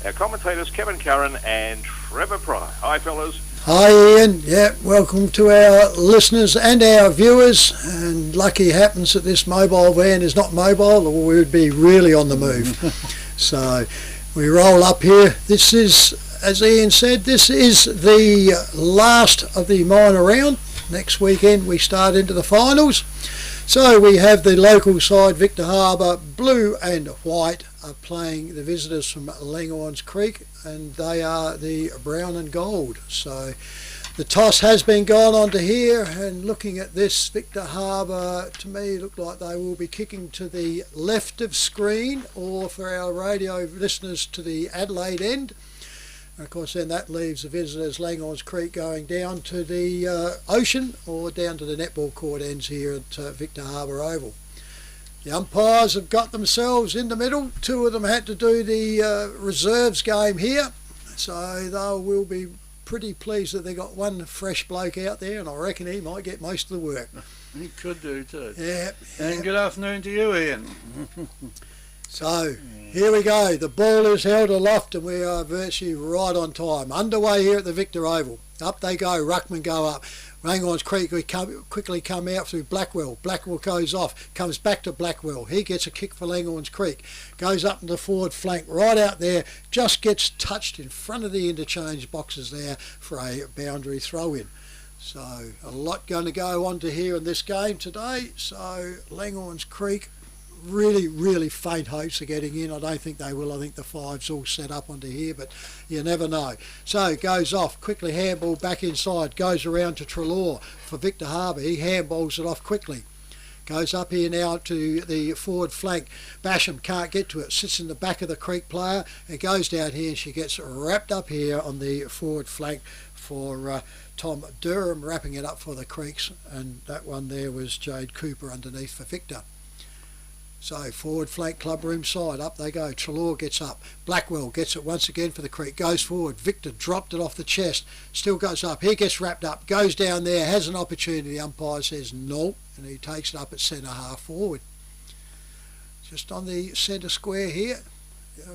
Our commentators Kevin Curran and Trevor Pry. Hi fellas. Hi Ian, welcome to our listeners and our viewers, and lucky happens that this mobile van is not mobile or we would be really on the move. So we roll up here. This is, as Ian said, this is the last of the minor round. Next weekend we start into the finals. So we have the local side, Victor Harbour, blue and white, are playing the visitors from Langhorne's Creek, and they are the brown and gold. So the toss has been gone on to here, and looking at this, Victor Harbour to me look like they will be kicking to the left of screen, or for our radio listeners to the Adelaide end. And of course then that leaves the visitors Langhorne's Creek going down to the ocean or down to the netball court ends here at Victor Harbour Oval. The umpires have got themselves in the middle. Two of them had to do the reserves game here, so they will be pretty pleased that they got one fresh bloke out there, and I reckon he might get most of the work. He could do too. Yeah. And good afternoon to you, Ian. So here we go. The ball is held aloft and we are virtually right on time. Underway here at the Victor Oval. Up they go. Ruckman go up. Langhorne's Creek quickly come out through Blackwell. Blackwell goes off, comes back to Blackwell. He gets a kick for Langhorne's Creek. Goes up in the forward flank, right out there. Just gets touched in front of the interchange boxes there for a boundary throw-in. So a lot going to go on to here in this game today. So Langhorne's Creek, really faint hopes of getting in. I don't think they will. I think the five's all set up onto here, but you never know. So goes off quickly, handball back inside, goes around to Treloar for Victor Harbour. He handballs it off quickly, goes up here now to the forward flank. Basham can't get to it, sits in the back of the Creek player and goes down here, and she gets wrapped up here on the forward flank for Tom Durham, wrapping it up for the Creeks, and that one there was Jade Cooper underneath for Victor. So forward flank club room side, up they go. Treloar gets up. Blackwell gets it once again for the Creek. Goes forward. Victor dropped it off the chest. Still goes up. He gets wrapped up. Goes down there. Has an opportunity. The umpire says no. And he takes it up at centre half forward. Just on the centre square here.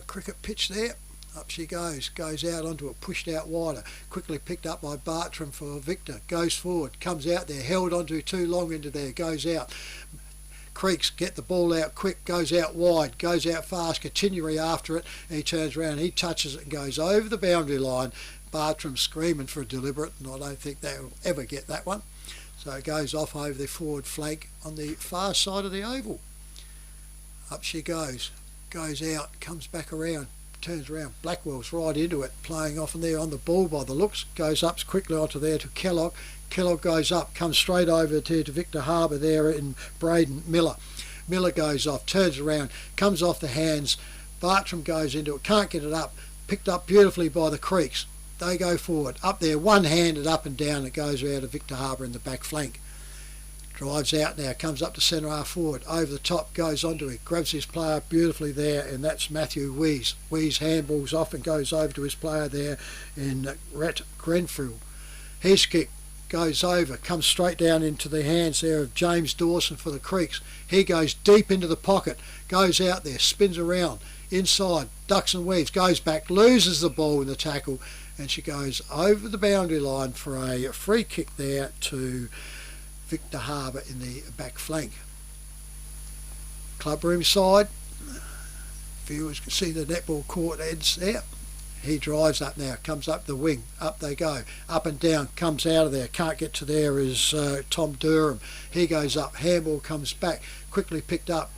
Cricket pitch there. Up she goes. Goes out onto it. Pushed out wider. Quickly picked up by Bartram for Victor. Goes forward. Comes out there. Held onto too long into there. Goes out. Creeks get the ball out quick, goes out wide, goes out fast, continually after it, and he turns around, he touches it and goes over the boundary line. Bartram screaming for a deliberate, and I don't think they will ever get that one. So it goes off over the forward flank on the far side of the oval. Up she goes out, comes back around, turns around. Blackwell's right into it, playing off in there on the ball by the looks, goes up quickly onto there to Kellogg. Kellogg goes up, comes straight over to Victor Harbour there in Braden Miller. Miller goes off, turns around, comes off the hands. Bartram goes into it, can't get it up. Picked up beautifully by the Creeks. They go forward. Up there, one-handed up and down. It goes out of Victor Harbour in the back flank. Drives out now, comes up to centre half forward. Over the top, goes onto it. Grabs his player beautifully there, and that's Matthew Wees. Wees handballs off and goes over to his player there in Rhett Grenfell. His kick goes over, comes straight down into the hands there of James Dawson for the Creeks. He goes deep into the pocket, goes out there, spins around, inside, ducks and weaves, goes back, loses the ball in the tackle, and she goes over the boundary line for a free kick there to Victor Harbour in the back flank. Clubroom side, viewers can see the netball court ends there. He drives up now, comes up the wing, up they go, up and down, comes out of there, can't get to there is Tom Durham. He goes up, handball comes back, quickly picked up.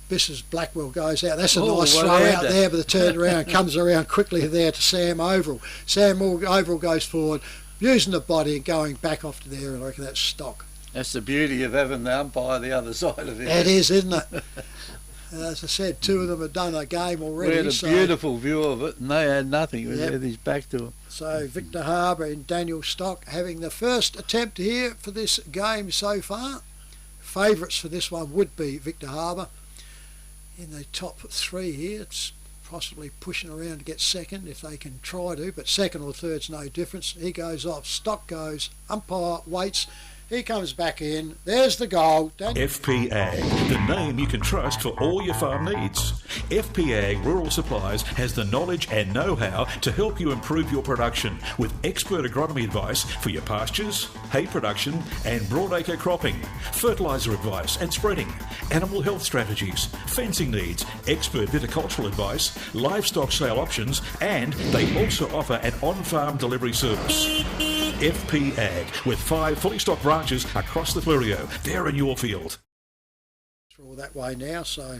Mrs. Blackwell goes out. That's a nice throw out there, but the turn around comes around quickly there to Sam Overall. Sam Overall goes forward, using the body and going back off to there, and I reckon that's stock. That's the beauty of having the umpire the other side of it. It is, isn't it? As I said, two of them had done a game already. We had a beautiful view of it, and they had nothing. We had his back to them. So Victor Harbour and Daniel Stock having the first attempt here for this game so far. Favourites for this one would be Victor Harbour. In the top three here, it's possibly pushing around to get second if they can try to, but second or third's no difference. He goes off, Stock goes, umpire waits, He comes back in. There's the goal. FP Ag, the name you can trust for all your farm needs. FP Ag Rural Supplies has the knowledge and know-how to help you improve your production with expert agronomy advice for your pastures, hay production and broadacre cropping, fertiliser advice and spreading, animal health strategies, fencing needs, expert viticultural advice, livestock sale options, and they also offer an on-farm delivery service. FP Ag, with 5 fully stocked branches across the Fleurieu. They're in your field. It's all that way now, so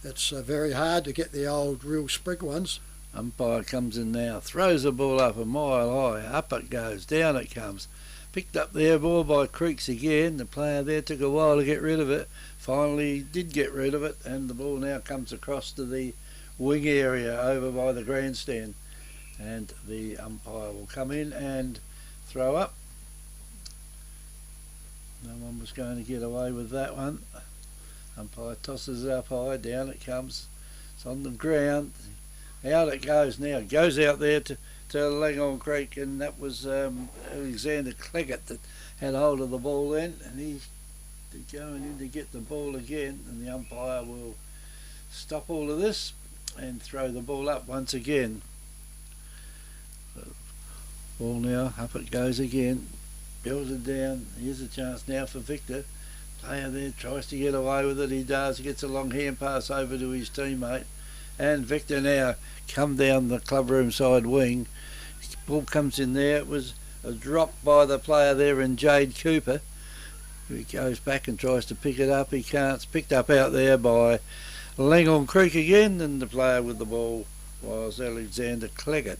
it's very hard to get the old real sprig ones. Umpire comes in now, throws the ball up a mile high, up it goes, down it comes. Picked up the air ball by Creeks again. The player there took a while to get rid of it. Finally did get rid of it, and the ball now comes across to the wing area over by the grandstand. And the umpire will come in and throw up. No one was going to get away with that one. Umpire tosses it up high, down it comes. It's on the ground. Out it goes now. It goes out there to Langhorne Creek, and that was Alexander Cleggett that had hold of the ball then, and he's going in to get the ball again, and the umpire will stop all of this and throw the ball up once again. Ball now, up it goes again, builds it down. Here's a chance now for Victor. Player there tries to get away with it. He does. He gets a long hand pass over to his teammate, and Victor now come down the clubroom side wing. Ball comes in there. It was a drop by the player there in Jade Cooper. He goes back and tries to pick it up. He can't. It's picked up out there by Langhorne Creek again, and the player with the ball was Alexander Cleggett.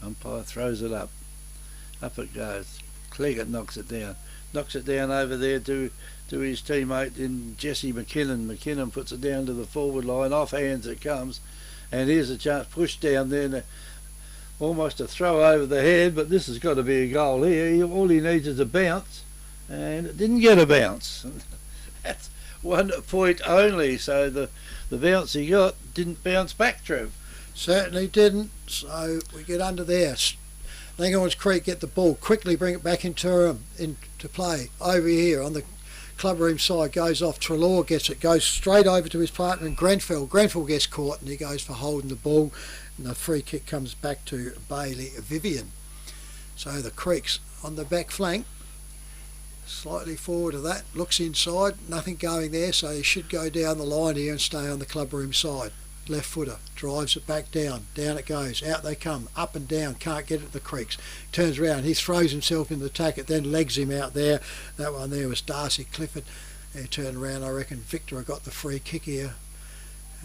Umpire throws it up. Up it goes. Cleggett knocks it down. Knocks it down over there to his teammate in Jesse McKinnon. McKinnon puts it down to the forward line. Off hands it comes. And here's a chance. Pushed down there. Almost a throw over the head, but this has got to be a goal here. All he needs is a bounce. And it didn't get a bounce. That's 1 point only. So the bounce he got didn't bounce back, Trev. Certainly didn't, so we get under there. Langhorne Creek get the ball, quickly bring it back into play. Over here on the clubroom side, goes off, Trelaw gets it, goes straight over to his partner in Grenfell. Grenfell gets caught and he goes for holding the ball, and the free kick comes back to Bailey Vivian. So the Creeks on the back flank, slightly forward of that, looks inside, nothing going there, so he should go down the line here and stay on the clubroom side. Left footer, drives it back down it goes, out they come, up and down, can't get it to the Creeks, turns around, he throws himself in the tacket, then legs him out there. That one there was Darcy Clifford. He turned around, I reckon Victor got the free kick here,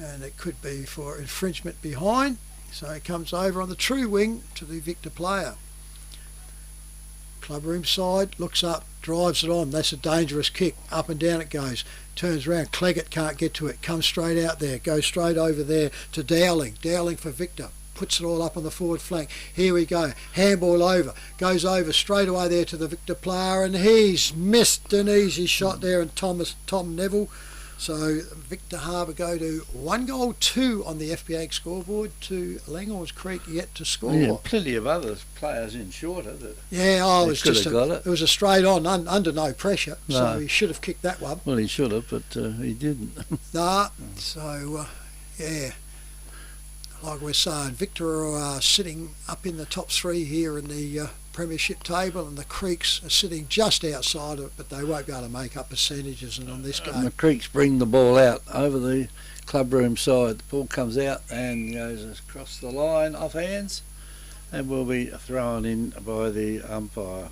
and it could be for infringement behind, so it comes over on the true wing to the Victor player. Clubroom side, looks up, drives it on. That's a dangerous kick. Up and down it goes. Turns around. Cleggett can't get to it. Comes straight out there. Goes straight over there to Dowling. Dowling for Victor. Puts it all up on the forward flank. Here we go. Handball over. Goes over straight away there to the Victor player, and he's missed an easy shot there, and Tom Neville. So Victor Harbour go to 1 goal 2 on the FPA scoreboard to Langhorne Creek yet to score. Yeah, plenty of other players in shorter. It was just it was a straight on, under no pressure. No. So he should have kicked that one. Well, he should have, but he didn't. Nah. So like we're saying, Victor are sitting up in the top 3 here in the Premiership table, and the Creeks are sitting just outside of it, but they won't be able to make up percentages. And on this game, the Creeks bring the ball out over the clubroom side. The ball comes out and goes across the line off hands, and will be thrown in by the umpire.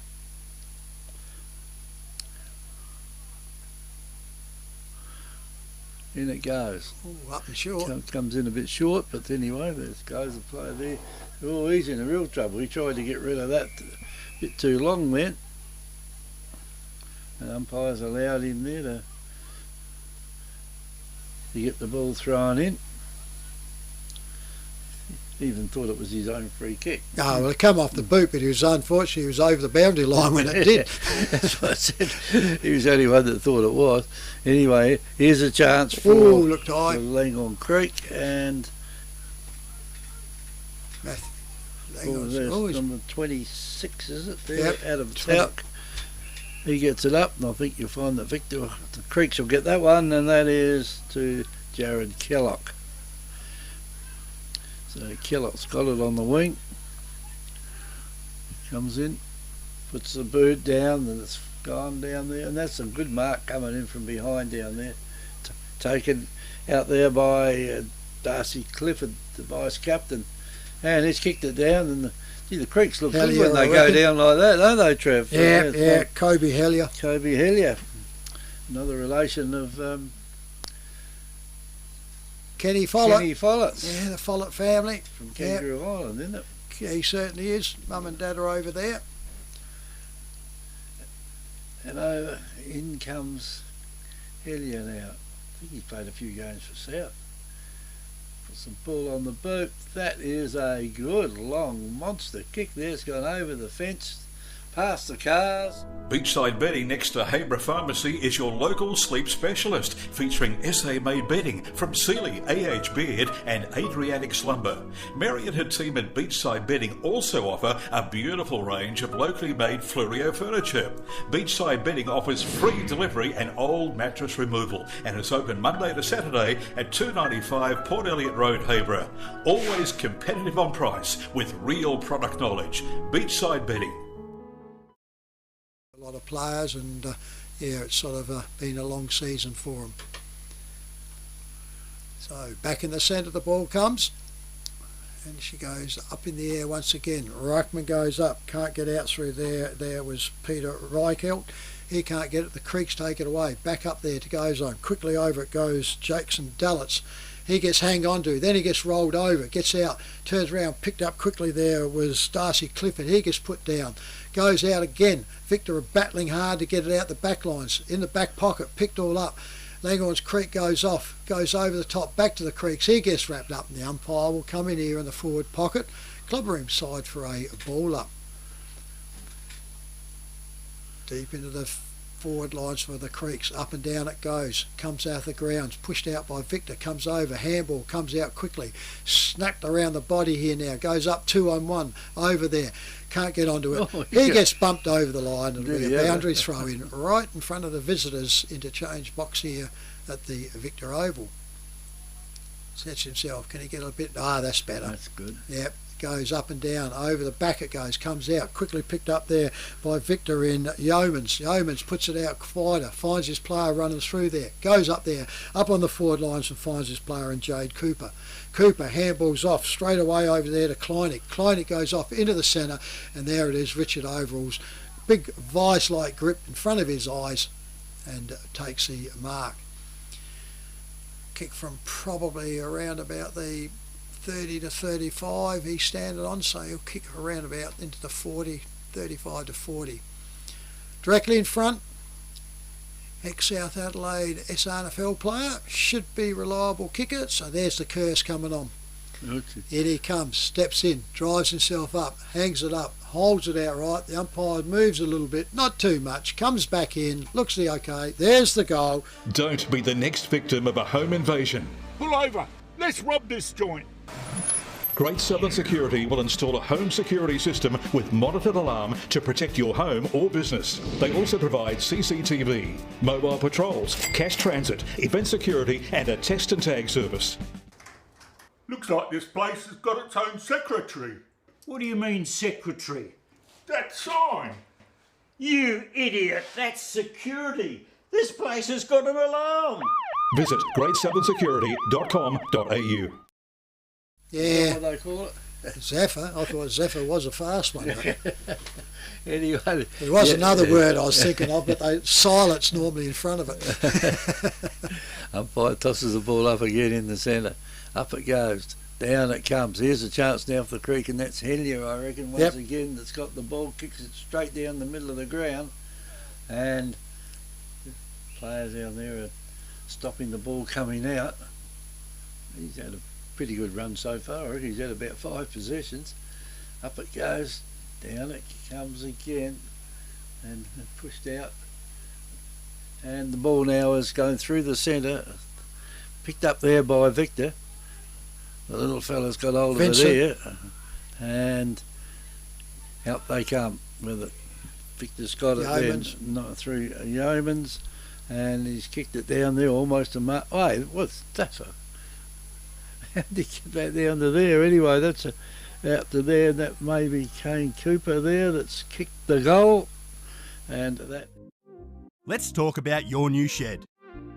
In it goes. Ooh, up and short. Comes in a bit short, but anyway, there goes the player there. Oh, he's in a real trouble. He tried to get rid of that a bit too long then. And umpires allowed him there to get the ball thrown in. He even thought it was his own free kick. Oh, well, it come off the boot, but unfortunately he was over the boundary line when it did. That's what I said. He was the only one that thought it was. Anyway, here's a chance for Langhorne Creek, and number 26, is it? There, yep. Out of Talc. He gets it up, and I think you'll find that Victor, the Creeks will get that one, and that is to Jared Kellock. So Kellock's got it on the wing. Comes in, puts the bird down, and it's gone down there, and that's a good mark coming in from behind down there. Taken out there by Darcy Clifford, the vice captain, and he's kicked it down, and the Creeks look good when they go down like that, don't they, Trev? Yeah, Kobe Hellier. Kobe Hellier, another relation of Kenny Follett. Kenny Follett. Yeah, the Follett family. From Kangaroo Island, isn't it? Yeah, he certainly is. Mum and Dad are over there. And in comes Hellier now. I think he's played a few games for South. Put some ball on the boot. That is a good long monster kick there. It's gone over the fence, past the cars. Beachside Bedding next to Habra Pharmacy is your local sleep specialist, featuring SA-made bedding from Sealy, A.H. Beard and Adriatic Slumber. Mary and her team at Beachside Bedding also offer a beautiful range of locally made Fluorio furniture. Beachside Bedding offers free delivery and old mattress removal, and is open Monday to Saturday at 295 Port Elliot Road, Habra. Always competitive on price with real product knowledge. Beachside Bedding. A lot of players, and it's sort of been a long season for them. So back in the centre the ball comes, and she goes up in the air once again. Ruckman goes up, can't get out through there. There was Peter Reichelt. He can't get it. The Creeks take it away. Back up there to Go Zone. Quickly over it goes Jackson Dallitz. He gets hanged on to, then he gets rolled over, gets out, turns around, picked up quickly. There was Darcy Clifford. He gets put down, goes out again. Victor are battling hard to get it out the back lines, in the back pocket, picked all up. Langhorne's Creek goes off, goes over the top, back to the Creeks. He gets wrapped up, and the umpire will come in here in the forward pocket, clubber him side for a ball up. Deep into the forward lines for the Creeks, up and down it goes, comes out the grounds, pushed out by Victor, comes over, handball comes out quickly, snapped around the body here now, goes up 2-on-1 over there, can't get onto it. He gets bumped over the line, and a boundary throw in right in front of the visitors' interchange box here at the Victor Oval. Sets himself, can he get a bit? That's better. That's good. Yep. Goes up and down, over the back it goes, comes out, quickly picked up there by Victor in Yeomans. Yeomans puts it out wider, finds his player running through there, goes up there, up on the forward lines and finds his player in Jade Cooper. Cooper handballs off straight away over there to Kleinig. Kleinig goes off into the centre, and there it is, Richard Overall's big vice-like grip in front of his eyes, and takes the mark. Kick from probably around about the 30 to 35 he's standing on, so he'll kick around about into the 40, 35 to 40. Directly in front, ex-South Adelaide SRNFL player, should be reliable kicker, so there's the curse coming on. In he comes, steps in, drives himself up, hangs it up, holds it outright. The umpire moves a little bit, not too much, comes back in, looks the okay, there's the goal. Don't be the next victim of a home invasion. Pull over, let's rob this joint. Great Southern Security will install a home security system with monitored alarm to protect your home or business. They also provide CCTV, mobile patrols, cash transit, event security and a test and tag service. Looks like this place has got its own secretary. What do you mean, secretary? That sign. You idiot, that's security. This place has got an alarm. Visit greatsouthern.security.com.au. Yeah, What do they call it? Zephyr. I thought Zephyr was a fast one. Anyway, There was another word I was thinking of, but silence normally in front of it. umpire tosses the ball up again in the centre. Up it goes. Down it comes. Here's a chance now for the Creek, and that's Hellier, I reckon, once again, that's got the ball, kicks it straight down the middle of the ground. And players down there are stopping the ball coming out. He's had a pretty good run so far. I reckon he's had about 5 possessions. Up it goes, down it comes again, and pushed out. And the ball now is going through the centre, picked up there by Victor. The little fella's got hold of it there, and out they come with it. Victor's got it Yeomans. there, not through Yeomans, and he's kicked it down there almost a mark. Oh, what's that for? How did he get back down to there? Anyway, that's out to there. That may be Kane Cooper there that's kicked the goal. And that. Let's talk about your new shed.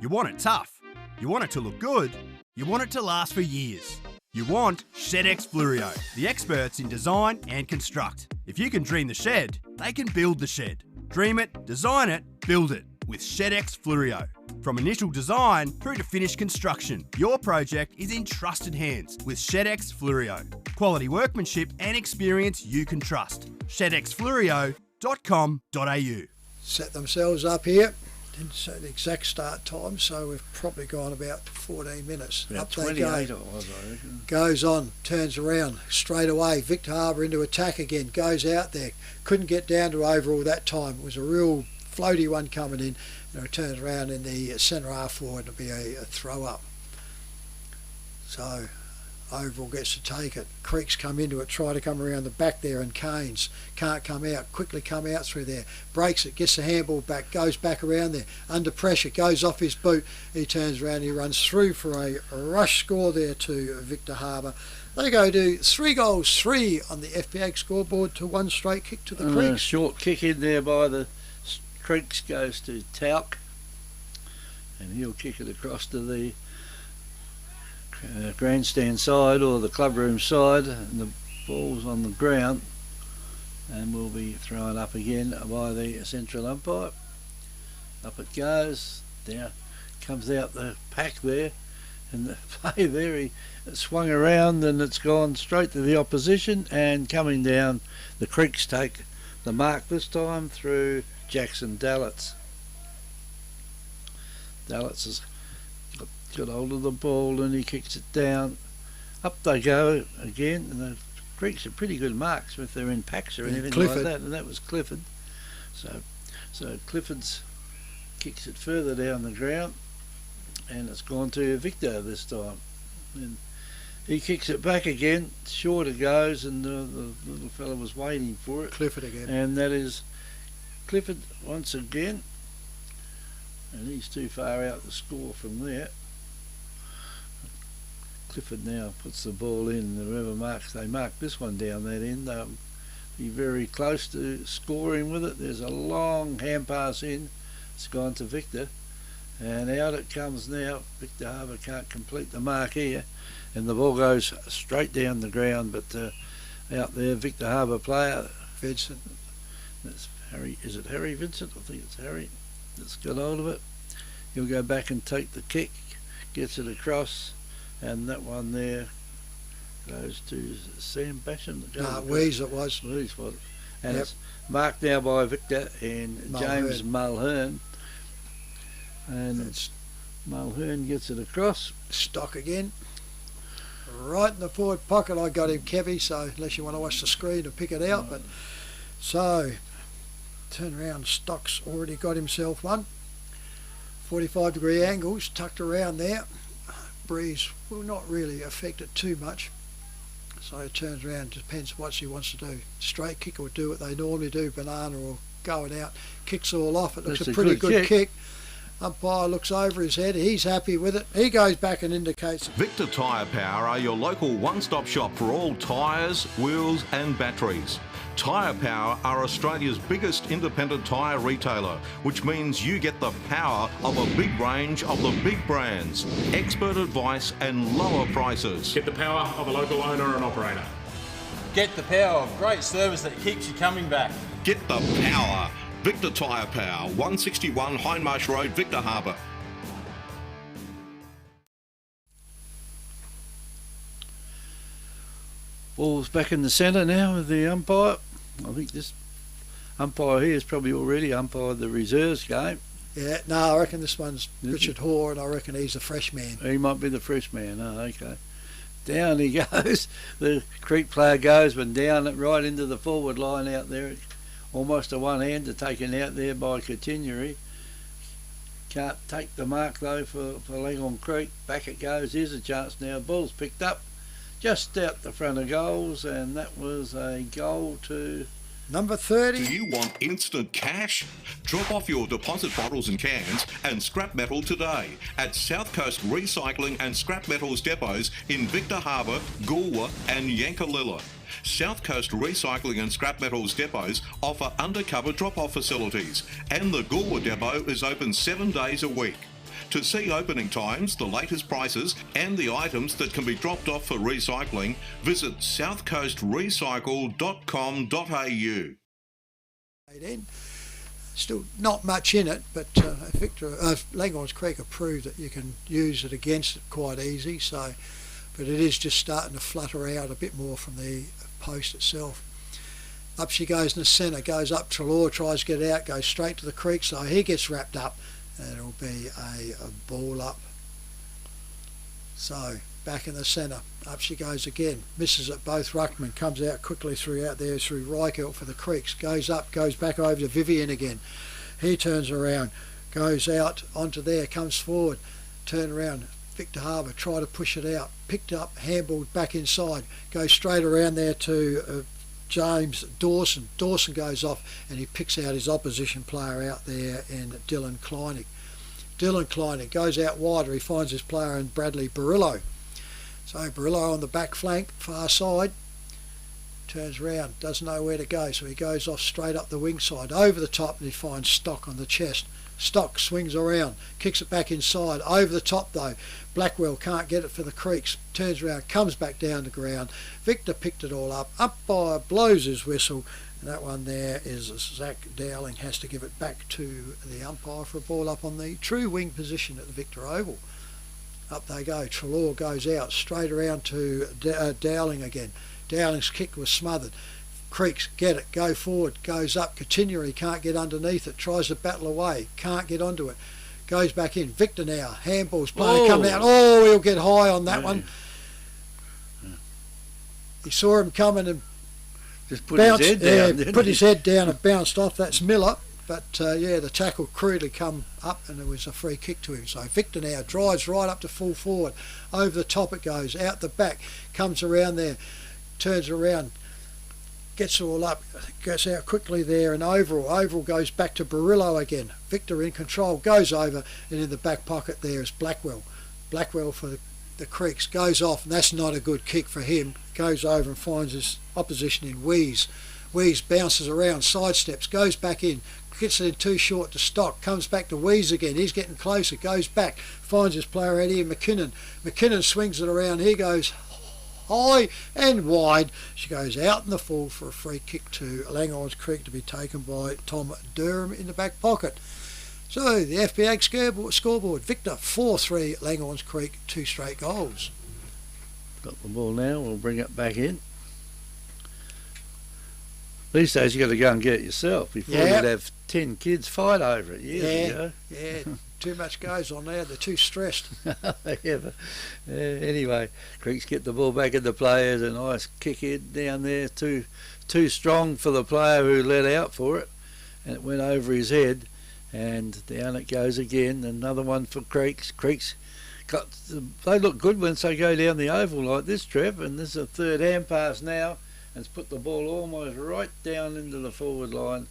You want it tough. You want it to look good. You want it to last for years. You want ShedX Fluorio, the experts in design and construct. If you can dream the shed, they can build the shed. Dream it, design it, build it with ShedX Fluorio. From initial design through to finished construction, your project is in trusted hands with ShedX Fluorio. Quality workmanship and experience you can trust. ShedXFluorio.com.au. Set themselves up here. Didn't say the exact start time, so we've probably gone about 14 minutes. About Up they 28 go. it was, I reckon. Goes on, turns around, straight away. Victor Harbour into attack again, goes out there. Couldn't get down to overall that time. It was a real floaty one coming in. And it turns around in the centre half forward. It'll be a throw up. So overall gets to take it. Creeks come into it, try to come around the back there, and Canes can't come out. Quickly come out through there. Breaks it, gets the handball back, goes back around there. Under pressure, goes off his boot. He turns around, he runs through for a rush score there to Victor Harbour. They go to 3 goals, 3 on the FPA scoreboard to 1 straight kick to the Creeks. Short kick in there by the Creeks goes to Tauk, and he'll kick it across to the grandstand side or the clubroom side, and the ball's on the ground and will be thrown up again by the central umpire. Up it goes, down comes out the pack there, and the play there, he swung around and it's gone straight to the opposition, and coming down the Creeks take the mark this time through Jackson Dallets. Dallets has got hold of the ball and he kicks it down. Up they go again, and the Creeks are pretty good marks if they're in packs or anything Clifford. like that, and that was Clifford. So Clifford's kicks it further down the ground, and it's gone to Victor this time. And he kicks it back again, short it goes, and the little fella was waiting for it. Clifford again. And that is Clifford once again, and he's too far out to score from there. Clifford now puts the ball in, and whoever marks, they mark this one down that end, they'll be very close to scoring with it. There's a long hand pass in, it's gone to Victor, and out it comes now. Victor Harbour can't complete the mark here, and the ball goes straight down the ground, but out there, Victor Harbour player Vincent. That's Harry. Is it Harry Vincent? I think it's Harry that's got hold of it. He'll go back and take the kick, gets it across, and that one there goes to Sam Basham. Wees it was. Wees was it. And Yep. it's marked now by Victor and James Mulhern. And It's Mulhern gets it across. Stock again. Right in the forward pocket. I got him, Kevy, so unless you want to watch the screen to pick it out. But so, turn around, Stock's already got himself one. 45-degree angles tucked around there. Breeze will not really affect it too much. So it turns around, depends what she wants to do. Straight kick or do what they normally do, banana or going out. Kicks all off. It looks That's a a pretty good good kick. kick. Umpire looks over his head. He's happy with it. He goes back and indicates. Victor Tyre Power are your local one-stop shop for all tyres, wheels and batteries. Tyre Power are Australia's biggest independent tyre retailer, which means you get the power of a big range of the big brands, expert advice and lower prices. Get the power of a local owner and operator. Get the power of great service that keeps you coming back. Get the power. Victor Tyre Power, 161 Hindmarsh Road, Victor Harbour. Ball's back in the centre now with the umpire. I think this umpire here has probably already umpired the reserves game. Yeah, no, I reckon this one's Is Richard Hoare, and I reckon he's a fresh man. He might be the fresh man. Oh, okay. Down he goes. The Creek player goes, but down it right into the forward line out there. Almost a one-hander taken out there by Continuary. Can't take the mark though for Langhorne Creek. Back it goes. Here's a chance now. Ball's picked up just out the front of goals, and that was a goal to Number 30. Do you want instant cash? Drop off your deposit bottles and cans and scrap metal today at South Coast Recycling and Scrap Metals depots in Victor Harbor, Goolwa and Yankalilla. South Coast Recycling and Scrap Metals depots offer undercover drop-off facilities, and the Goolwa depot is open 7 days a week. To see opening times, the latest prices and the items that can be dropped off for recycling, visit southcoastrecycle.com.au. Still not much in it, but Langhorne's Creek have proved that you can use it against it quite easy. So, but it is just starting to flutter out a bit more from the post itself. Up she goes in the centre, goes up Trelaw, tries to get out, goes straight to the creek, so he gets wrapped up. And it'll be a ball up. So back in the centre, up she goes again, misses it both ruckman, comes out quickly through Reichelt for the creeks, goes up, goes back over to Vivian again. He turns around, goes out onto there, comes forward, turn around, Victor Harbour, try to push it out, picked up, handballed back inside, goes straight around there to James Dawson. Dawson goes off and he picks out his opposition player out there in Dylan Kleinig. Dylan Kleinig goes out wider, he finds his player in Bradley Barillo. So Barillo on the back flank, far side, turns around, doesn't know where to go, so he goes off straight up the wing side, over the top, and he finds Stock on the chest. Stock swings around, kicks it back inside, over the top though. Blackwell can't get it for the creeks, turns around, comes back down the ground. Victor picked it all up, umpire blows his whistle, and that one there is Zach Dowling has to give it back to the umpire for a ball up on the true wing position at the Victor Oval. Up they go, Trelaw goes out, straight around to Dowling again. Dowling's kick was smothered. Creeks, get it, go forward, goes up, continually can't get underneath it, tries to battle away, can't get onto it, goes back in. Victor now, handball's player coming out, he'll get high on that one. He saw him coming and just put his head down. Put his head down and bounced off, that's Miller, but the tackle crudely come up and it was a free kick to him. So Victor now drives right up to full forward, over the top it goes, out the back, comes around there, turns around, gets it all up, gets out quickly there, and Overall goes back to Barillo again. Victor in control, goes over, and in the back pocket there is Blackwell. Blackwell for the Creeks, goes off, and that's not a good kick for him. Goes over and finds his opposition in Wheeze. Wheeze bounces around, sidesteps, goes back in, gets it in too short to Stock, comes back to Wheeze again, he's getting closer, goes back, finds his player out here, McKinnon. McKinnon swings it around, he goes high and wide. She goes out in the full for a free kick to Langhorne's Creek to be taken by Tom Durham in the back pocket. So the FPA scoreboard, Victor 4-3, Langhorne's Creek 2 straight goals. Got the ball now, we'll bring it back in. These days you've got to go and get it yourself. Before you'd have 10 kids fight over it years ago. Yeah, too much goes on now, they're too stressed. Anyway, Creeks get the ball back at the players, a nice kick in down there, too strong for the player who let out for it, and it went over his head, and down it goes again. Another one for Creeks. Creeks they look good once they go down the oval like this, Trev, and this is a third hand pass now, and it's put the ball almost right down into the forward line,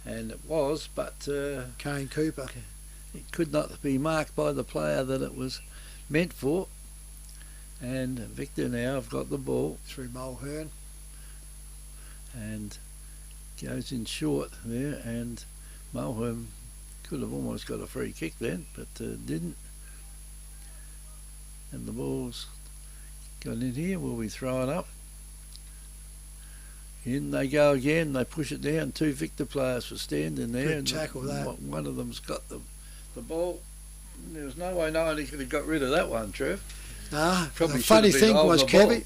and it was, but Kane Cooper, it could not be marked by the player that it was meant for. And Victor now have got the ball through Mulhern and goes in short there, and Mulhern could have almost got a free kick then, but didn't. And the ball's gone in here. Will we throw it up? In they go again. They push it down. 2 Victor players for standing there. Good tackle that. One of them's got the ball. There was no way knowing he could have got rid of that one, Trev. The funny thing was, Kevin,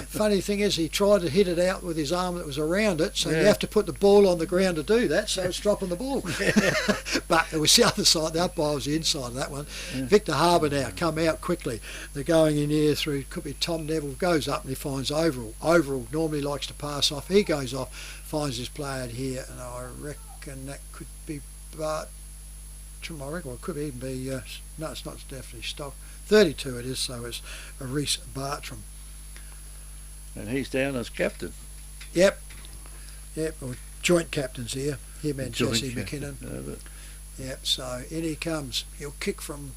funny thing is he tried to hit it out with his arm that was around it, so you have to put the ball on the ground to do that, so it's dropping the ball. But it was the other side, the umpire was the inside of that one. Victor Harbour now come out quickly. They're going in here through, could be Tom Neville, goes up and he finds Overall. Overall normally likes to pass off. He goes off, finds his player here, and I reckon that could be Bartram, I reckon, or it could even be, no, it's not definitely Stock. 32 it is, so it's Reece Bartram. And he's down as captain. Yep. Yep, or joint captains here. Him and Joint Jesse captain. McKinnon. Yep, so in he comes. He'll kick from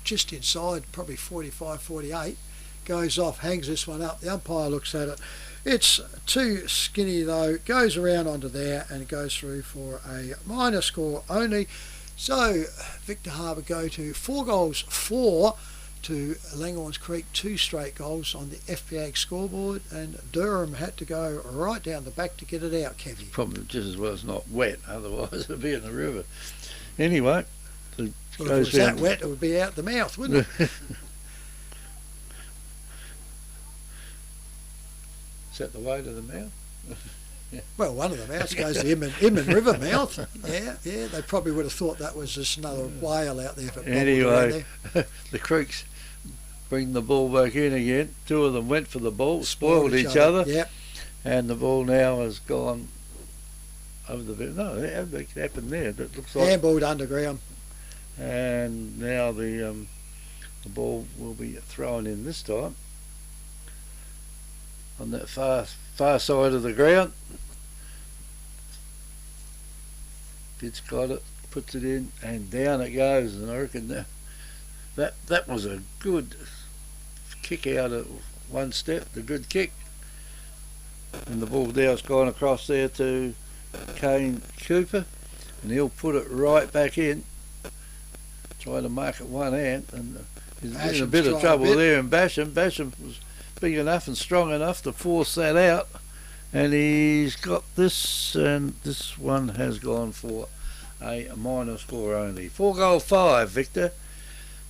just inside, probably 45, 48. Goes off, hangs this one up. The umpire looks at it. It's too skinny though. Goes around onto there and it goes through for a minor score only. So Victor Harbour go to 4 goals 4 to Langhorne's Creek, 2 straight goals on the FPA scoreboard, and Durham had to go right down the back to get it out, Kevy. Probably just as well it's not wet, otherwise it'd be in the river. Anyway, Well, if it was that wet, it would be out the mouth, wouldn't it? Is that the way to the mouth? Well, one of the mouths goes to Inman River mouth. Yeah, they probably would have thought that was just another whale out there. If it anyway, the Creeks bring the ball back in again. 2 of them went for the ball, spoiled each other. Yep. And the ball now has gone over the bit. No, it happened there. That looks like handballed underground. And now the ball will be thrown in this time on that far side of the ground. It's got it, puts it in, and down it goes. And I reckon that was a good kick out of one step, a good kick. And the ball now's gone across there to Kane Cooper, and he'll put it right back in, trying to mark it one hand, and he's in a bit of trouble there. And Basham was big enough and strong enough to force that out, and he's got this, and this one has gone for a minor score only. 4 goal 5, Victor,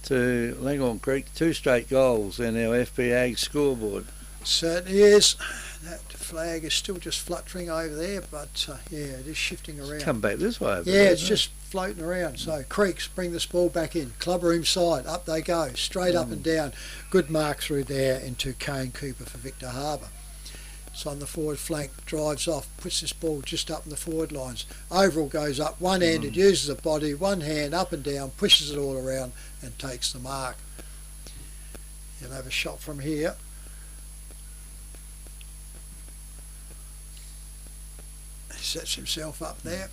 to Langhorne Creek, 2 straight goals in our FPA scoreboard. Certainly is. That flag is still just fluttering over there, but yeah, it is shifting around. It's come back this way. Yeah, it's just floating around. So Creeks bring this ball back in. Clubroom side, up they go, straight up and down. Good mark through there into Kane Cooper for Victor Harbour. So on the forward flank, drives off, puts this ball just up in the forward lines. Overall goes up, one-handed, uses the body, one hand up and down, pushes it all around and takes the mark. He'll have a shot from here. Sets himself up there,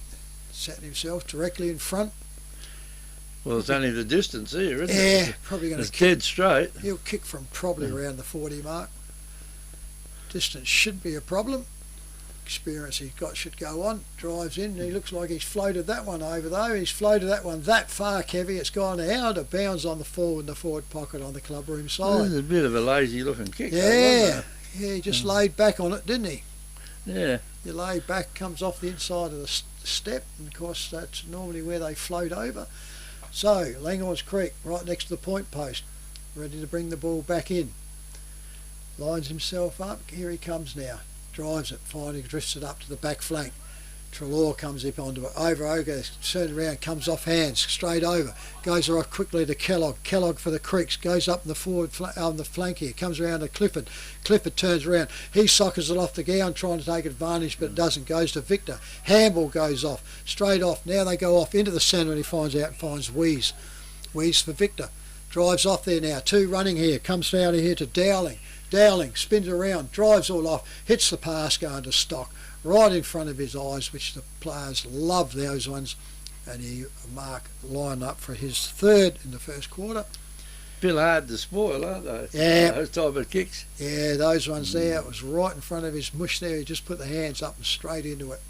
setting himself directly in front. Well, it's only the distance here, isn't it? Yeah, probably going to kick. Dead straight. He'll kick from probably around the 40 mark. Distance should be a problem. Experience he's got should go on. Drives in. He looks like he's floated that one over though. He's floated that one that far, Kevy. It's gone out of bounds on the forward pocket on the clubroom side. It's a bit of a lazy looking kick. Yeah, he just laid back on it, didn't he? Yeah. You lay back, comes off the inside of the step, and of course that's normally where they float over. So Langhorne's Creek right next to the point post, ready to bring the ball back in. Lines himself up, here he comes now, drives it, finally drifts it up to the back flank. Trelaw comes up onto it, over, turns around, comes off hands, straight over, goes right quickly to Kellogg for the Creeks, goes up in the forward on the flank here, comes around to Clifford turns around, he soccers it off the ground trying to take advantage, but it doesn't, goes to Victor, handball goes off, straight off, now they go off into the centre and he finds Wheeze for Victor, drives off there now, 2 running here, comes down here to Dowling spins around, drives all off, hits the pass going to Stock, right in front of his eyes, which the players love those ones, and he line up for his 3rd in the first quarter. Bit hard to spoil, aren't they? Yeah. Those type of kicks. Yeah, those ones there. It was right in front of his mush there. He just put the hands up and straight into it.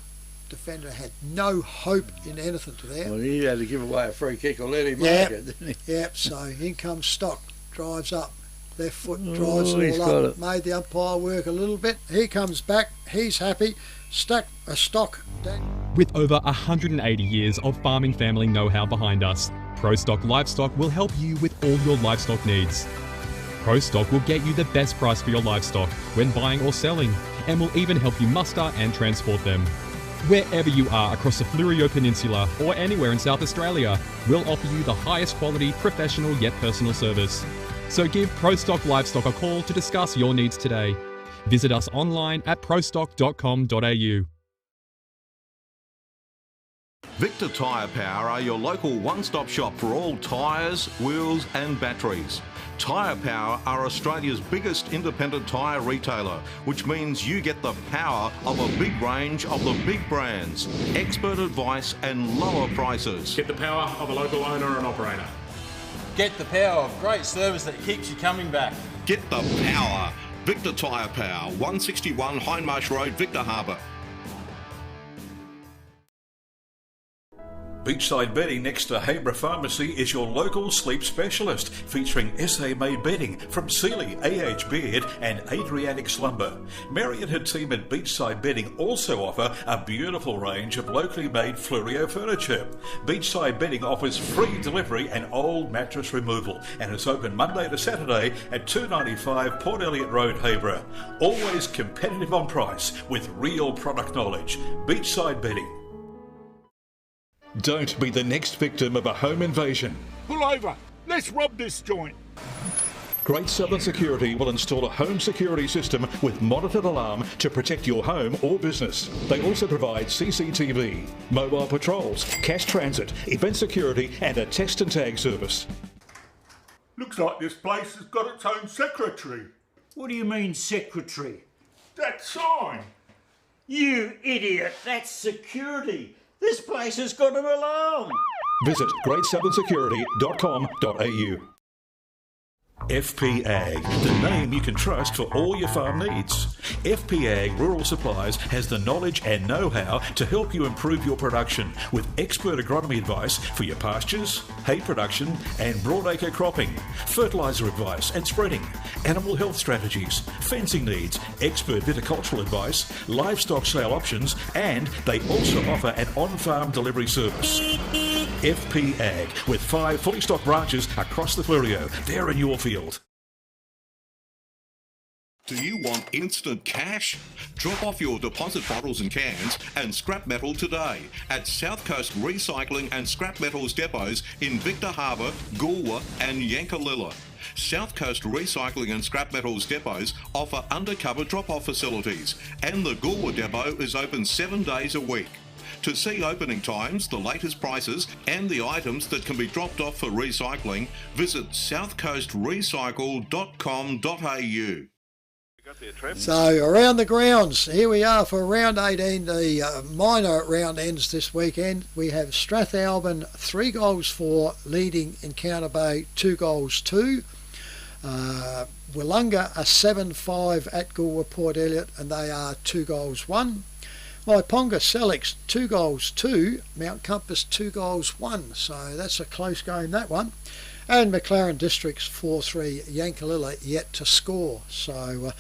Defender had no hope in anything to there. Well, he had to give away a free kick or let him make it, didn't he? Yep, so in comes Stock, drives up. Left foot drives it all up, made the umpire work a little bit. He comes back, he's happy, Stock. With over 180 years of farming family know-how behind us, ProStock Livestock will help you with all your livestock needs. ProStock will get you the best price for your livestock when buying or selling, and will even help you muster and transport them. Wherever you are across the Fleurieu Peninsula or anywhere in South Australia, we'll offer you the highest quality, professional yet personal service. So give ProStock Livestock a call to discuss your needs today. Visit us online at prostock.com.au. Victor Tyre Power are your local one-stop shop for all tyres, wheels and batteries. Tyre Power are Australia's biggest independent tyre retailer, which means you get the power of a big range of the big brands, expert advice and lower prices. Get the power of a local owner and operator. Get the power of great service that keeps you coming back. Get the power. Victor Tyre Power, 161 Hindmarsh Road, Victor Harbour. Beachside Bedding next to Habra Pharmacy is your local sleep specialist, featuring SA-made bedding from Sealy, AH Beard and Adriatic Slumber. Mary and her team at Beachside Bedding also offer a beautiful range of locally made Fluorio furniture. Beachside Bedding offers free delivery and old mattress removal and is open Monday to Saturday at 295 Port Elliot Road, Habra. Always competitive on price with real product knowledge. Beachside Bedding. Don't be the next victim of a home invasion. Pull over. Let's rob this joint. Great Southern Security will install a home security system with monitored alarm to protect your home or business. They also provide CCTV, mobile patrols, cash transit, event security and a text and tag service. Looks like this place has got its own secretary. What do you mean, secretary? That sign. You idiot, that's security. This place has got an alarm. Visit greatsouthern.security.com.au. FP Ag, the name you can trust for all your farm needs. FP Ag Rural Supplies has the knowledge and know-how to help you improve your production with expert agronomy advice for your pastures, hay production and broadacre cropping, fertiliser advice and spreading, animal health strategies, fencing needs, expert viticultural advice, livestock sale options, and they also offer an on-farm delivery service. FP Ag, with 5 fully stocked branches across the Fluorio. They're in your field. Do you want instant cash? Drop off your deposit bottles and cans and scrap metal today at South Coast Recycling and Scrap Metals depots in Victor Harbour, Goolwa and Yankalilla. South Coast Recycling and Scrap Metals depots offer undercover drop-off facilities, and the Goolwa depot is open 7 days a week. To see opening times, the latest prices and the items that can be dropped off for recycling, visit southcoastrecycle.com.au. So around the grounds, here we are for round 18, the minor round ends this weekend. We have Strathalbyn 3 goals 4 leading Encounter Bay 2 goals 2. Willunga are 7-5 at Goolwa Port Elliot and they are 2 goals 1. Waiponga Selix 2 goals 2, Mount Compass 2 goals 1, so that's a close game, that one. And McLaren Districts 4-3, Yankalilla yet to score. So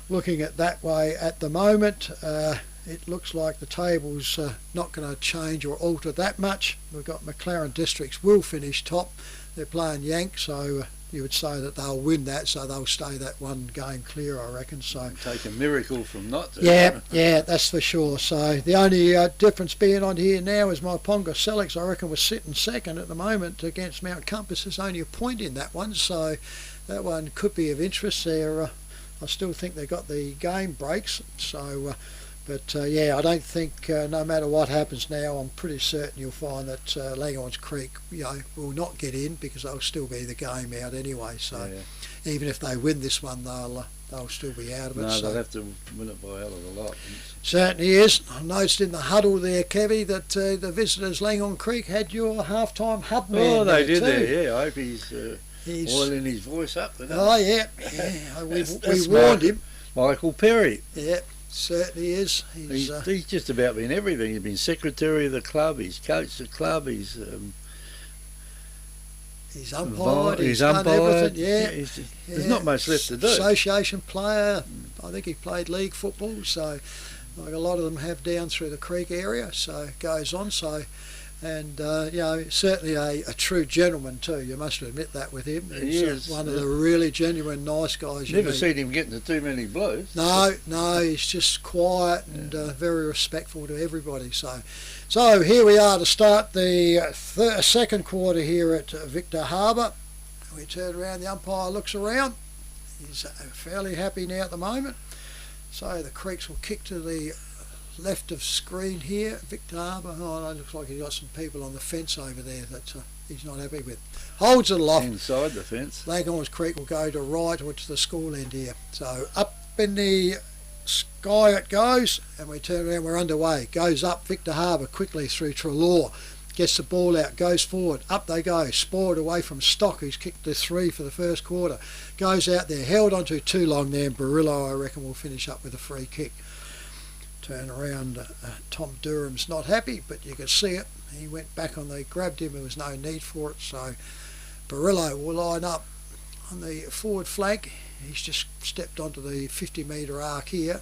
looking at that way at the moment, it looks like the table's not going to change or alter that much. We've got McLaren Districts will finish top. They're playing Yank, so you would say that they'll win that, so they'll stay that one game clear, I reckon. So take a miracle from not to. Yeah, that's for sure. So the only difference being on here now is my Ponga Selix, I reckon, was sitting second at the moment against Mount Compass. There's only a point in that one, so that one could be of interest there. I still think they got the game breaks, so but yeah, I don't think no matter what happens now, I'm pretty certain you'll find that Langhorne Creek, will not get in because they'll still be the game out anyway. So even if they win this one, they'll still be out of it. No, they'll have to win it by a hell of a lot. Certainly is. I noticed in the huddle there, Kevy, that the visitors Langhorne Creek had your half-time hub man. Oh, they did too. there. Yeah, I hope he's oiling his voice up. Oh yeah, we warned him. Michael Perry. Yeah. Certainly is. He's just about been everything. He's been secretary of the club, he's coached the club, he's umpired, he's done everything. There's not much left to do. Association player, I think he played league football, so like a lot of them have down through the creek area, so it goes on. So, and certainly a true gentleman too. You must admit that with him. He's one of the really genuine nice guys. Never seen him getting to too many blows. No, he's just quiet and very respectful to everybody. So here we are to start the second quarter here at Victor Harbour. We turn around, the umpire looks around. He's fairly happy now at the moment. So the Creeks will kick to the left of screen here, Victor Harbour. Oh, it looks like he's got some people on the fence over there that he's not happy with. Holds it aloft. Inside the fence. Langhorne's Creek will go to right or to the school end here. So up in the sky it goes, and we turn around, we're underway. Goes up Victor Harbour quickly through Treloar. Gets the ball out, goes forward, up they go, spoiled away from Stock, who's kicked the 3 for the first quarter. Goes out there, held onto too long there, and Barillo, I reckon, will finish up with a free kick. Turn around, Tom Durham's not happy, but you can see it. He went back on the, grabbed him, there was no need for it, so Barillo will line up on the forward flank. He's just stepped onto the 50-metre arc here.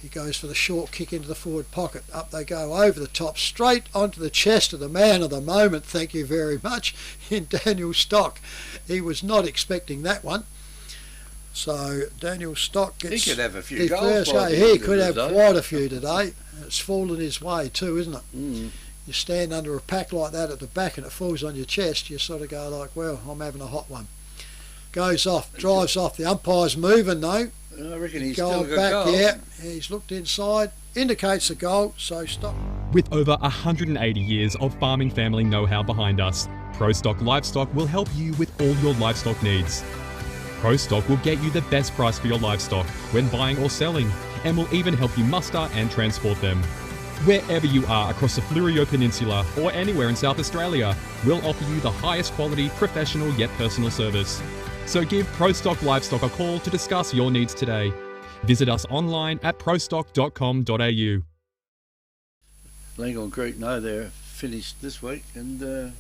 He goes for the short kick into the forward pocket. Up they go, over the top, straight onto the chest of the man of the moment, thank you very much, in Daniel Stock. He was not expecting that one. So Daniel Stock gets... He could have a few goals. He could have quite a few today. It's fallen his way too, isn't it? Mm. You stand under a pack like that at the back and it falls on your chest, you sort of go like, well, I'm having a hot one. Goes off, drives off. The umpire's moving though. I reckon he's still got back, goal. yeah. He's looked inside, indicates a goal, so stop. With over 180 years of farming family know-how behind us, ProStock Livestock will help you with all your livestock needs. ProStock will get you the best price for your livestock when buying or selling, and will even help you muster and transport them. Wherever you are across the Fleurieu Peninsula or anywhere in South Australia, we'll offer you the highest quality, professional yet personal service. So give ProStock Livestock a call to discuss your needs today. Visit us online at prostock.com.au. Langhorne Creek, no, they're finished this week, and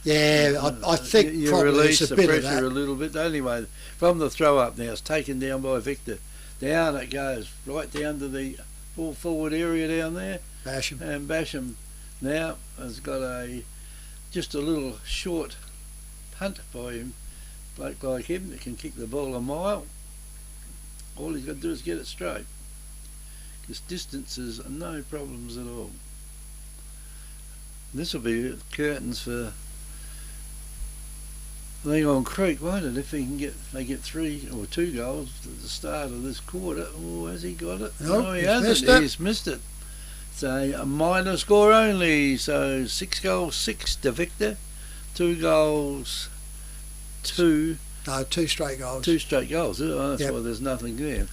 I think you probably release it's a the bit of pressure that. a little bit. Anyway, from the throw up now, it's taken down by Victor. Down it goes, right down to the full forward area down there. Basham. And Basham now has got just a little short punt by him. Bloke like him that can kick the ball a mile. All he's got to do is get it straight. Because distances are no problems at all. This will be curtains for Langhorne Creek, won't it? If they get 3 or 2 goals at the start of this quarter. Oh, has he got it? Nope, No, he hasn't. He's missed it. So a minor score only. So 6 goals, 6 to Victor. 2 goals. 2 straight goals. 2 straight goals. Oh, that's Yep. why there's nothing there.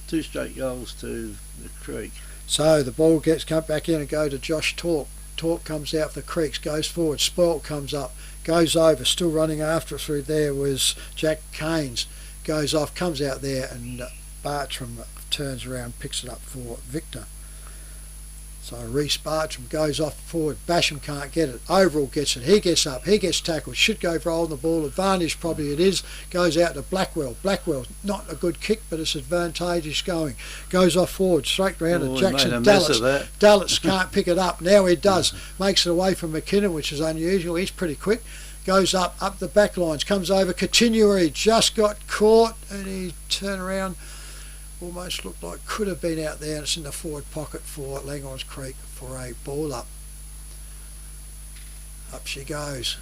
Two straight goals to the Creek. So the ball gets cut back in and go to Josh Torque. Torque comes out for the Creeks, goes forward. Spoilt comes up, goes over, still running after it through there was Jack Keynes. Goes off, comes out there, and Bartram turns around, picks it up for Victor. So Reece Bartram goes off forward. Basham can't get it. Overall gets it. He gets up. He gets tackled. Should go for holding the ball. Advantage probably it is. Goes out to Blackwell. Blackwell, not a good kick, but it's advantageous going. Goes off forward. Straight round to Jackson Dallas. Dallas can't pick it up. Now he does. Makes it away from McKinnon, which is unusual. He's pretty quick. Goes up the back lines. Comes over. Continuary just got caught, and he turned around. Almost looked like could have been out there, and it's in the forward pocket for Langhorne's Creek for a ball up. Up she goes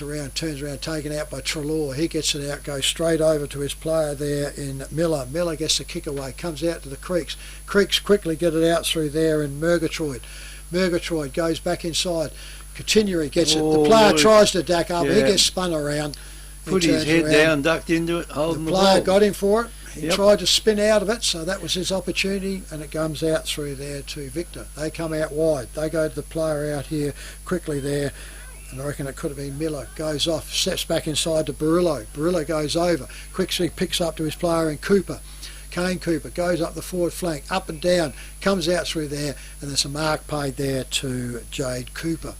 around, turns around, taken out by Treloar. He gets it out, goes straight over to his player there in Miller. Miller gets the kick away, comes out to the Creeks. Creeks quickly get it out through there in Murgatroyd. Murgatroyd goes back inside. Continuary gets it. The player tries to duck up, he gets spun around. Put his head down, ducked into it, holding the ball. The player got him for it. He tried to spin out of it, so that was his opportunity, and it comes out through there to Victor. They come out wide. They go to the player out here quickly there, and I reckon it could have been Miller. Goes off, steps back inside to Barillo. Barillo goes over. Quickly picks up to his player in Cooper. Kane Cooper goes up the forward flank, up and down, comes out through there, and there's a mark paid there to Jade Cooper.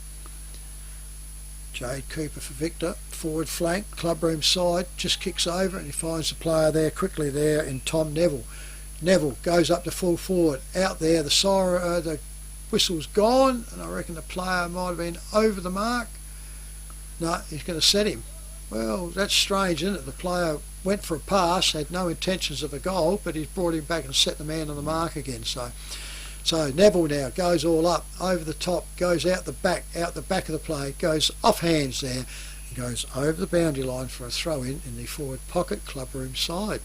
Jade Cooper for Victor, forward flank, clubroom side, just kicks over and he finds the player there quickly there in Tom Neville. Neville goes up to full forward, out there, the whistle's gone, and I reckon the player might have been over the mark. No, he's going to set him. Well, that's strange, isn't it? The player went for a pass, had no intentions of a goal, but he's brought him back and set the man on the mark again. So Neville now goes all up, over the top, goes out the back of the play, goes off hands there, and goes over the boundary line for a throw-in the forward pocket, clubroom side.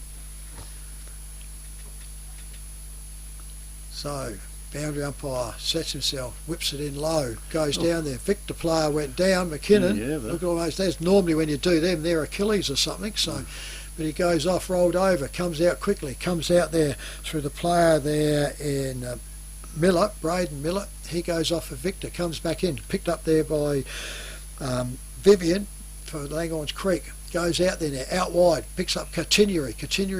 So Boundary umpire sets himself, whips it in low, goes down there. Victor player went down. McKinnon, look almost there's normally when you do them, they're Achilles or something. So, but he goes off, rolled over, comes out quickly, comes out there through the player there in Miller, Braden Miller. He goes off for Victor, comes back in, picked up there by Vivian for Langhorne's Creek. Goes out there now, out wide, picks up Continuary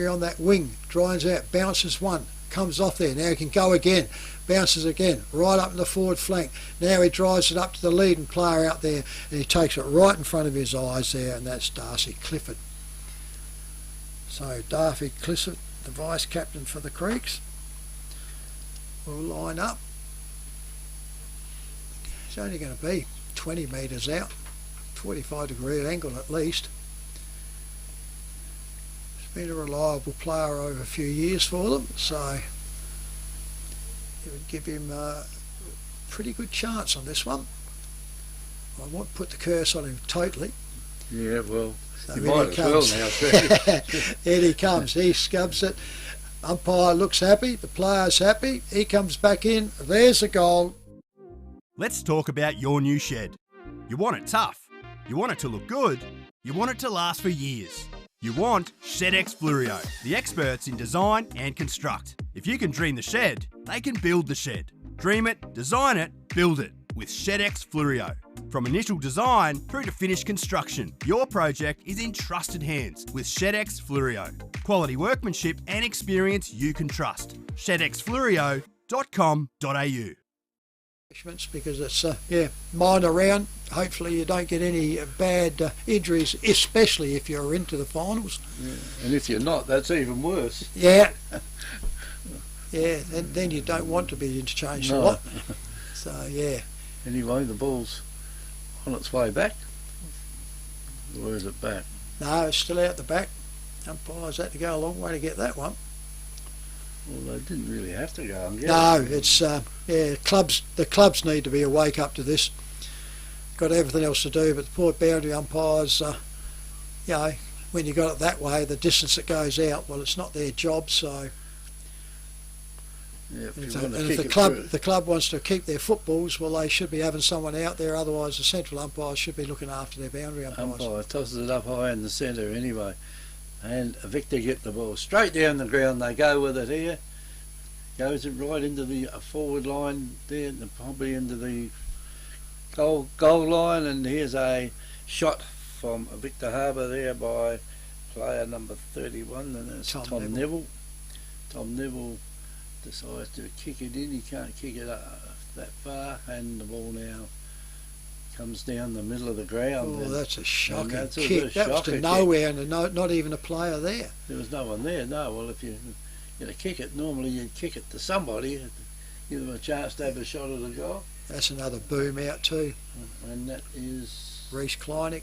on that wing, drives out, bounces one, comes off there. Now he can go again, bounces again, right up in the forward flank. Now he drives it up to the leading player out there, and he takes it right in front of his eyes there, and that's Darcy Clifford. So Darcy Clifford, the vice captain for the Creeks, will line up. It's only going to be 20 metres out, 45-degree angle at least. Been a reliable player over a few years for them, so it would give him a pretty good chance on this one. I won't put the curse on him totally. Yeah, well, so you might as well now. In he comes, he scubs it. Umpire looks happy, the player's happy, he comes back in, there's a goal. Let's talk about your new shed. You want it tough, you want it to look good, you want it to last for years. You want ShedX Fluorio, the experts in design and construct. If you can dream the shed, they can build the shed. Dream it, design it, build it with ShedX Fluorio. From initial design through to finished construction, your project is in trusted hands with ShedX Fluorio. Quality workmanship and experience you can trust. ShedXFluorio.com.au. Because it's minor round. Hopefully you don't get any bad injuries, especially if you're into the finals. Yeah. And if you're not, that's even worse. Yeah. Yeah, then you don't want to be interchanged a lot. So yeah. Anyway, the ball's on its way back. Or is it back? No, it's still out the back. Umpires had to go a long way to get that one. Well, they didn't really have to go and get it. No, it's the clubs need to be awake up to this. Got everything else to do, but the poor boundary umpires, when you got it that way, the distance that goes out, well, it's not their job. So, if the club wants to keep their footballs, well, they should be having someone out there. Otherwise, the central umpires should be looking after their boundary umpires. Umpire tosses it up high in the centre anyway. And Victor get the ball straight down the ground. They go with it here. Goes it right into the forward line there, probably into the goal line. And here's a shot from Victor Harbour there by player number 31, and that's Tom Neville. Tom Neville decides to kick it in. He can't kick it that far, and the ball now comes down the middle of the ground. Oh, that's a shocking kick. That was to nowhere, and not even a player there. There was no one there, no. Well, if you're going to kick it, normally you'd kick it to somebody, give them a chance to have a shot at the goal. That's another boom out too. And that is Reece Kleinig.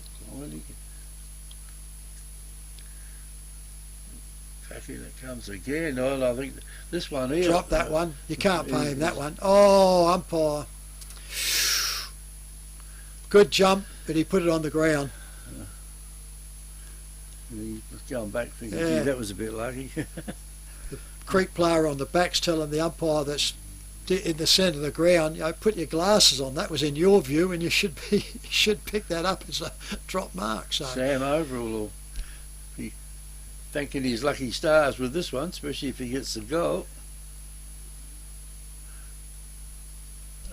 That comes again. Oh, I think this one here. Drop that one. You can't pay him that one. Oh, umpire. Good jump, but he put it on the ground. He was going back thinking, gee, that was a bit lucky. The Creek player on the back's telling the umpire that's in the centre of the ground, put your glasses on. That was in your view, and you should pick that up as a drop mark. So Sam Overall will be thanking his lucky stars with this one, especially if he gets the goal.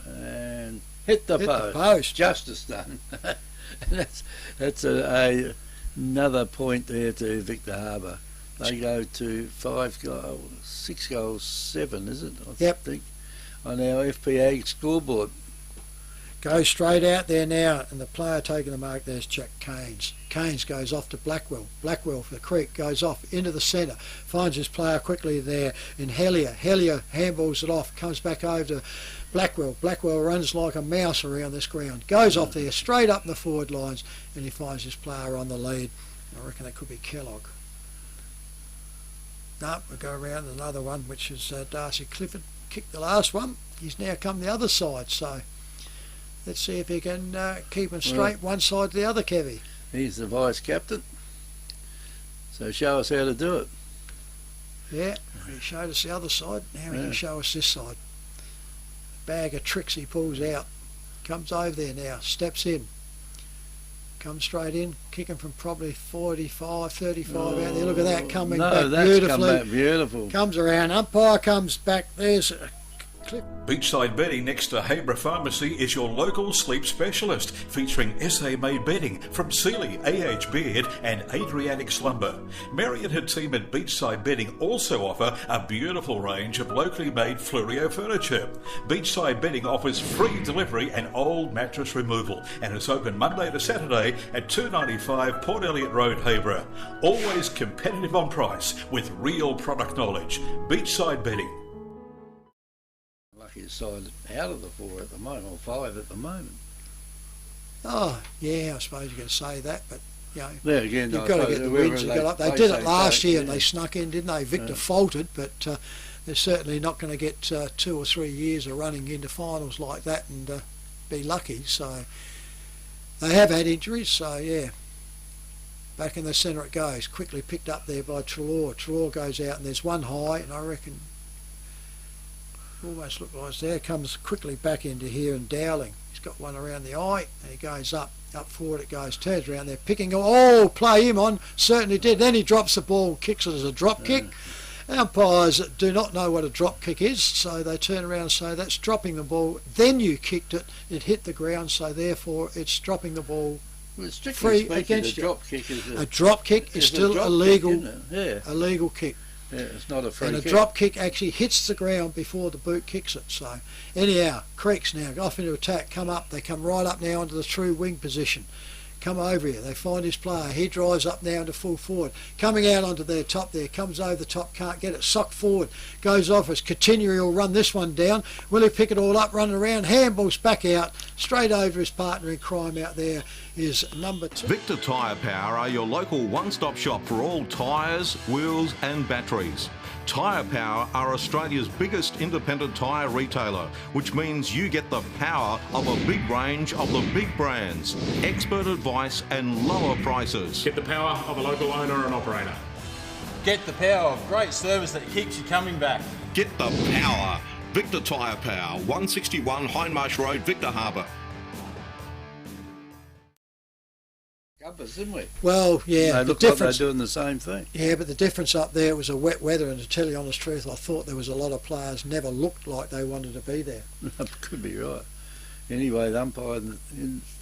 And hit the post. Justice done. And that's another point there to Victor Harbour. They go to 6 goals, 7, is it? I think. On our FPA scoreboard. Goes straight out there now, and the player taking the mark there's Jack Keynes. Keynes goes off to Blackwell. Blackwell for the Creek goes off into the centre, finds his player quickly there in Hellier. Hellier handballs it off, comes back over to Blackwell. Blackwell runs like a mouse around this ground, goes off there straight up in the forward lines, and he finds his player on the lead. I reckon that could be Kellogg. No, we'll go around another one, which is Darcy Clifford. Kicked the last one. He's now come the other side, so let's see if he can keep him straight one side to the other, Kevy. He's the vice captain, so show us how to do it. Yeah, he showed us the other side, now he can show us this side. bag of tricks he pulls out. Comes over there now, steps in. Comes straight in, kicking from probably 45, 35 out there. Look at that coming back beautifully. Come back beautiful. Comes around, umpire comes back. There's a clip. Beachside Bedding next to Habra Pharmacy is your local sleep specialist, featuring SA-made bedding from Sealy, AH Beard and Adriatic Slumber. Mary and her team at Beachside Bedding also offer a beautiful range of locally made Fluorio furniture. Beachside Bedding offers free delivery and old mattress removal and is open Monday to Saturday at 295 Port Elliot Road, Habra. Always competitive on price with real product knowledge. Beachside Bedding. Side out of the 4 at the moment, or 5 at the moment. Oh, yeah, I suppose you can say that, but you know, there again, you've got to get the wins. They did it last year and they snuck in, didn't they? Victor faltered, but they're certainly not going to get 2 or 3 years of running into finals like that and be lucky. So they have had injuries, so yeah. Back in the centre it goes, quickly picked up there by Trelaw. Trelaw goes out and there's one high, and I reckon almost look like there comes quickly back into here, and Dowling, he's got one around the eye and he goes up forward it goes, turns around there picking, play him on, certainly did. Then he drops the ball, kicks it as a drop kick. Umpires do not know what a drop kick is, so they turn around and say that's dropping the ball, then you kicked it, it hit the ground, so therefore it's dropping the ball free against you. A drop kick is still a legal kick. Yeah, it's not a free kick. And a drop kick actually hits the ground before the boot kicks it. So anyhow, Creeks now go off into attack, come up, they come right up now into the true wing position. Come over here, they find his player, he drives up now into full forward, coming out onto their top there, comes over the top, can't get it, socked forward, goes off as Continuary will run this one down. Will he pick it all up, running around, handballs back out, straight over his partner in crime out there is number 2. Victor Tyre Power are your local one-stop shop for all tyres, wheels and batteries. Tyre Power are Australia's biggest independent tyre retailer, which means you get the power of a big range of the big brands, expert advice and lower prices. Get the power of a local owner and operator. Get the power of great service that keeps you coming back. Get the power. Victor Tyre Power, 161 Hindmarsh Road, Victor Harbour. Didn't we? Well, yeah, they the look difference. Like they're doing the same thing. Yeah, but the difference up there was a wet weather, and to tell you honest truth, I thought there was a lot of players never looked like they wanted to be there. Could be right. Anyway, the umpire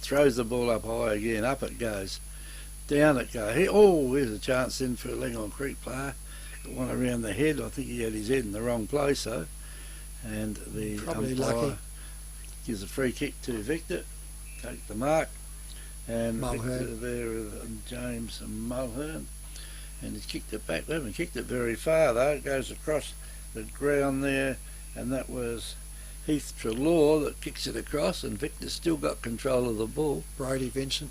throws the ball up high again. Up it goes, down it goes. Here's a chance in for a Langhorne Creek player. Got one around the head. I think he had his head in the wrong place though, and the probably umpire lucky. Gives a free kick to Victor. Take the mark. And Victor there with James Mulhern, and he's kicked it back. They haven't kicked it very far though. It goes across the ground there, and that was Heath Trelaw that kicks it across, and Victor's still got control of the ball. Brody Vincent.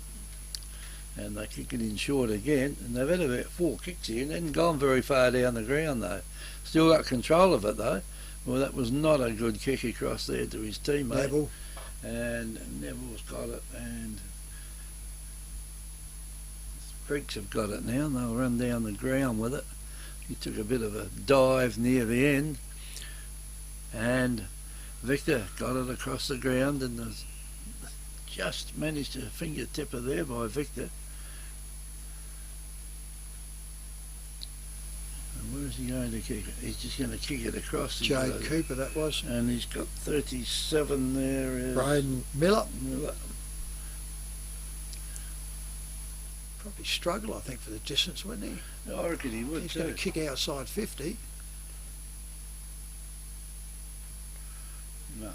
And they kick it in short again, and they've had about 4 kicks here and hadn't gone very far down the ground though. Still got control of it though. Well, that was not a good kick across there to his teammate. Neville. And Neville's got it, and Creeks have got it now, and they'll run down the ground with it. He took a bit of a dive near the end, and Victor got it across the ground, and just managed to fingertip her there by Victor. And where is he going to kick it? He's just going to kick it across. Jade Cooper, that was. And he's got 37 there. Braden Miller. Probably struggle, I think, for the distance, wouldn't he? I reckon he would. He's going to kick outside 50. No.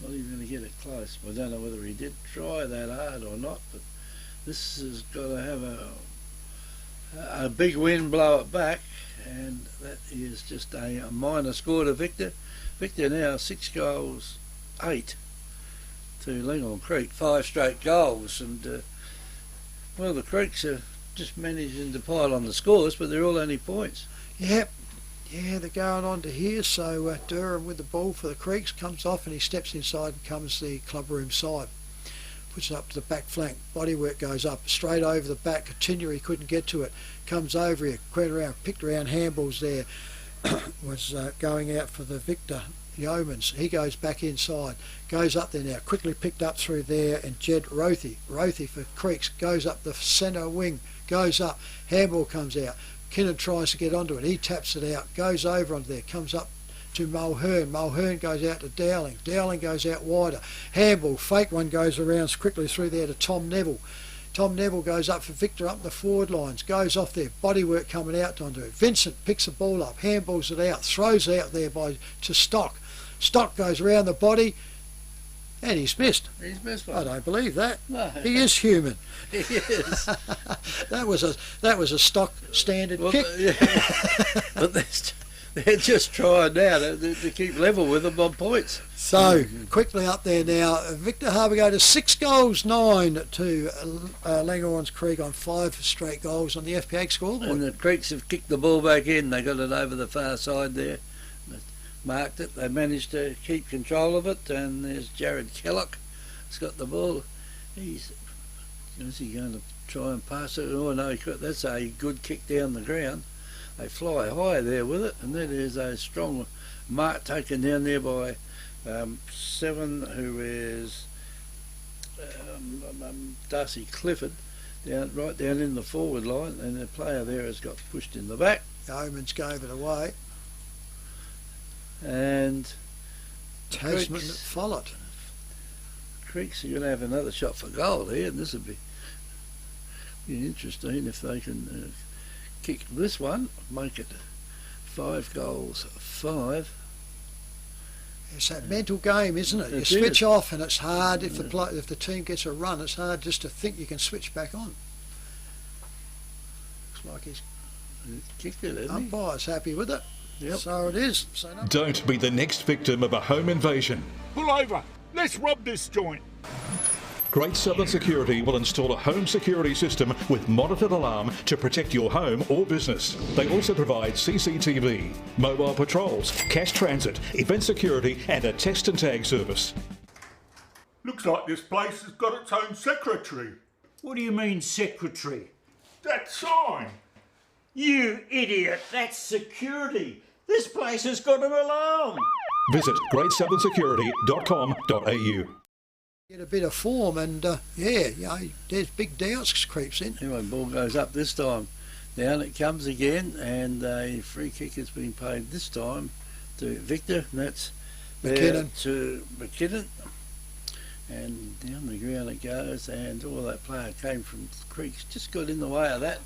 Not even going to get it close. I don't know whether he did try that hard or not, but this has got to have a big wind blow it back, and that is just a minor score to Victor. Victor now 6 goals, 8 to Langhorne Creek, 5 straight goals, and well, the Creeks are just managing to pile on the scores, but they're all only points. Yep. Yeah, they're going on to here, so Durham with the ball for the Creeks comes off and he steps inside and comes the club room side. Puts it up to the back flank, bodywork goes up, straight over the back, Continuary couldn't get to it, comes over here, picked around handballs there, was going out for the Victor Yeomans. He goes back inside, goes up there now, quickly picked up through there, and Jed Rothy for Creeks goes up the centre wing, goes up, handball comes out, Kinnan tries to get onto it, he taps it out, goes over onto there, comes up to Mulhern goes out to Dowling goes out wider, handball, fake one goes around quickly through there to Tom Neville goes up for Victor up the forward lines, goes off there, bodywork coming out onto it, Vincent picks the ball up, handballs it out, throws out there to Stock goes around the body, and he's missed one. I don't believe that. No. He is human. He is. that was a Stock standard kick. But they're just trying now to keep level with them on points. So, quickly up there now, Victor Harbour go to 6-9 to Langhorne's Creek on 5 straight goals on the FPA scoreboard. And the Creeks have kicked the ball back in. They got it over the far side there. Marked it. They managed to keep control of it. And there's Jared Kellock. He's got the ball. Is he going to try and pass it? Oh, no, that's a good kick down the ground. They fly high there with it, and then there's a strong mark taken down there by 7, who is Darcy Clifford, right down in the forward line, and the player there has got pushed in the back. Yeomans gave it away. And Tasman followed. Creeks are going to have another shot for goal here, and this would be interesting if they can kick this one, make it 5 goals, 5. It's that mental game, isn't it? You switch off, and it's hard if the team gets a run. It's hard just to think you can switch back on. Looks like he's kicked it. Umpire's happy with it. Yep. So it is. Don't be the next victim of a home invasion. Pull over. Let's rob this joint. Great Southern Security will install a home security system with monitored alarm to protect your home or business. They also provide CCTV, mobile patrols, cash transit, event security and a text and tag service. Looks like this place has got its own secretary. What do you mean, secretary? That sign. You idiot, that's security. This place has got an alarm. Visit greatsouthern.security.com.au. Get a bit of form, and there's big doubts creeps in. Anyway, ball goes up this time. Down it comes again, and a free kick has been paid this time to Victor, and that's to McKinnon. And down the ground it goes, and all that player came from Creeks, just got in the way of that,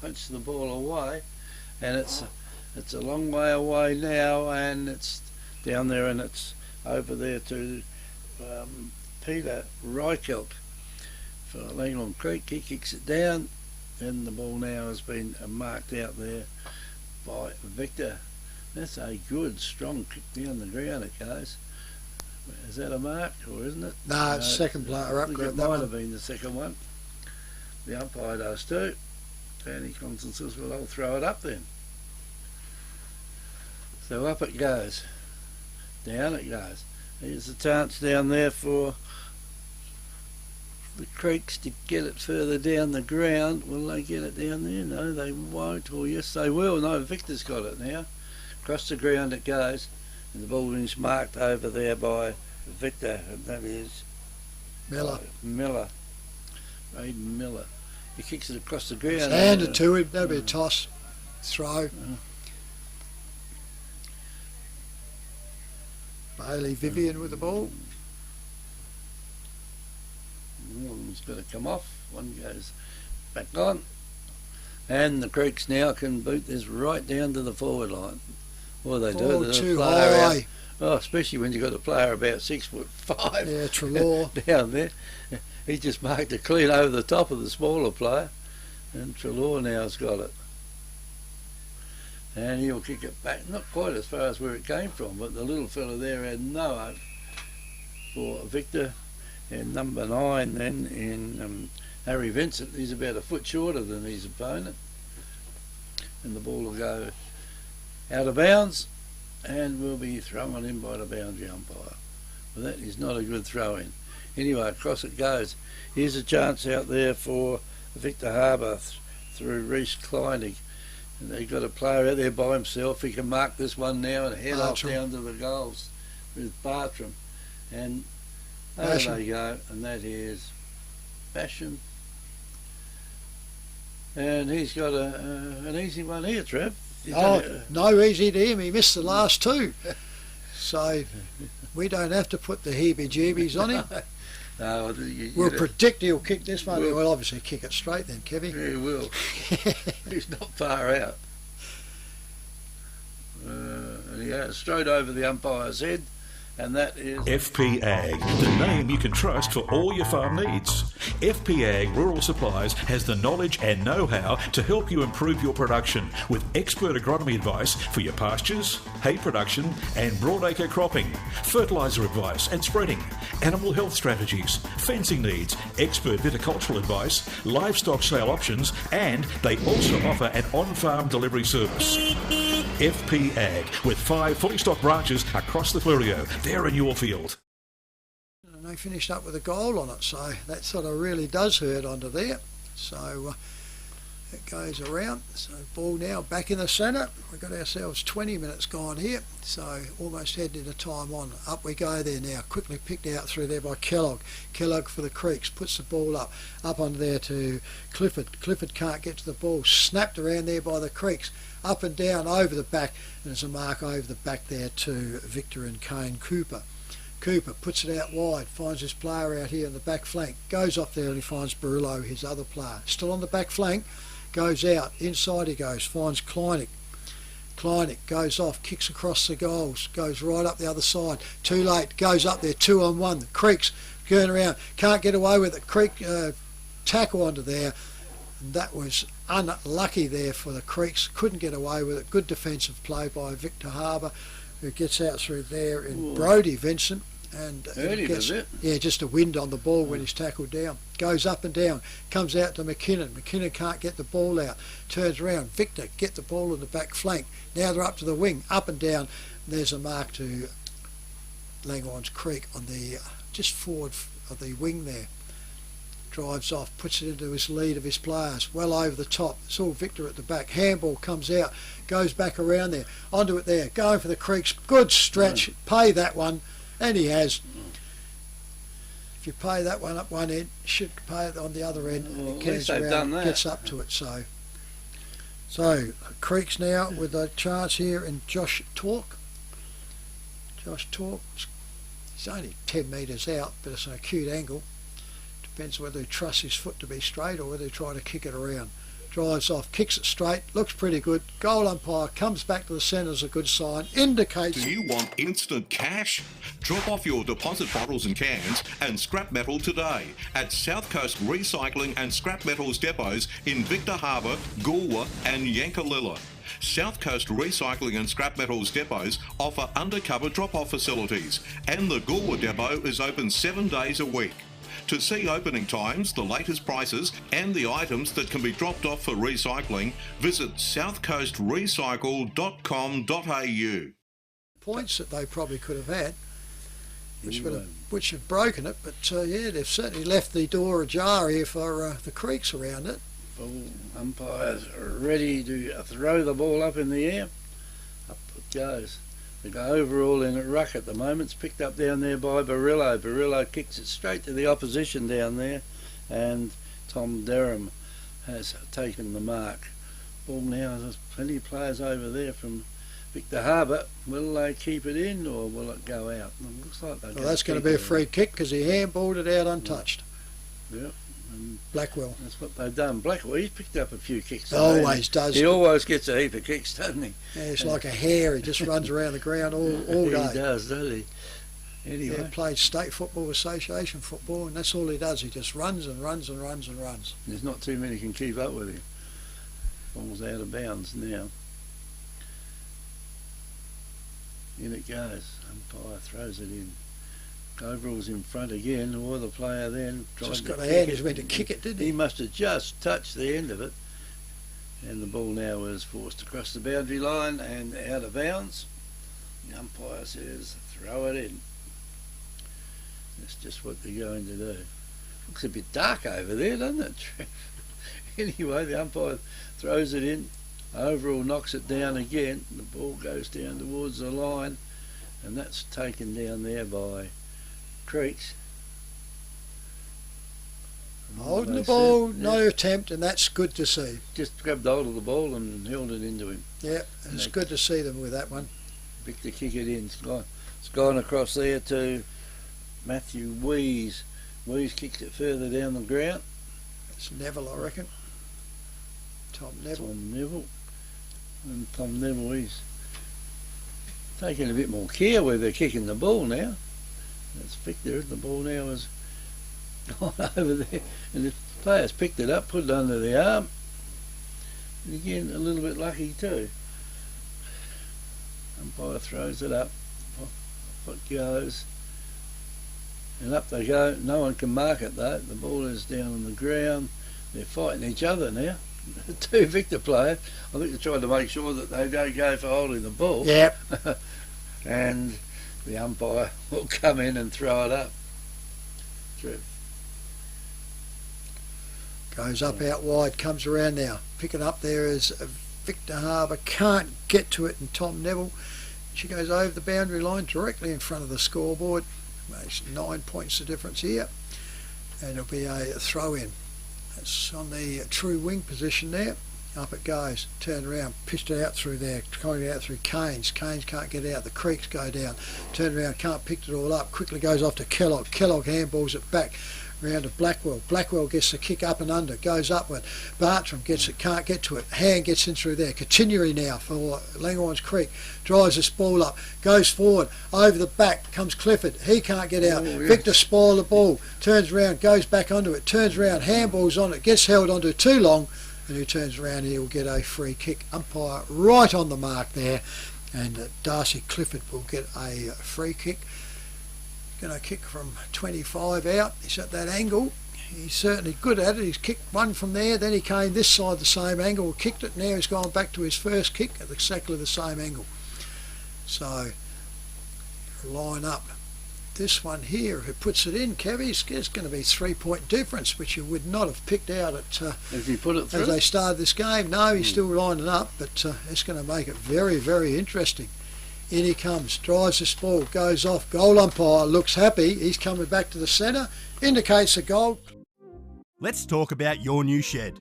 punched the ball away, and it's a long way away now, and it's down there, and it's over there to Peter Reichelt for Langhorne Creek. He kicks it down, and the ball now has been marked out there by Victor. That's a good, strong kick down the ground it goes. Is that a mark, or isn't it? No, it's second player up. It might have been the second one. The umpire does too. Danny Constance says, well, I'll throw it up then. So up it goes. Down it goes. Here's a chance down there for the Creeks to get it further down the ground. Will they get it down there? No, they won't. Or yes, they will. No, Victor's got it now. Across the ground it goes, and the ball is marked over there by Victor, and that is Miller. Aidan Miller. He kicks it across the ground. It's handed to him. That'll be a toss, throw. Bailey Vivian with the ball. One's got to come off. One goes back on. And the Creeks now can boot this right down to the forward line. What do they do? They're too high. Oh, especially when you've got a player about 6'5". Yeah, Trelaw. down there. He just marked it clean over the top of the smaller player. And Trelaw now's got it. And he'll kick it back, not quite as far as where it came from, but the little fella there had no hope for Victor. And number 9 then in Harry Vincent, he's about a foot shorter than his opponent. And the ball will go out of bounds and will be thrown in by the boundary umpire. Well, that is not a good throw in. Anyway, across it goes. Here's a chance out there for Victor Harbour through Reece Kleinig. And they've got a player out there by himself. He can mark this one now and head off down to the goals. with Bartram, and there they go, and that is Basham. And he's got an easy one here, Trev. No easy to him. He missed the last two. So we don't have to put the heebie-jeebies on him. No, we'll predict he'll kick this one. We'll obviously kick it straight then, Kevy. Yeah, he will. He's not far out. And he goes straight over the umpire's head. And that is FP Ag, the name you can trust for all your farm needs. FP Ag Rural Supplies has the knowledge and know-how to help you improve your production with expert agronomy advice for your pastures, hay production and broadacre cropping, fertiliser advice and spreading, animal health strategies, fencing needs, expert viticultural advice, livestock sale options, and they also offer an on-farm delivery service. FP Ag, with 5 fully stocked branches across the Fleurieu. They're in your field. And they finished up with a goal on it, so that sort of really does hurt onto there. So it goes around. So ball now back in the centre. We've got ourselves 20 minutes gone here, so almost heading into time on. Up we go there now. Quickly picked out through there by Kellogg. Kellogg for the Creeks, puts the ball up onto there to Clifford. Clifford can't get to the ball. Snapped around there by the Creeks. Up and down over the back, and there's a mark over the back there to Victor and Kane Cooper. Cooper puts it out wide, finds his player out here on the back flank, goes off there and he finds Barillo, his other player. Still on the back flank, goes out, inside he goes, finds Kleinig. Kleinig goes off, kicks across the goals, goes right up the other side. Too late, goes up there, 2-on-1. The Creeks going around, can't get away with it. Creek tackle onto there. And that was unlucky there for the Creeks. Couldn't get away with it. Good defensive play by Victor Harbour, who gets out through there in Brodie Vincent. And gets, just a wind on the ball when he's tackled down. Goes up and down, comes out to McKinnon. McKinnon can't get the ball out. Turns around. Victor get the ball in the back flank. Now they're up to the wing, up and down. And there's a mark to Langhorne's Creek on the just forward of the wing there. Drives off, puts it into his lead of his players, well over the top. It's all Victor at the back. Handball comes out, goes back around there, onto it there, going for the Creeks. Good stretch, pay that one, and he has. If you pay that one up one end, you should pay it on the other end. And it gets around, gets up to it. So Creeks now with a chance here in Josh Talk. Josh Talk, he's only 10 metres out, but it's an acute angle. Depends whether he trusts his foot to be straight or whether he try to kick it around. Drives off, kicks it straight, looks pretty good. Goal umpire comes back to the centre as a good sign, indicates... Do you want instant cash? Drop off your deposit bottles and cans and scrap metal today at South Coast Recycling and Scrap Metals depots in Victor Harbour, Goolwa and Yankalilla. South Coast Recycling and Scrap Metals depots offer undercover drop-off facilities, and the Goolwa depot is open 7 days a week. To see opening times, the latest prices and the items that can be dropped off for recycling, visit southcoastrecycle.com.au. Points that they probably could have had, which have broken it, but they've certainly left the door ajar here for the Creeks around it. Umpires are ready to throw the ball up in the air. Up it goes. The overall in a ruck at the moment. It's picked up down there by Barillo. Barillo kicks it straight to the opposition down there, and Tom Derham has taken the mark. Ball now, there's plenty of players over there from Victor Harbour. Will they keep it in or will it go out? It looks like they're that's going to be a free kick because he handballed it out untouched. Yeah. And Blackwell. That's what they've done. Blackwell, he's picked up a few kicks. Always does. He always gets a heap of kicks, doesn't he? Yeah, it's like a hare. He just runs around the ground all day. He does, doesn't he? Anyway. Yeah, played State Football Association football, and that's all he does. He just runs and runs and runs and runs. There's not too many can keep up with him. Ball's out of bounds now. In it goes. Umpire throws it in. Overall's in front again, or the player then just got a hand. He's meant to kick it, didn't he? He must have just touched the end of it, and the ball now is forced across the boundary line and out of bounds. The umpire says, "Throw it in." That's just what they're going to do. Looks a bit dark over there, doesn't it? Anyway, the umpire throws it in. Overall knocks it down again. The ball goes down towards the line. and that's taken down there by Creeks. Holding the ball, no attempt, and that's good to see. Just grabbed hold of the ball and held it into him. Yeah, it's good to see them with that one. Victor kick it in. It's gone across there to Matthew Wees. Wees kicked it further down the ground. It's Neville, I reckon. Tom Neville. And Tom Neville is taking a bit more care where they're kicking the ball now. That's Victor. The ball now has gone over there, and the players picked it up, put it under the arm. And again, a little bit lucky too. Umpire throws it up. Off it goes. And up they go. No one can mark it though. The ball is down on the ground. They're fighting each other now. The two Victor players. I think they're trying to make sure that they don't go for holding the ball. Yep. And the umpire will come in and throw it up. True. Goes up out wide, comes around now. Picking up there is Victor Harbour. Can't get to it, and Tom Neville. She goes over the boundary line directly in front of the scoreboard. Makes 9 points the difference here. And it'll be a throw in. It's on the true wing position there. Up it goes. Turn around. Pitched it out through there. Trying to get out through Keynes. Keynes can't get out. The Creeks go down. Turn around. Can't pick it all up. Quickly goes off to Kellogg. Kellogg handballs it back. Round to Blackwell. Blackwell gets the kick up and under. Goes upward. Bartram gets it. Can't get to it. Hand gets in through there. Continuing now for Langhorne's Creek. Drives this ball up. Goes forward. Over the back comes Clifford. He can't get out. Oh, yes. Victor spoiled the ball. Turns around. Goes back onto it. Turns around. Handballs on it. Gets held onto it too long. And who turns around, he'll get a free kick. Umpire right on the mark there. And Darcy Clifford will get a free kick. Going to kick from 25 out. He's at that angle. He's certainly good at it. He's kicked one from there. Then he came this side the same angle, kicked it. Now he's gone back to his first kick at exactly the same angle. So line up. This one here, if it puts it in, Kevy, it's going to be 3-point difference, which you would not have picked out at If he put it through? as they started this game. No, he's still lining up, but it's going to make it very, very interesting. In he comes, drives this ball, goes off. Goal umpire looks happy. He's coming back to the centre, indicates a goal. Let's talk about your new shed.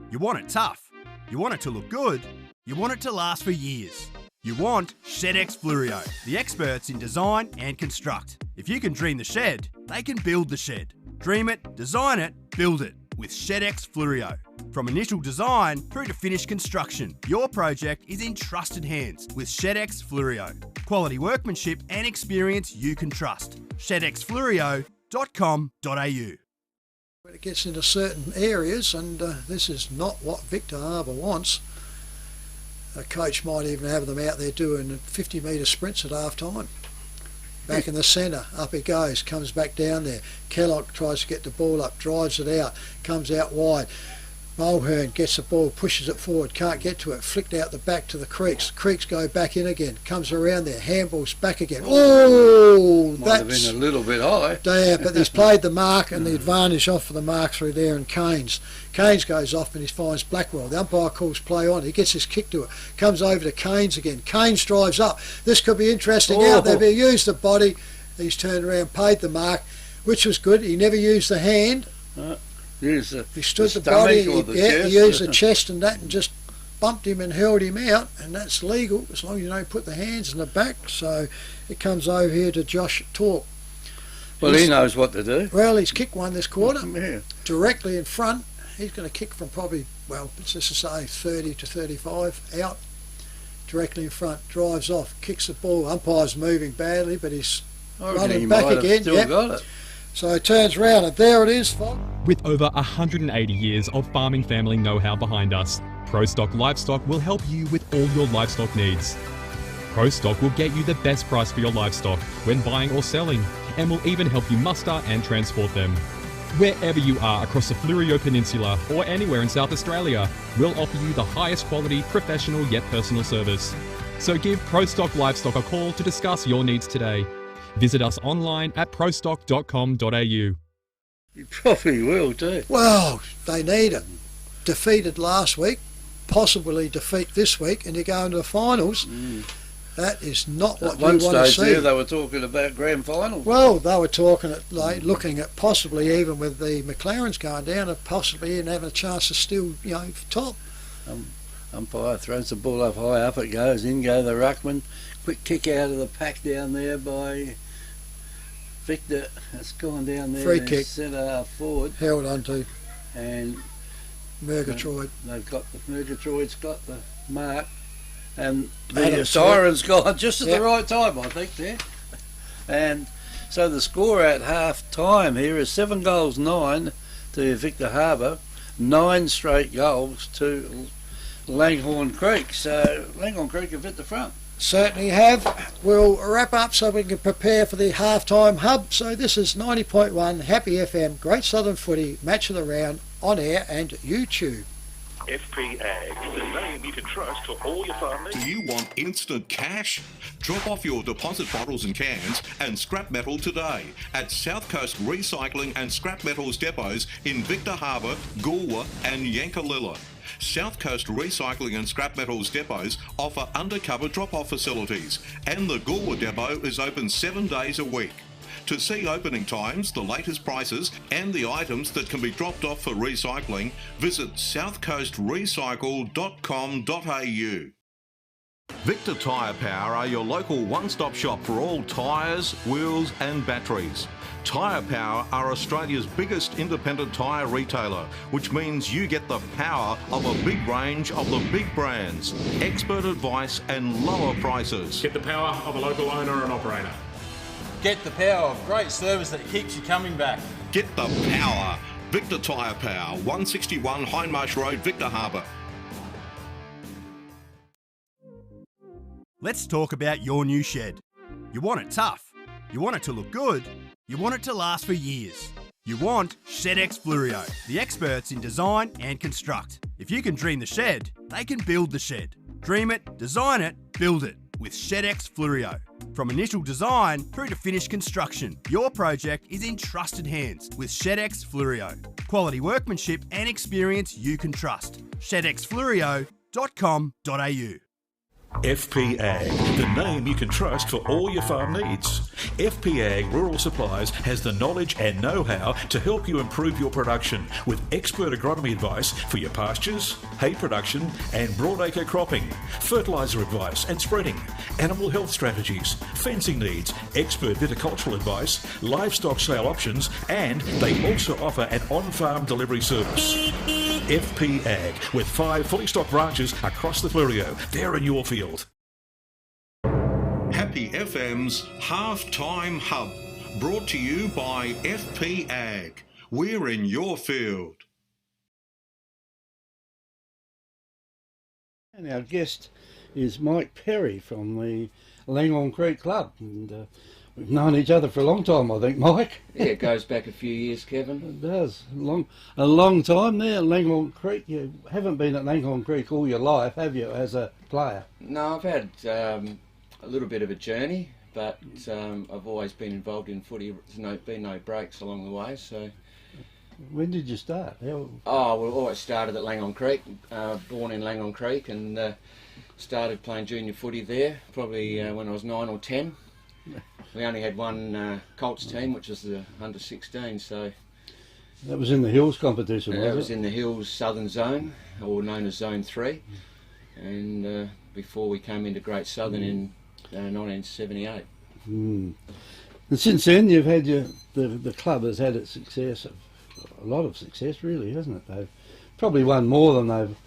You want it tough. You want it to look good. You want it to last for years. You want ShedX Fluorio, the experts in design and construct. If you can dream the shed, they can build the shed. Dream it, design it, build it with ShedX Fluorio. From initial design through to finished construction, your project is in trusted hands with ShedX Fluorio. Quality workmanship and experience you can trust. ShedXFluorio.com.au. When it gets into certain areas, and this is not what Victor Harbour wants. A coach might even have them out there doing 50-metre sprints at half time. Back in the centre, up it goes, comes back down there. Kellogg tries to get the ball up, drives it out, comes out wide. Mulhern gets the ball, pushes it forward, can't get to it, flicked out the back to the Creeks. Creeks go back in again, comes around there, handballs back again. Oh, Might have been a little bit high. Yeah, but he's played the mark and the advantage off for the mark through there, and Keynes. Keynes goes off and he finds Blackwell. The umpire calls play on. He gets his kick to it. Comes over to Keynes again. Keynes drives up. This could be interesting out there. He used the body. He's turned around, paid the mark, which was good. He never used the hand. He stood the body. He used the chest and that, and just bumped him and held him out, and that's legal as long as you don't put the hands in the back. So it comes over here to Josh Torp. Well, he knows what to do. Well, he's kicked one this quarter, Yeah. directly in front. He's going to kick from probably, well, let's just say 30 to 35 out, directly in front, drives off, kicks the ball. Umpire's moving badly, but he's running back again. Still got it. So he turns round, and there it is, folks. With over 180 years of farming family know-how behind us, ProStock Livestock will help you with all your livestock needs. ProStock will get you the best price for your livestock when buying or selling, and will even help you muster and transport them. Wherever you are across the Fleurieu Peninsula or anywhere in South Australia, we'll offer you the highest quality, professional yet personal service. So give ProStock Livestock a call to discuss your needs today. Visit us online at prostock.com.au. You probably will too. Well, they need it. Defeated last week, possibly defeat this week, and you go into the finals. That is not what At we one want to stage see. there, they were talking about grand finals. Well, they were talking at looking at possibly, even with the McLarens going down, of possibly even having a chance to still, top. Umpire throws the ball up high, up it goes, in go the ruckman. Quick kick out of the pack down there by Victor. It's gone down there. Free kick. Centre half forward. Held on to. And Murgatroyd. Murgatroyd's got the mark. And the siren's gone just at the right time, I think, there. And so the score at half time here is 7-9 to Victor Harbour, 9 straight goals to Langhorne Creek. So Langhorne Creek have hit the front. Certainly have. We'll wrap up so we can prepare for the half-time hub. So this is 90.1 Happy FM, Great Southern Footy, Match of the Round, on air and YouTube. FP Ag, the name you can trust for all your farm needs. Do you want instant cash? Drop off your deposit bottles and cans and scrap metal today at South Coast Recycling and Scrap Metals depots in Victor Harbour, Goolwa and Yankalilla. South Coast Recycling and Scrap Metals depots offer undercover drop-off facilities, and the Goolwa depot is open 7 days a week. To see opening times, the latest prices and the items that can be dropped off for recycling, visit southcoastrecycle.com.au. Victor Tyre Power are your local one-stop shop for all tyres, wheels and batteries. Tyre Power are Australia's biggest independent tyre retailer, which means you get the power of a big range of the big brands, expert advice and lower prices. Get the power of a local owner and operator. Get the power of great service that keeps you coming back. Get the power. Victor Tyre Power, 161 Hindmarsh Road, Victor Harbour. Let's talk about your new shed. You want it tough. You want it to look good. You want it to last for years. You want ShedX Fluorio, the experts in design and construct. If you can dream the shed, they can build the shed. Dream it, design it, build it with ShedX Fluorio. From initial design through to finished construction, your project is in trusted hands with ShedX Fluorio. Quality workmanship and experience you can trust. ShedXFluorio.com.au. FP Ag, the name you can trust for all your farm needs. FP Ag Rural Supplies has the knowledge and know-how to help you improve your production with expert agronomy advice for your pastures, hay production and broadacre cropping, fertiliser advice and spreading, animal health strategies, fencing needs, expert viticultural advice, livestock sale options, and they also offer an on-farm delivery service. FP Ag, with 5 fully stocked branches across the Fluorio. They're in your field. Happy FM's Halftime Hub, brought to you by FP Ag. We're in your field. And our guest is Mike Perry from the Langhorne Creek Club. And we've known each other for a long time, I think, Mike. Yeah, it goes back a few years, Kevin. It does. A long time there, Langhorne Creek. You haven't been at Langhorne Creek all your life, have you, as a player? No, I've had a little bit of a journey, but I've always been involved in footy. There's been no breaks along the way, so... When did you start? Oh, well, always started at Langhorne Creek, born in Langhorne Creek, and started playing junior footy there, probably when I was 9 or 10. We only had one Colts team, which was the under-16, so... That was in the Hills competition, wasn't it? That was in the Hills Southern Zone, or known as Zone 3, and before we came into Great Southern in 1978. And since then, you've had the club has had its success, a lot of success, really, hasn't it? They've probably won more than they've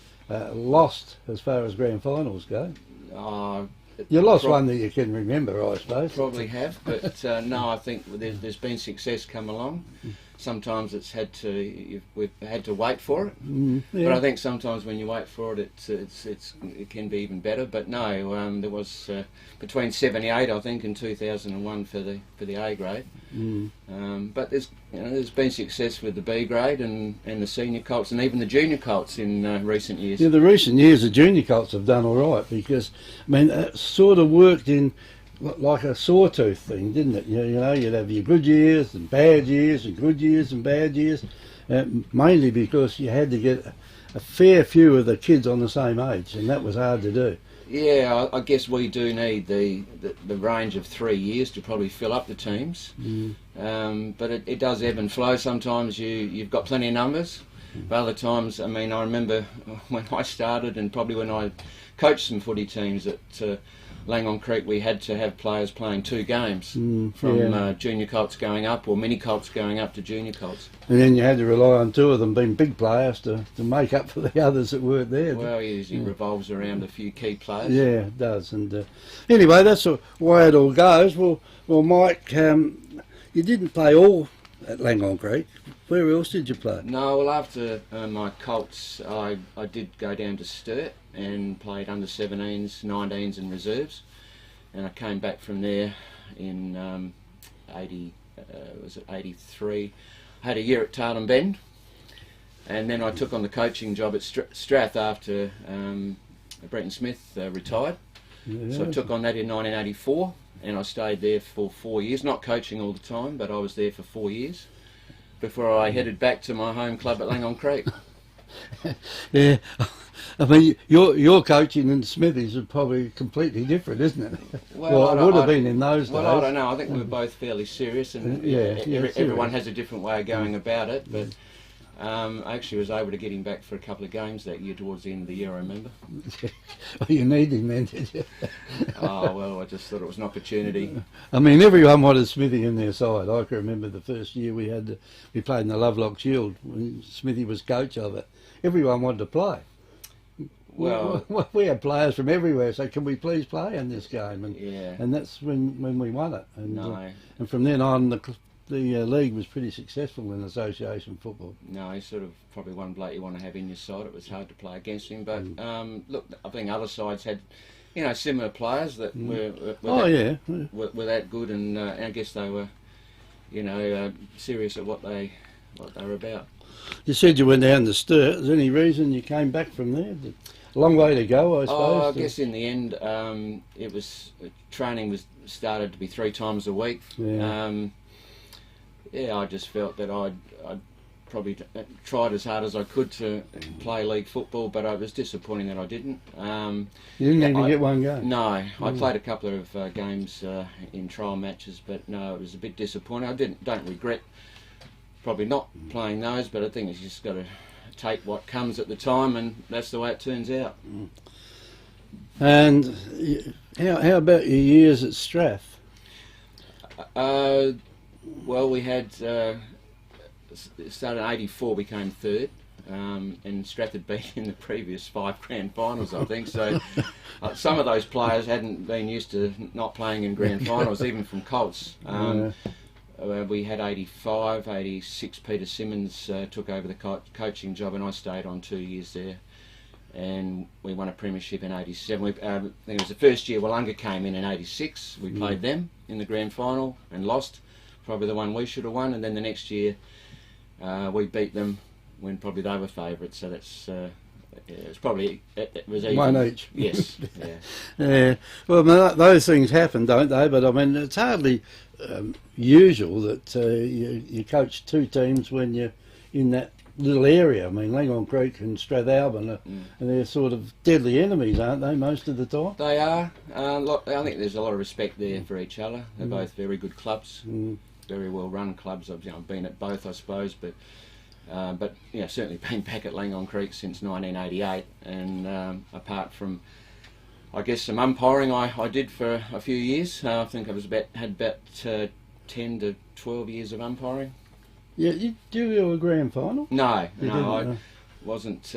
lost as far as grand finals go. You lost one that you can remember, I suppose. Probably have, but no, I think there's been success come along. Sometimes we've had to wait for it, yeah. But I think sometimes when you wait for it, it can be even better. But no, there was between '78, I think, and 2001 for the A grade. But there's been success with the B grade and the senior Colts and even the junior Colts in recent years. Yeah, the recent years the junior Colts have done all right because I mean it sort of worked in like a sawtooth thing, didn't it? You know, you'd have your good years and bad years and good years and bad years, mainly because you had to get a fair few of the kids on the same age, and that was hard to do. Yeah, I guess we do need the range of 3 years to probably fill up the teams. But it does ebb and flow. Sometimes you've got plenty of numbers, but other times, I mean, I remember when I started and probably when I coached some footy teams at Langhorne Creek, we had to have players playing 2 games from junior colts going up or mini colts going up to junior colts. And then you had to rely on 2 of them being big players to make up for the others that weren't there. Well, it usually revolves around a few key players. Yeah, it does. And anyway, that's the way it all goes. Well, Mike, you didn't play all at Langhorne Creek. Where else did you play? No, well, after my colts, I did go down to Sturt and played under 17s, 19s and reserves. And I came back from there in 83. I had a year at Tartan Bend. And then I took on the coaching job at Strath after Brenton Smith retired. Yeah. So I took on that in 1984 and I stayed there for 4 years, not coaching all the time, but I was there for 4 years before I headed back to my home club at Langhorne Creek. Yeah, I mean, your coaching and Smithy's are probably completely different, isn't it? Well, it would have been in those days. Well, I don't know. I think we were both fairly serious, and everyone has a different way of going about it. But I actually was able to get him back for a couple of games that year towards the end of the year, I remember. Oh, you need him then, did you? Oh, well, I just thought it was an opportunity. I mean, everyone wanted Smithy in their side. I can remember the first year we played in the Lovelock Shield when Smithy was coach of it. Everyone wanted to play. Well, we had players from everywhere, so can we please play in this game? And that's when we won it. And from then on, the league was pretty successful in association football. No, he's sort of probably one bloke you want to have in your side. It was hard to play against him, but look, I think other sides had, similar players that were that good, and I guess they were, serious at what they were about. You said you went down to Sturt. Is there any reason you came back from there? A long way to go, I suppose. Oh, I guess in the end, it was training started to be 3 times a week. Yeah. I just felt that I'd probably tried as hard as I could to play league football, but it was disappointing that I didn't. You didn't even get one game? No, I played a couple of games in trial matches, but no, it was a bit disappointing. I don't regret probably not playing those, but I think it's just got to take what comes at the time, and that's the way it turns out. And how about your years at Strath? Well, we had started in '84, became 3rd, and Strath had been in the previous 5 grand finals, I think. So some of those players hadn't been used to not playing in grand finals, even from Colts. We had 85, 86. Peter Simmons took over the coaching job, and I stayed on 2 years there. And we won a premiership in '87. I think it was the first year Wollonga came in '86. We played them in the grand final and lost. Probably the one we should have won. And then the next year we beat them when probably they were favourites. So that's it was even. One each. Yes. Yeah. Well, those things happen, don't they? But I mean, it's hardly usual that you coach 2 teams when you're in that little area. I mean, Langhorne Creek and Strathalbyn and they're sort of deadly enemies, aren't they, most of the time? They are. I think there's a lot of respect there for each other. They're both very good clubs, very well run clubs. I've been at both, I suppose, but certainly been back at Langhorne Creek since 1988, and apart from, I guess, some umpiring I did for a few years. I think I had about 10 to 12 years of umpiring. Yeah, you do a grand final? No, I wasn't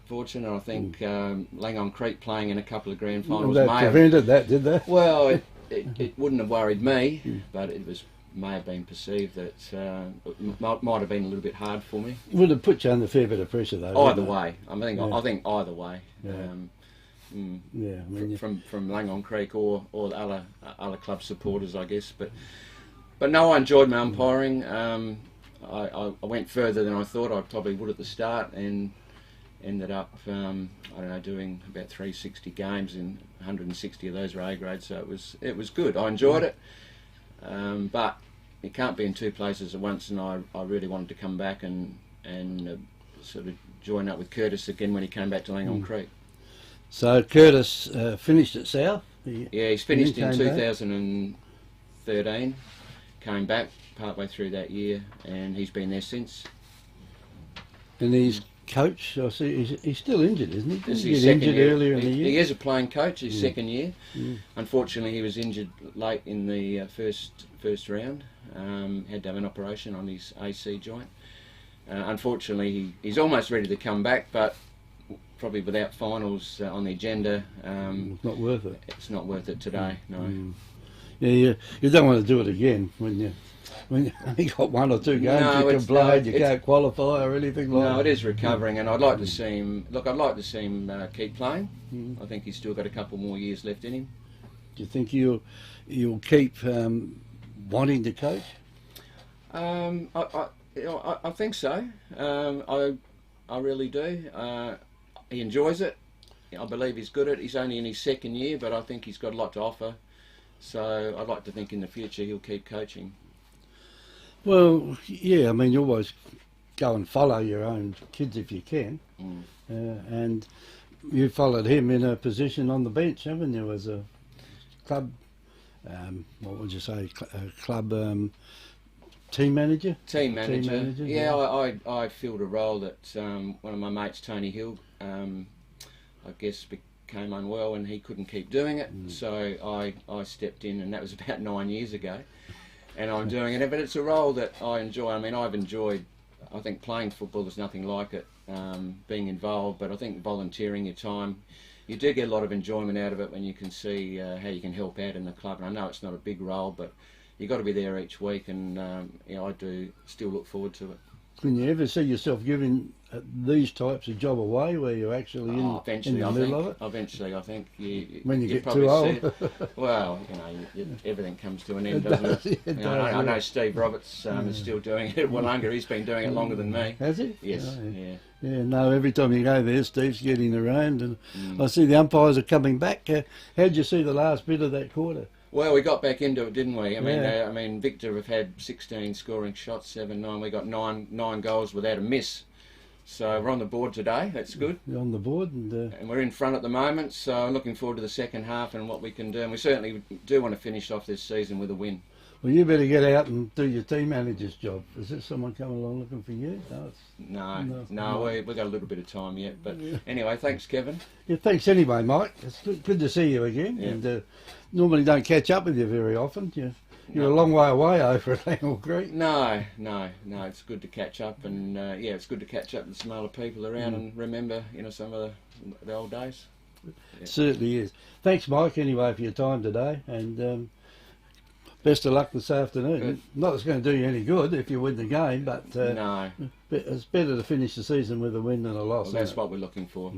fortunate. I think Langhorne Creek playing in a couple of grand finals may have prevented that, did they? Well, it wouldn't have worried me, but it may have been perceived that it might have been a little bit hard for me. Would have put you under a fair bit of pressure, though. Either way, I think either way. Yeah. From Langhorne Creek or the other club supporters, I guess. But no, I enjoyed my umpiring. I went further than I thought I probably would at the start, and ended up doing about 360 games, and 160 of those were A grade. So it was good. I enjoyed it, but you can't be in 2 places at once. And I really wanted to come back and sort of join up with Curtis again when he came back to Langhorne Creek. So Curtis finished at South? Yeah, he's finished in 2013, came back partway through that year, and he's been there since. And he's coach, I see, he's still injured, isn't he? This is Didn't his he get second injured year. earlier in the year? He is a playing coach, his second year. Mm. Unfortunately, he was injured late in the first round. Had to have an operation on his AC joint. Unfortunately, he's almost ready to come back, but probably without finals on the agenda, it's not worth it. It's not worth it today, no. Mm. Yeah, you don't want to do it again when you only got 1 or 2 games you can play, you can't qualify or anything like that. No, it is recovering, and I'd like to see him. Look, I'd like to see him keep playing. I think he's still got a couple more years left in him. Do you think you'll keep wanting to coach? I think so. I really do. He enjoys it. I believe he's good at it. He's only in his second year, but I think he's got a lot to offer. So I'd like to think in the future he'll keep coaching. Well, yeah, I mean, you always go and follow your own kids if you can. And you followed him in a position on the bench, haven't you, as a club, what would you say, club team manager? Team manager. Yeah, I filled a role that one of my mates, Tony Hill, I guess became unwell and he couldn't keep doing it. So I stepped in, and that was about 9 years ago. And I'm doing it, but it's a role that I enjoy. I mean, I've enjoyed, I think playing football, there's nothing like it, being involved, but I think volunteering your time, you do get a lot of enjoyment out of it when you can see how you can help out in the club. And I know it's not a big role, but you've got to be there each week, and I do still look forward to it. Can you ever see yourself giving these types of job away, where you're actually in the middle of it? Eventually, I think. When you get too old. Well, everything comes to an end, doesn't it? I know Steve Roberts is still doing it. Wollonga, he's been doing it longer than me. Has he? Yes. Oh, yeah. Yeah, no, every time you go there, Steve's getting around, and I see the umpires are coming back. How'd you see the last bit of that quarter? Well, we got back into it, didn't we? I mean, Victor have had 16 scoring shots, 7-9. We got nine goals without a miss. So we're on the board today. That's good. You're on the board, and we're in front at the moment. So I'm looking forward to the second half and what we can do. And we certainly do want to finish off this season with a win. Well, you better get out and do your team manager's job. Is there someone coming along looking for you? No, we've got a little bit of time yet. But anyway, thanks, Kevin. Yeah, thanks anyway, Mike. It's good to see you again. Yeah. And normally don't catch up with you very often. You're a long way away over at Langhorne Creek. No. It's good to catch up, and it's good to catch up with some other people around and remember, some of the old days. It certainly is. Thanks, Mike, anyway, for your time today, and best of luck this afternoon. Good. Not that it's going to do you any good if you win the game, but no, it's better to finish the season with a win than a loss. Well, that's what we're looking for.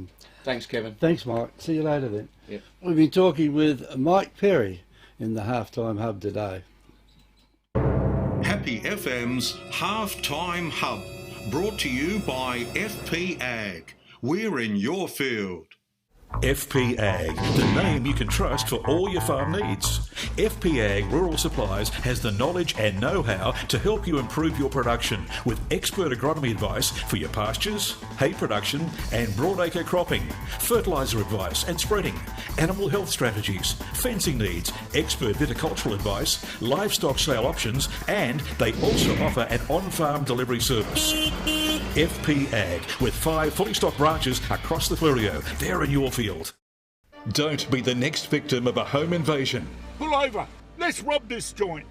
Thanks, Kevin. Thanks, Mike. See you later then. Yep. We've been talking with Mike Perry in the Halftime Hub today. Happy FM's Halftime Hub, brought to you by FP Ag. We're in your field. FP Ag, the name you can trust for all your farm needs. FP Ag Rural Supplies has the knowledge and know-how to help you improve your production with expert agronomy advice for your pastures, hay production and broadacre cropping, fertiliser advice and spreading, animal health strategies, fencing needs, expert viticultural advice, livestock sale options, and they also offer an on-farm delivery service. FP Ag, with 5 fully stocked branches across the Fleurieu. They're in your field. Don't be the next victim of a home invasion. Pull over. Let's rob this joint.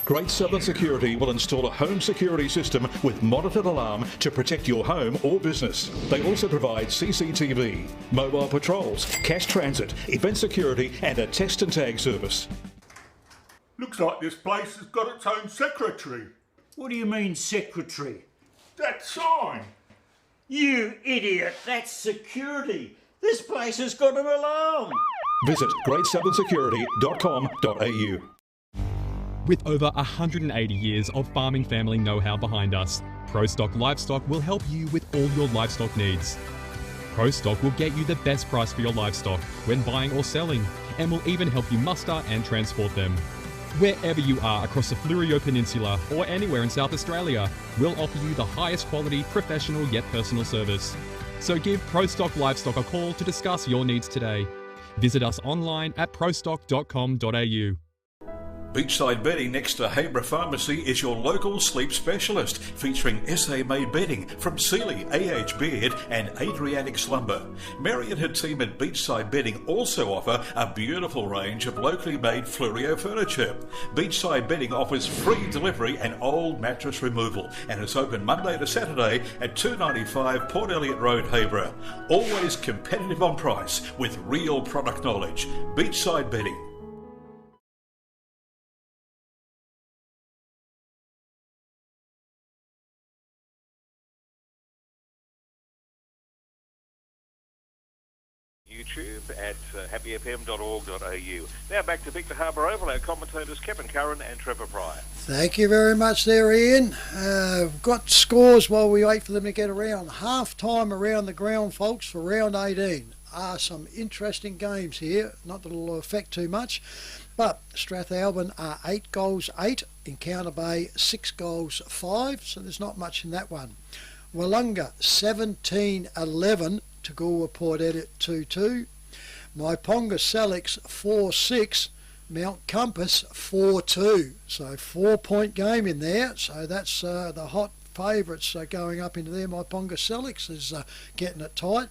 Great Southern Security will install a home security system with monitored alarm to protect your home or business. They also provide CCTV, mobile patrols, cash transit, event security and a test and tag service. Looks like this place has got its own secretary. What do you mean, secretary? That sign. You idiot, that's security. This place has got an alarm. Visit greatsouthern.security.com.au. With over 180 years of farming family know-how behind us, ProStock Livestock will help you with all your livestock needs. ProStock will get you the best price for your livestock when buying or selling, and will even help you muster and transport them. Wherever you are across the Fleurieu Peninsula or anywhere in South Australia, we'll offer you the highest quality, professional yet personal service. So give Pro Stock Livestock a call to discuss your needs today. Visit us online at prostock.com.au. Beachside Bedding next to Habra Pharmacy is your local sleep specialist, featuring SA-made bedding from Sealy, AH Beard and Adriatic Slumber. Mary and her team at Beachside Bedding also offer a beautiful range of locally made Fluorio furniture. Beachside Bedding offers free delivery and old mattress removal, and is open Monday to Saturday at 295 Port Elliot Road, Habra. Always competitive on price with real product knowledge. Beachside Bedding. YouTube at happyfm.org.au. Now back to Victor Harbour Oval, our commentators Kevin Curran and Trevor Pryor. Thank you very much there, Ian. We've got scores while we wait for them to get around. Half time around the ground, folks, for round 18. Some interesting games here, not that it'll affect too much, but Strathalbyn are 8 goals 8, Encounter Bay 6 goals 5, so there's not much in that one. Wollonga 17-11 to Goolwa Port Elliot 2-2. Maiponga Salix 4-6, Mount Compass 4-2. So 4-point game in there. So that's the hot favourites going up into there. Maiponga Salix is getting it tight.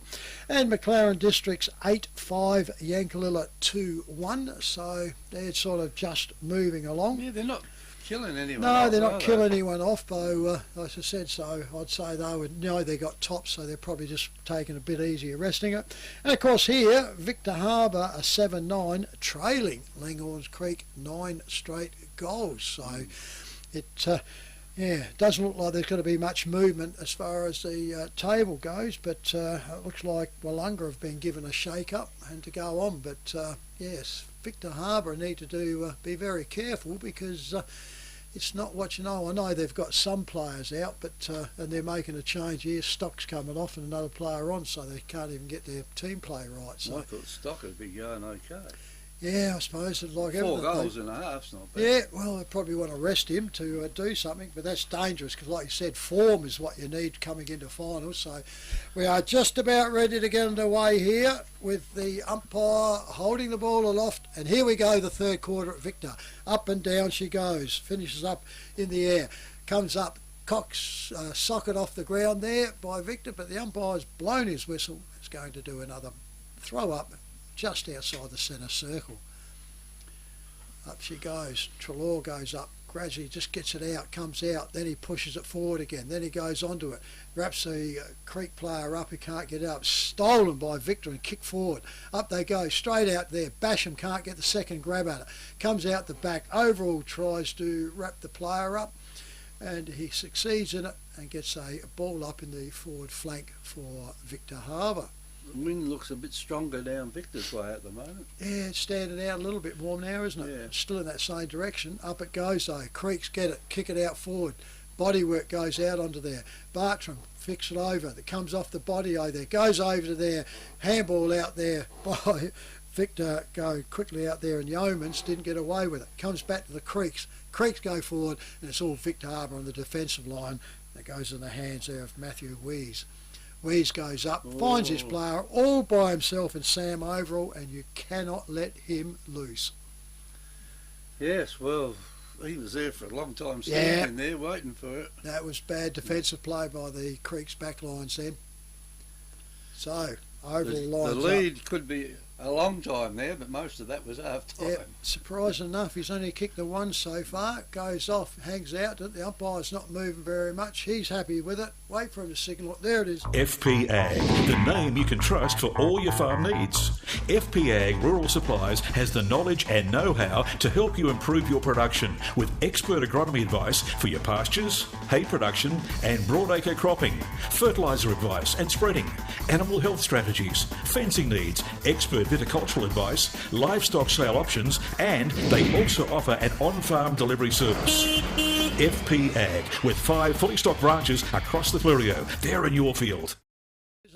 And McLaren Districts 8-5, Yankalilla 2-1. So they're sort of just moving along. Yeah, they're not killing anyone No, off, they're not they? killing anyone off, though, as I said, so I'd say they would know they got tops, so they're probably just taking a bit easier resting it. And of course here, Victor Harbour are 7-9, trailing Langhorne Creek 9 straight goals. So it doesn't look like there's going to be much movement as far as the table goes, but it looks like Wollonga have been given a shake-up and to go on. But yes, Victor Harbour need to be very careful, because it's not what you know. I know they've got some players out, but and they're making a change here. Stock's coming off and another player on, so they can't even get their team play right. So I thought Stock would be going okay. yeah, I suppose it's like 4 goals and a half's not bad. Yeah, well, they probably want to rest him to do something, but that's dangerous, because like you said, form is what you need coming into finals. So we are just about ready to get underway here with the umpire holding the ball aloft, and here we go, the third quarter at Victor. Up and down she goes, finishes up in the air, comes up, cocks socket off the ground there by Victor, but the umpire's blown his whistle. It's going to do another throw up just outside the centre circle. Up she goes. Trelaw goes up, gradually just gets it out, comes out, then he pushes it forward again, then he goes onto it, wraps the Creek player up, he can't get up, stolen by Victor and kicked forward. Up they go, straight out there, Basham can't get the second grab at it, comes out the back, Overall tries to wrap the player up, and he succeeds in it and gets a ball up in the forward flank for Victor Harbour. The wind looks a bit stronger down Victor's way at the moment. Yeah, it's standing out a little bit more now, isn't it? Yeah. Still in that same direction. Up it goes though. Creeks get it, kick it out forward. Bodywork goes out onto there. Bartram fix it over. That comes off the body there. Goes over to there. Handball out there by Victor, going quickly out there, and Yeomans didn't get away with it. Comes back to the Creeks. Creeks go forward, and it's all Victor Harbour on the defensive line. That goes in the hands there of Matthew Wees. Wees goes up, finds his player all by himself and Sam Overall, and you cannot let him loose. Yes, well, he was there for a long time, standing there waiting for it. That was bad defensive play by the Creeks backlines then. So, Overall lines the lead could be a long time there, but most of that was half time. Yeah, surprising enough, he's only kicked the one so far. Goes off, hangs out. The umpire's not moving very much. He's happy with it. Wait for him to signal it. There it is. FP Ag, the name you can trust for all your farm needs. FP Ag Rural Supplies has the knowledge and know-how to help you improve your production with expert agronomy advice for your pastures, hay production and broadacre cropping, fertiliser advice and spreading, animal health strategies, fencing needs, expert viticultural advice, livestock sale options, and they also offer an on-farm delivery service. FP Ag, with 5 fully stocked branches across the Fluorio. They're in your field.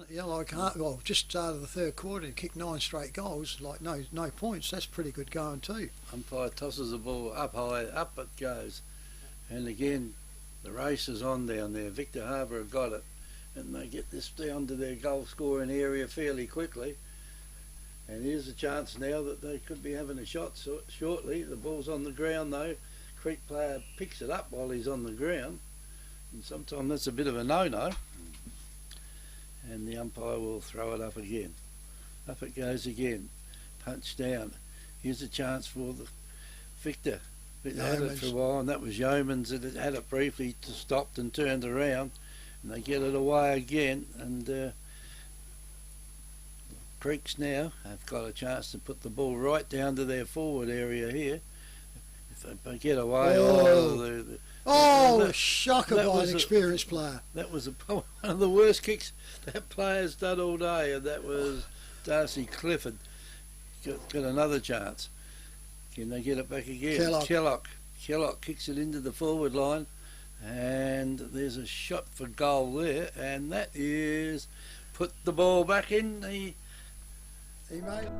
You know, well, just started the third quarter and kicked 9 straight goals, like no points. That's pretty good going too. Umpire tosses the ball up high, up it goes. And again, the race is on down there. Victor Harbour have got it. and they get this down to their goal scoring area fairly quickly. And here's a chance now that they could be having a shot shortly. The ball's on the ground though. Creek player picks it up while he's on the ground, and sometimes that's a bit of a no-no. And the umpire will throw it up again. Up it goes again. Punch down. Here's a chance for the Victor. They had it for a while, and that was Yeomans that had it briefly stopped and turned around, and they get it away again. And Creeks now have got a chance to put the ball right down to their forward area here. If they get away, a shocker by an experienced player. That was one of the worst kicks that player's done all day, and that was Darcy Clifford. Got another chance. Can they get it back again? Kellogg kicks it into the forward line, and there's a shot for goal there, and that is put the ball back in the...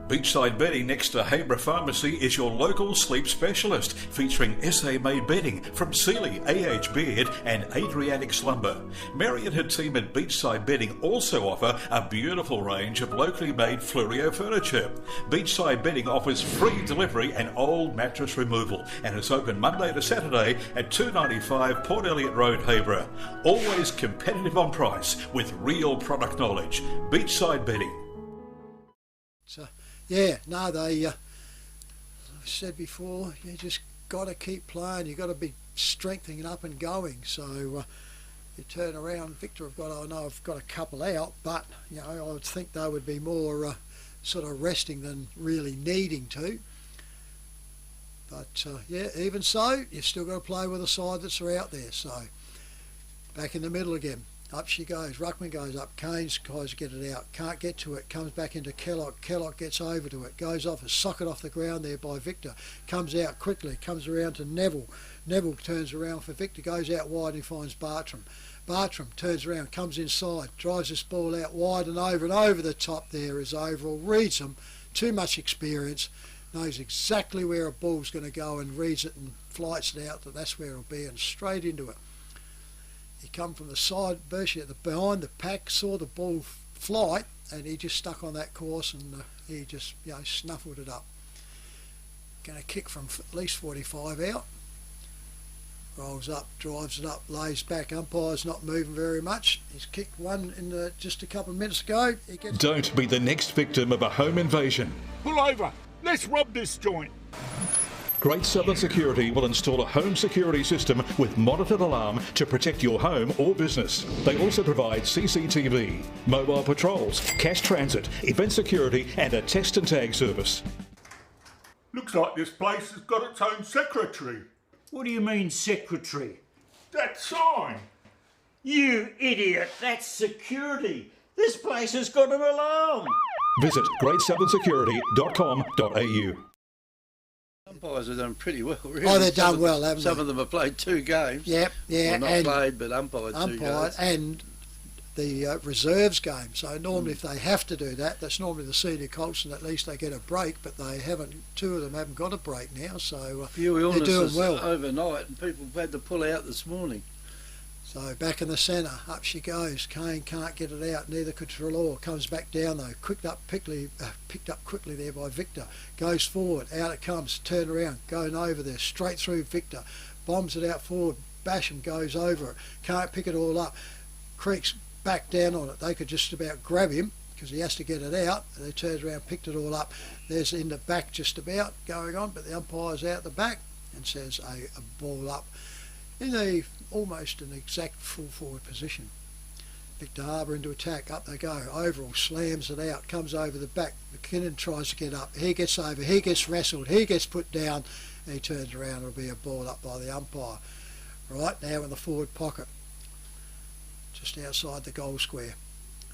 Beachside Bedding next to Habra Pharmacy is your local sleep specialist, featuring SA-made bedding from Sealy, AH Beard and Adriatic Slumber. Mary and her team at Beachside Bedding also offer a beautiful range of locally made Fluorio furniture. Beachside Bedding offers free delivery and old mattress removal, and is open Monday to Saturday at 295 Port Elliot Road, Habra. Always competitive on price with real product knowledge. Beachside Bedding. So, yeah, no, they, as I said before, you just got to keep playing. You've got to be strengthening up and going. So you turn around. Victor have got, I know I've got a couple out, but you know, I would think they would be more sort of resting than really needing to. But yeah, even so, you've still got to play with a side that's out there. So back in the middle again. Up she goes. Ruckman goes up. Keynes tries to get it out. Can't get to it. Comes back into Kellogg. Kellogg gets over to it. Goes off. A socket off the ground there by Victor. Comes out quickly. Comes around to Neville. Neville turns around for Victor. Goes out wide and finds Bartram. Bartram turns around. Comes inside. Drives this ball out wide and over the top there is Overall. Reads them. Too much experience. Knows exactly where a ball's going to go and reads it and flights it out. That's where it'll be and straight into it. He come from the side, virtually at the behind the pack, saw the ball flight, and he just stuck on that course, and he just snuffled it up. Going to kick from at least 45 out. Rolls up, drives it up, lays back. Umpire's not moving very much. He's kicked one in just a couple of minutes ago. Don't be the next victim of a home invasion. Pull over. Let's rob this joint. Great Southern Security will install a home security system with monitored alarm to protect your home or business. They also provide CCTV, mobile patrols, cash transit, event security and a text and tag service. Looks like this place has got its own secretary. What do you mean, secretary? That sign. You idiot, that's security. This place has got an alarm. Visit greatsouthern.security.com.au. Umpires have done pretty well, really. Oh, they've done well, haven't they? Some of them have played 2 games. Yep, yeah. Well, not played, but umpired 2 games. And the reserves game. So normally if they have to do that, that's normally the senior colts, and at least they get a break, but they haven't. 2 of them haven't got a break now, so they're doing well. Overnight, and people had to pull out this morning. So back in the centre, up she goes. Kane can't get it out, neither could Trelaw. Comes back down though, picked up quickly there by Victor. Goes forward, out it comes, turn around, going over there, straight through Victor. Bombs it out forward, Basham goes over it, can't pick it all up. Creeks back down on it, they could just about grab him because he has to get it out, and they turned around, picked it all up. There's in the back just about going on, but the umpire's out the back and says a ball up in almost an exact full forward position. Victor Harbour into attack, up they go. Overall slams it out, comes over the back. McKinnon tries to get up, he gets over, he gets wrestled, he gets put down, and he turns around, it'll be a ball up by the umpire. Right now in the forward pocket, just outside the goal square.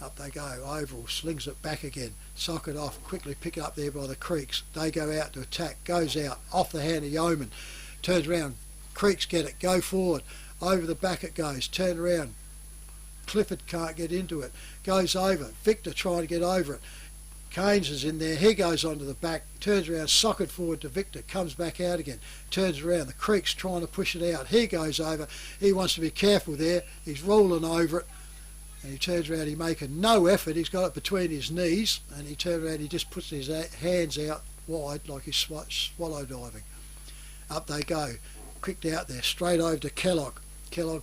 Up they go, Overall slings it back again, sock it off, quickly pick it up there by the Creeks. They go out to attack, goes out, off the hand of Yeoman, turns around, Creeks get it, go forward, over the back it goes, turn around, Clifford can't get into it, goes over, Victor trying to get over it, Keynes is in there, he goes onto the back, turns around, socket forward to Victor, comes back out again, turns around, the Creek's trying to push it out, he goes over, he wants to be careful there, he's rolling over it, and he turns around, he making no effort, he's got it between his knees, and he turns around, he just puts his hands out wide like he's swallow diving. Up they go, quick out there, straight over to Kellogg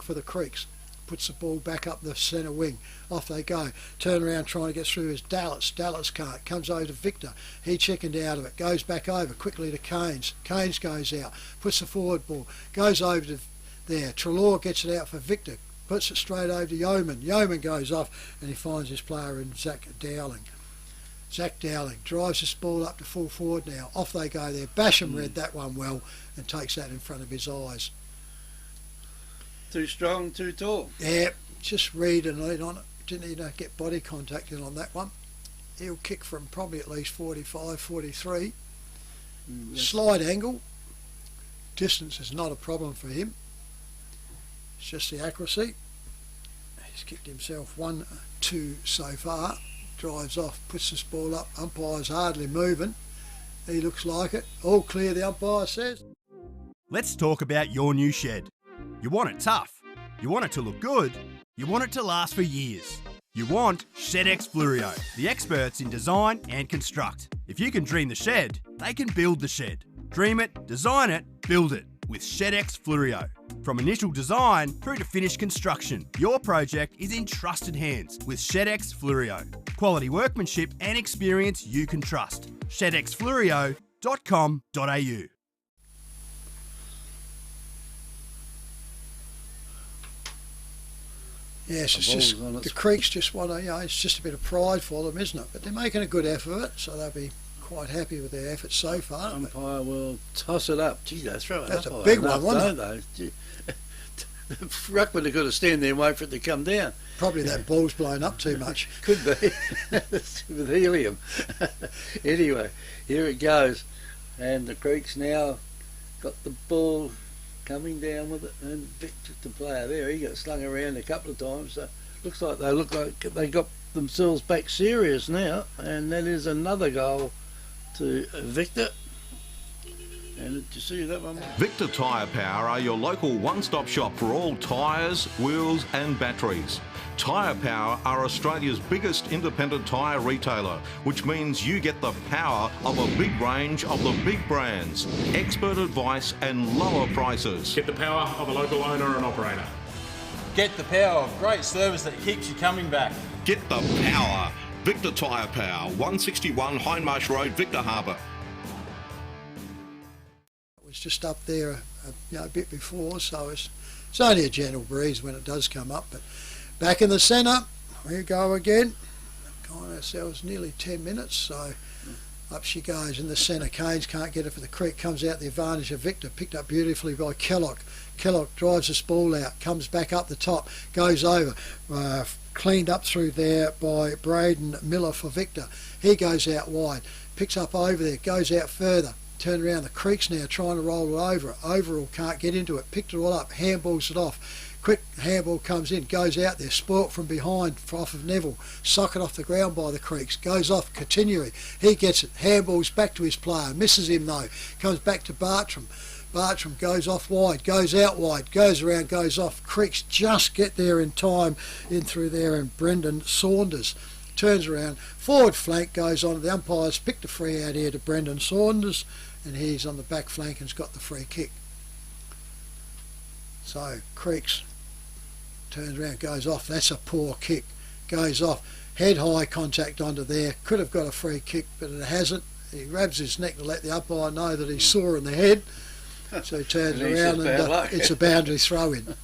for the Creeks, puts the ball back up the centre wing, off they go, turn around trying to get through his Dallas can't, comes over to Victor, he chickened out of it, goes back over quickly to Keynes goes out, puts the forward ball, goes over to there, Treloar gets it out for Victor, puts it straight over to Yeoman goes off, and he finds his player in Zach Dowling drives this ball up to full forward now, off they go there, Basham read that one well and takes that in front of his eyes. Too strong, too tall. Yeah, just read and lead on it. Didn't even get body contact in on that one. He'll kick from probably at least 45, 43. Slide angle. Distance is not a problem for him. It's just the accuracy. He's kicked himself 1-2 so far. Drives off, puts this ball up. Umpire's hardly moving. He looks like it. All clear, the umpire says. Let's talk about your new shed. You want it tough. You want it to look good. You want it to last for years. You want ShedX Fluorio, the experts in design and construct. If you can dream the shed, they can build the shed. Dream it, design it, build it with ShedX Fluorio. From initial design through to finished construction, your project is in trusted hands with ShedX Fluorio. Quality workmanship and experience you can trust. ShedXFluorio.com.au. Yes, it's just the Creeks just want to, it's just a bit of pride for them, isn't it? But they're making a good effort of it, so they'll be quite happy with their efforts so far. Umpire will toss it up. Gee, they throw it That's up. That's a big one, wasn't it? Ruckman have got to stand there and wait for it to come down. Probably that ball's blown up too much. Could be. With helium. Anyway, here it goes. And the Creeks now got the ball coming down with it, and Victor, the player there, he got slung around a couple of times, so looks like they got themselves back serious now, and that is another goal to Victor. And did you see that one? Victor Tyre Power are your local one-stop shop for all tyres, wheels and batteries. Tyre Power are Australia's biggest independent tyre retailer, which means you get the power of a big range of the big brands, expert advice and lower prices. Get the power of a local owner and operator. Get the power of great service that keeps you coming back. Get the power. Victor Tyre Power, 161 Hindmarsh Road, Victor Harbour. It was just up there a bit before, so it's only a gentle breeze when it does come up. But back in the centre, we go again. Got ourselves nearly 10 minutes, so up she goes in the centre. Keynes can't get it for the Creek, comes out the advantage of Victor, picked up beautifully by Kellogg. Kellogg drives this ball out, comes back up the top, goes over, cleaned up through there by Braden Miller for Victor. He goes out wide, picks up over there, goes out further. Turn around, the Creeks now trying to roll it over. Overall can't get into it, picked it all up, handballs it off. Quick handball comes in, goes out there, spoilt from behind off of Neville, socket off the ground by the Creeks, goes off Continuary, he gets it, handballs back to his player, misses him though, comes back to Bartram. Bartram goes off wide, goes out wide, goes around, goes off. Creeks just get there in time, in through there, and Brendan Saunders turns around, forward flank goes on, the umpires picked a free out here to Brendan Saunders, and he's on the back flank and's got the free kick. So Creeks turns around, goes off, that's a poor kick, goes off, head high contact onto there, could have got a free kick but it hasn't. He grabs his neck to let the umpire know that he's sore in the head, so he turns around and it's a boundary throw in.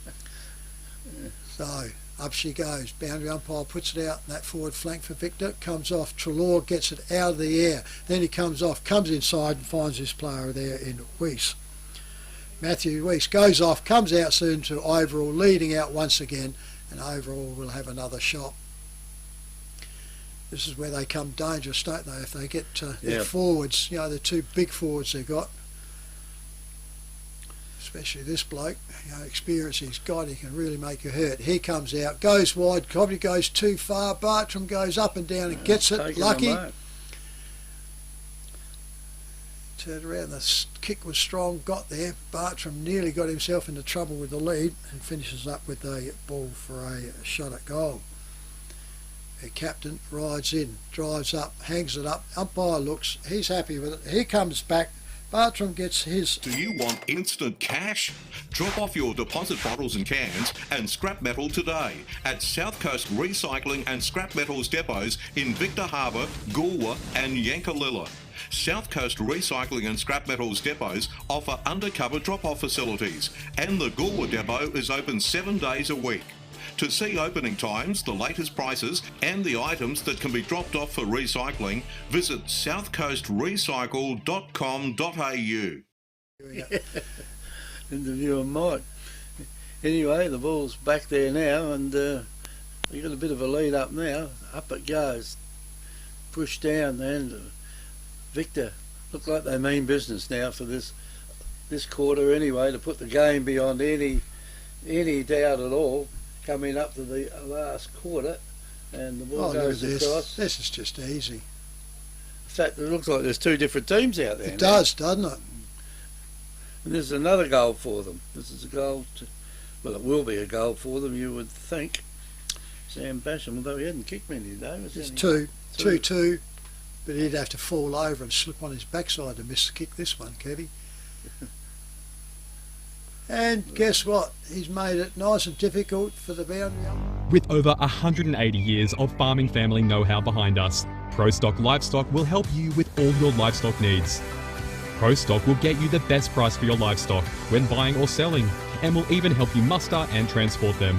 So up she goes, boundary umpire puts it out, and that forward flank for Victor comes off. Treloar gets it out of the air, then he comes off, comes inside and finds his player there in Weiss. Matthew Weiss goes off, comes out soon to Overall, leading out once again, and Overall will have another shot. This is where they come dangerous, don't they, if they get their forwards, the two big forwards they've got. Especially this bloke, experience he's got, he can really make you hurt. He comes out, goes wide, probably goes too far. Bartram goes up and down and gets it, lucky. Turned around, the kick was strong, got there. Bartram nearly got himself into trouble with the lead and finishes up with a ball for a shot at goal. The captain rides in, drives up, hangs it up. Umpire looks, he's happy with it. He comes back. Bartram gets his. Do you want instant cash? Drop off your deposit bottles and cans and scrap metal today at South Coast Recycling and Scrap Metals depots in Victor Harbour, Goolwa and Yankalilla. South Coast Recycling and Scrap Metals depots offer undercover drop-off facilities, and the Goolwa depot is open 7 days a week. To see opening times, the latest prices and the items that can be dropped off for recycling, visit southcoastrecycle.com.au. Interviewing Mike. Anyway, the ball's back there now, and we got a bit of a lead up now. Up it goes. Pushed down, and Victor look like they mean business now for this quarter anyway, to put the game beyond any doubt at all. Coming up to the last quarter, and the ball goes across. This is just easy. In fact, it looks like there's two different teams out there. It does, doesn't it? And this is another goal for them. This is a goal. Well, it will be a goal for them, you would think. Sam Basham, although he hadn't kicked many today. It's 2-2, but he'd have to fall over and slip on his backside to miss the kick this one, Kevy. And guess what? He's made it nice and difficult for the boundary. With over 180 years of farming family know-how behind us, ProStock Livestock will help you with all your livestock needs. ProStock will get you the best price for your livestock when buying or selling, and will even help you muster and transport them.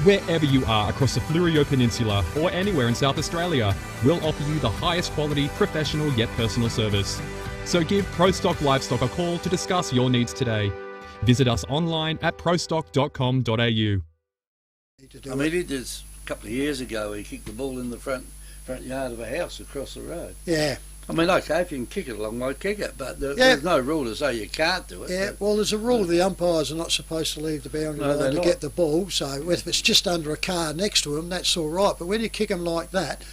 Wherever you are across the Fleurieu Peninsula or anywhere in South Australia, we'll offer you the highest quality, professional yet personal service. So give ProStock Livestock a call to discuss your needs today. Visit us online at prostock.com.au. I mean, he did this a couple of years ago. He kicked the ball in the front yard of a house across the road. Yeah. I mean, okay, if you can kick it a long way, kick it, but there's no rule to say you can't do it. Yeah, well, there's a rule the umpires are not supposed to leave the boundary line to get the ball, so if it's just under a car next to them, that's all right. But when you kick them like that,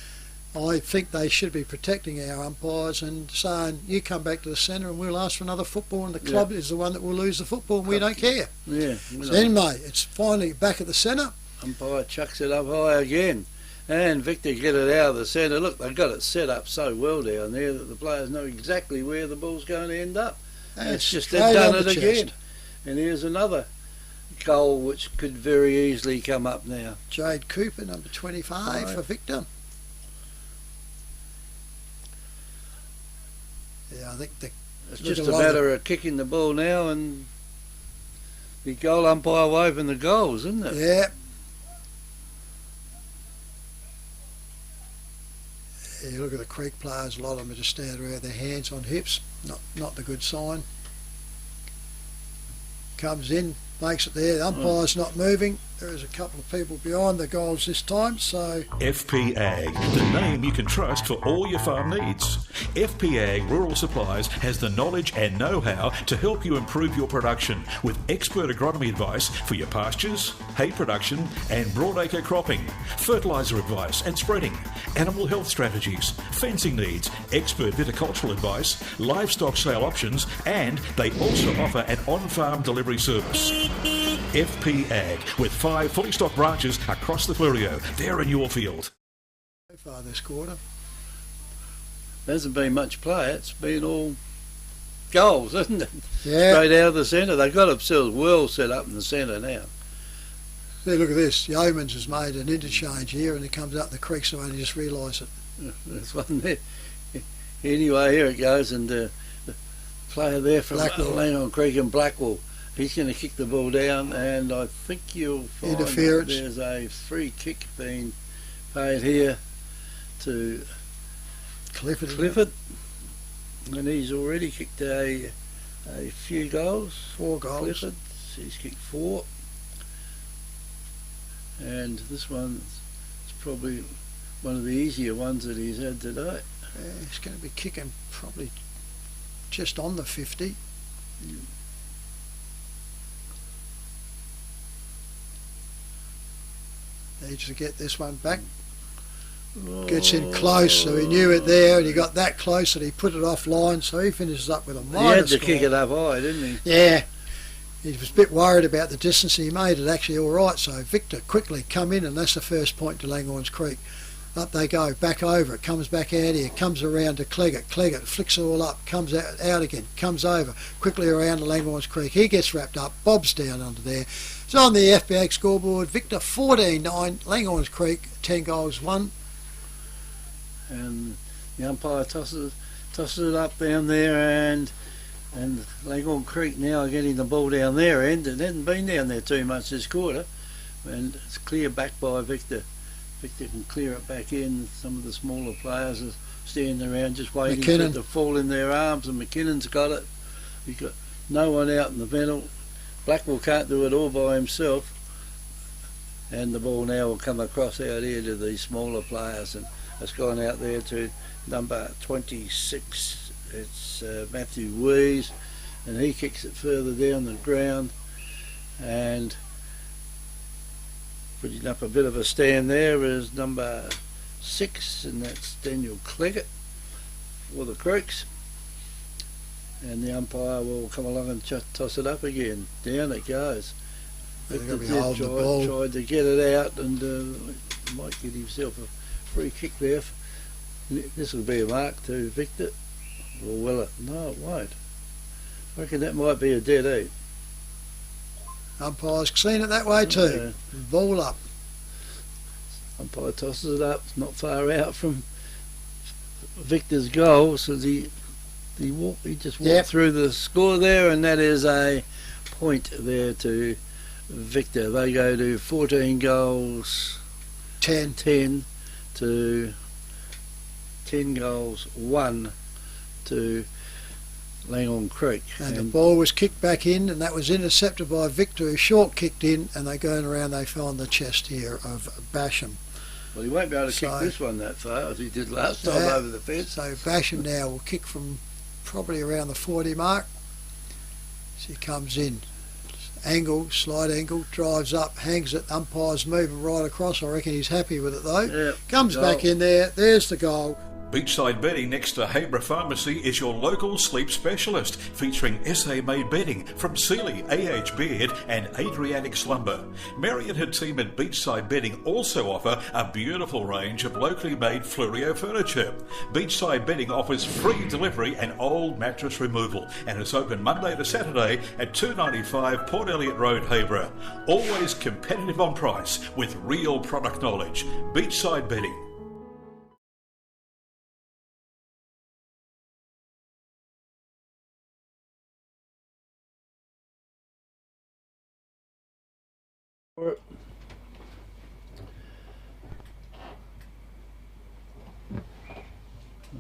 I think they should be protecting our umpires and saying, you come back to the centre and we'll ask for another football, and the club is the one that will lose the football, and we don't care. Yeah. So anyway, it's finally back at the centre. Umpire chucks it up high again. And Victor get it out of the centre. Look, they've got it set up so well down there that the players know exactly where the ball's going to end up. And it's just they've done it again. And here's another goal which could very easily come up now. Jade Cooper, number 25 for Victor. Yeah, I think it's just a matter of kicking the ball now, and the goal umpire will open the goals, isn't it? Yeah. You look at the Creek players, a lot of them are just standing around their hands on hips. Not the good sign. Comes in, makes it there. The umpire's not moving. There is a couple of people behind the goals this time, so... FP Ag, the name you can trust for all your farm needs. FP Ag Rural Supplies has the knowledge and know-how to help you improve your production with expert agronomy advice for your pastures, hay production and broadacre cropping, fertiliser advice and spreading, animal health strategies, fencing needs, expert viticultural advice, livestock sale options, and they also offer an on-farm delivery service. FP Ag, with 5 fully stocked branches across the Fleurieu. They're in your field. So far this quarter. There hasn't been much play. It's been all goals, isn't it? Yeah. Straight out of the centre. They've got themselves well set up in the centre now. See, look at this. Yeomans has made an interchange here, and it comes up the creek, so I only just realised it. There's one there. Anyway, here it goes, and the player there from Langhorne Creek and Blackwell. He's going to kick the ball down, and I think you'll find there's a free kick being paid here to Clifford. And he's already kicked a few goals. 4 goals. Clifford, he's kicked 4. And this one's probably one of the easier ones that he's had today. Yeah, he's going to be kicking probably just on the 50. Needs to get this one back. Gets in close, so he knew it there, and he got that close, and he put it offline, so he finishes up with a minus. He had to kick it up high, didn't he? Yeah. He was a bit worried about the distance. He made it actually all right, so Victor quickly come in, and that's the first point to Langhorne's Creek. Up they go, back over it, comes back out here, comes around to Cleggett, flicks it all up, comes out again, comes over, quickly around to Langhorne's Creek. He gets wrapped up, bobs down under there. So on the FBA scoreboard, Victor 14-9, Langhorne's Creek 10 goals 1. And the umpire tosses it up down there, and Langhorne Creek now are getting the ball down their end. It hadn't been down there too much this quarter, and it's clear back by Victor. Victor can clear it back in. Some of the smaller players are standing around just waiting for it to fall in their arms, and McKinnon's got it. He's got no one out in the middle. Blackwell can't do it all by himself, and the ball now will come across out here to these smaller players, and it's gone out there to number 26. It's Matthew Wees, and he kicks it further down the ground, and putting up a bit of a stand there is number 6, and that's Daniel Cleggett for the Creeks. And the umpire will come along and toss it up again. Down it goes. Victor tried to get it out, and might get himself a free kick there. This will be a mark to Victor. Or will it? No, it won't. I reckon that might be a dead eat. Umpire's seen it that way too. Ball up. Umpire tosses it up. It's not far out from Victor's goal, so he just walked through the score there, and that is a point there to Victor. They go to 14 goals 10 to 10 goals 1 to Langhorne Creek. And the ball was kicked back in, and that was intercepted by Victor, who short kicked in, and they going around, they find the chest here of Basham. Well, he won't be able to kick this one that far as he did last time over the fence. So Basham now will kick from probably around the 40 mark. So he comes in, angle, slight angle, drives up, hangs it, umpire's moving right across. I reckon he's happy with it though. Comes back in there, there's the goal. Beachside Bedding next to Habra Pharmacy is your local sleep specialist, featuring SA-made bedding from Sealy, AH Beard and Adriatic Slumber. Mary and her team at Beachside Bedding also offer a beautiful range of locally made Fluorio furniture. Beachside Bedding offers free delivery and old mattress removal, and is open Monday to Saturday at 295 Port Elliot Road, Habra. Always competitive on price with real product knowledge. Beachside Bedding.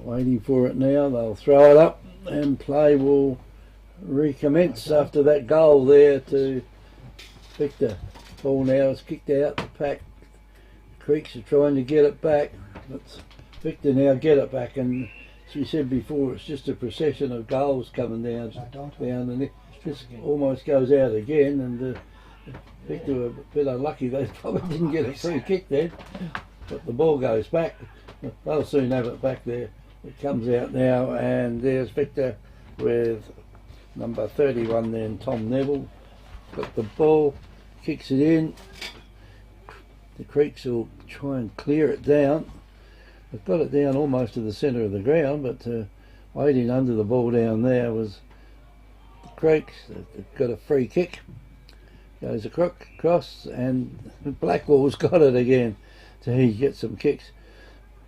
Waiting for it now. They'll throw it up and play will recommence after that goal there to Victor. Ball now is kicked out the pack. The Creeks are trying to get it back. Let's Victor now get it back, and as we said before, it's just a procession of goals coming down, and it just almost goes out again, and Victor were a bit unlucky. They probably didn't get a free kick then, but the ball goes back. They'll soon have it back there. It comes out now, and there's Victor with number 31 then, Tom Neville. Got the ball, kicks it in. The Creeks will try and clear it down. They've got it down almost to the centre of the ground, but waiting under the ball down there was the Creeks. They've got a free kick. Goes across, and Blackwell's got it again. So he gets some kicks.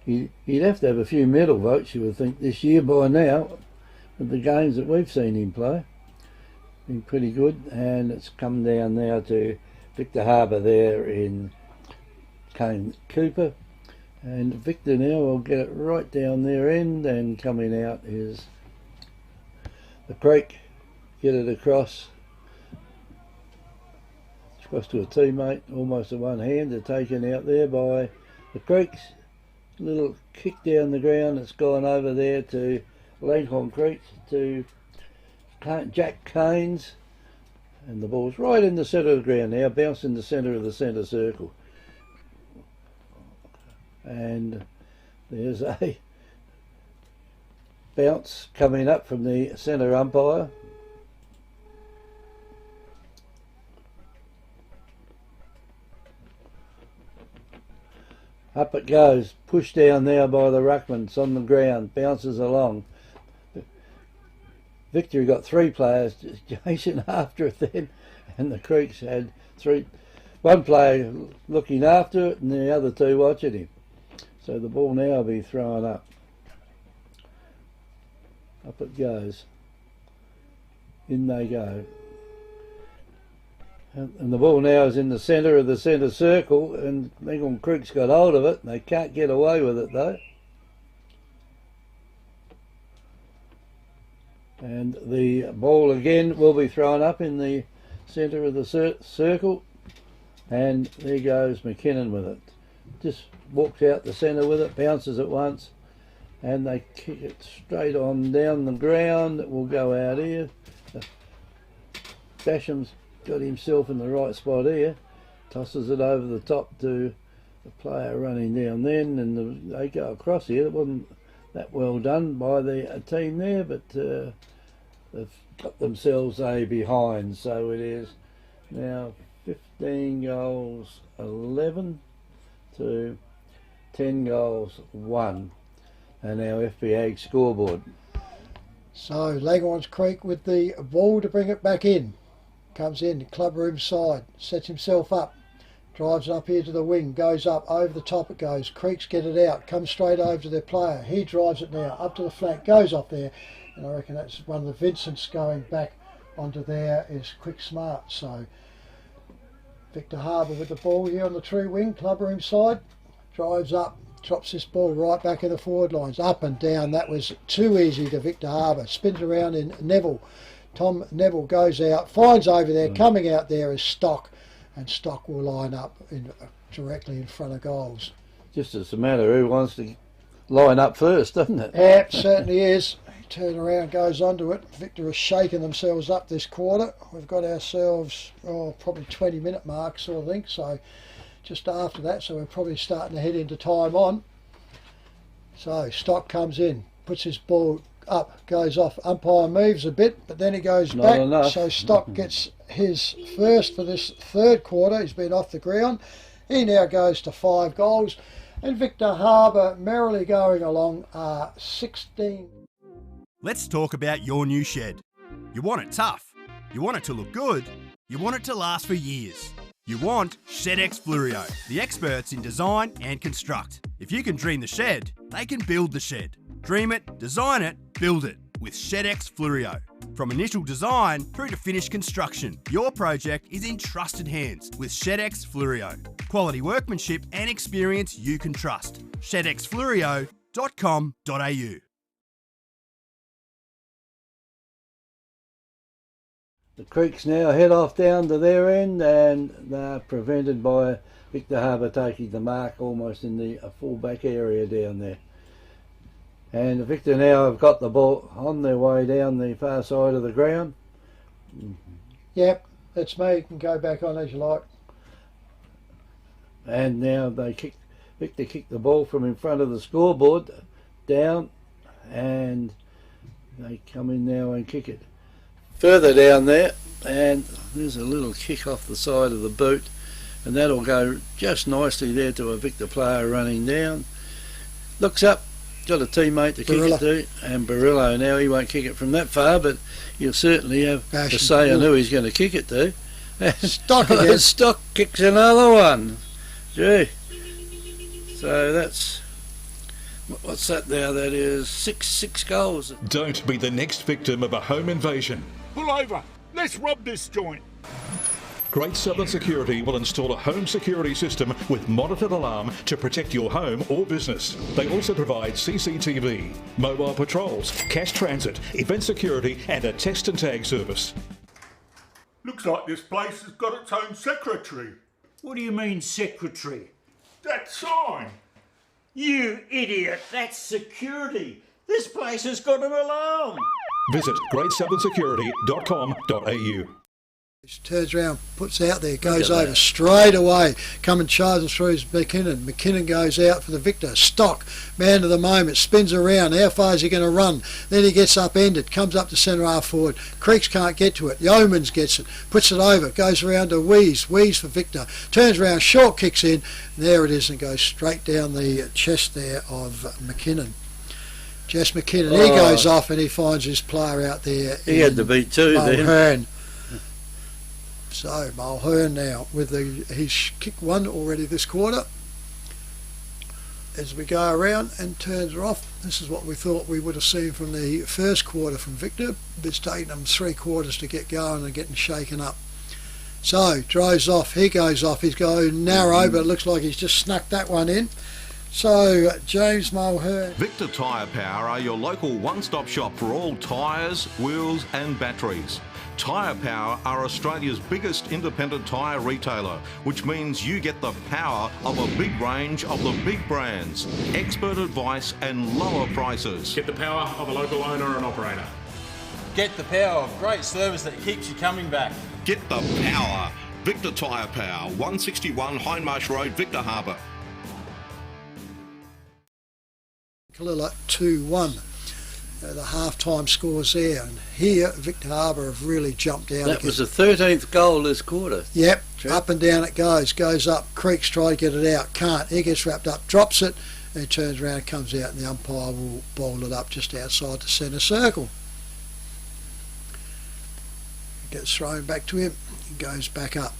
He'd have to have a few medal votes, you would think, this year by now, with the games that we've seen him play. Been pretty good, and it's come down now to Victor Harbour there in Kane Cooper. And Victor now will get it right down their end, and coming out is the Creek. Get it across. Across to a teammate, almost a one-hander taken out there by the Creeks. Little kick down the ground, it's gone over there to Langhorne Creek, to Jack Keynes, and the ball's right in the centre of the ground now, bounced in the centre of the centre circle. And there's a bounce coming up from the centre umpire. Up it goes, pushed down now by the ruckman. It's on the ground, bounces along. Victory got 3 players chasing after it then, and the Creeks had 1 player looking after it and the other 2 watching him. So the ball now will be thrown up. Up it goes. In they go. And the ball now is in the centre of the centre circle, and Langhorne Creek's got hold of it, and they can't get away with it though. And the ball again will be thrown up in the centre of the circle, and there goes McKinnon with it. Just walked out the centre with it, bounces it once, and they kick it straight on down the ground. It will go out here. Basham's got himself in the right spot here, tosses it over the top to the player running down then, and they go across here. It wasn't that well done by the team there, but they've got themselves a behind, so it is now 15 goals 11 to 10 goals 1, and our FBA scoreboard. So Langhorne Creek with the ball to bring it back in. Comes in, club room side, sets himself up, drives up here to the wing, goes up, over the top it goes. Creeks get it out, comes straight over to their player. He drives it now, up to the flank, goes off there. And I reckon that's one of the Vincents going back onto there is quick smart. So Victor Harbour with the ball here on the true wing, club room side, drives up, drops this ball right back in the forward lines, up and down. That was too easy to Victor Harbour. Spins around in Neville. Tom Neville goes out, finds over there, coming out there is Stock, and Stock will line up directly in front of goals. Just as a matter who wants to line up first, doesn't it? Yeah, it certainly is. Turn around, goes onto it. Victor has shaken themselves up this quarter. We've got ourselves probably 20-minute mark sort of thing, so just after that, so we're probably starting to head into time on. So Stock comes in, puts his ball up, goes off, umpire moves a bit, but then he goes back, so Stock gets his first for this third quarter. He's been off the ground. He now goes to 5 goals, and Victor Harbour merrily going along 16. Let's talk about your new shed. You want it tough, you want it to look good, you want it to last for years. You want ShedX Fluorio, the experts in design and construct. If you can dream the shed, they can build the shed. Dream it, design it, build it with ShedX Fluorio. From initial design through to finished construction, your project is in trusted hands with ShedX Fluorio. Quality workmanship and experience you can trust. ShedXFluorio.com.au. The Creeks now head off down to their end, and they're prevented by Victor Harbour taking the mark almost in the full-back area down there. And Victor now have got the ball on their way down the far side of the ground. Yep, that's me. You can go back on as you like. And now Victor kicked the ball from in front of the scoreboard down, and they come in now and kick it further down there, and there's a little kick off the side of the boot, and that'll go just nicely there to a Victor player running down. Looks up, got a teammate to kick it to, and Barillo now, he won't kick it from that far, but he'll certainly have a say on who he's going to kick it to. Stock again. Stock kicks another one. Gee. So that's, what's that now? That is six goals. Don't be the next victim of a home invasion. Pull over. Let's rob this joint. Great Southern Security will install a home security system with monitored alarm to protect your home or business. They also provide CCTV, mobile patrols, cash transit, event security and a text and tag service. Looks like this place has got its own secretary. What do you mean, secretary? That sign. You idiot, that's security. This place has got an alarm. Visit greatsouthernsecurity.com.au. Turns around, puts out there, goes over straight away, coming charging through McKinnon. McKinnon goes out for the victor. Stock, man of the moment, spins around. How far is he going to run? Then he gets upended, comes up to centre half forward. Creeks can't get to it. Yeomans gets it, puts it over, goes around to Wheeze for victor. Turns around, short kicks in. There it is, and goes straight down the chest there of McKinnon. Jess McKinnon, he goes off and he finds his player out there. He had to beat two then. So Mulhern now with he's kicked one already this quarter. As we go around and turns her off, this is what we thought we would have seen from the first quarter from Victor. It's taken them 3 quarters to get going and getting shaken up. So drives off, he goes off, he's going narrow, but it looks like he's just snuck that one in. So James Mulhern. Victor Tyre Power are your local one-stop shop for all tyres, wheels and batteries. Tyre Power are Australia's biggest independent tyre retailer, which means you get the power of a big range of the big brands, expert advice and lower prices. Get the power of a local owner and operator. Get the power of great service that keeps you coming back. Get the power. Victor Tyre Power, 161 Hindmarsh Road, Victor Harbour. Kalilla 2-1. The half-time scores there, and here Victor Harbour have really jumped out. That was the 13th goal this quarter. Yep, up and down it goes up. Creeks try to get it out, can't. He gets wrapped up, drops it, and he turns around, comes out, and the umpire will bowl it up just outside the centre circle. It gets thrown back to him, he goes back up.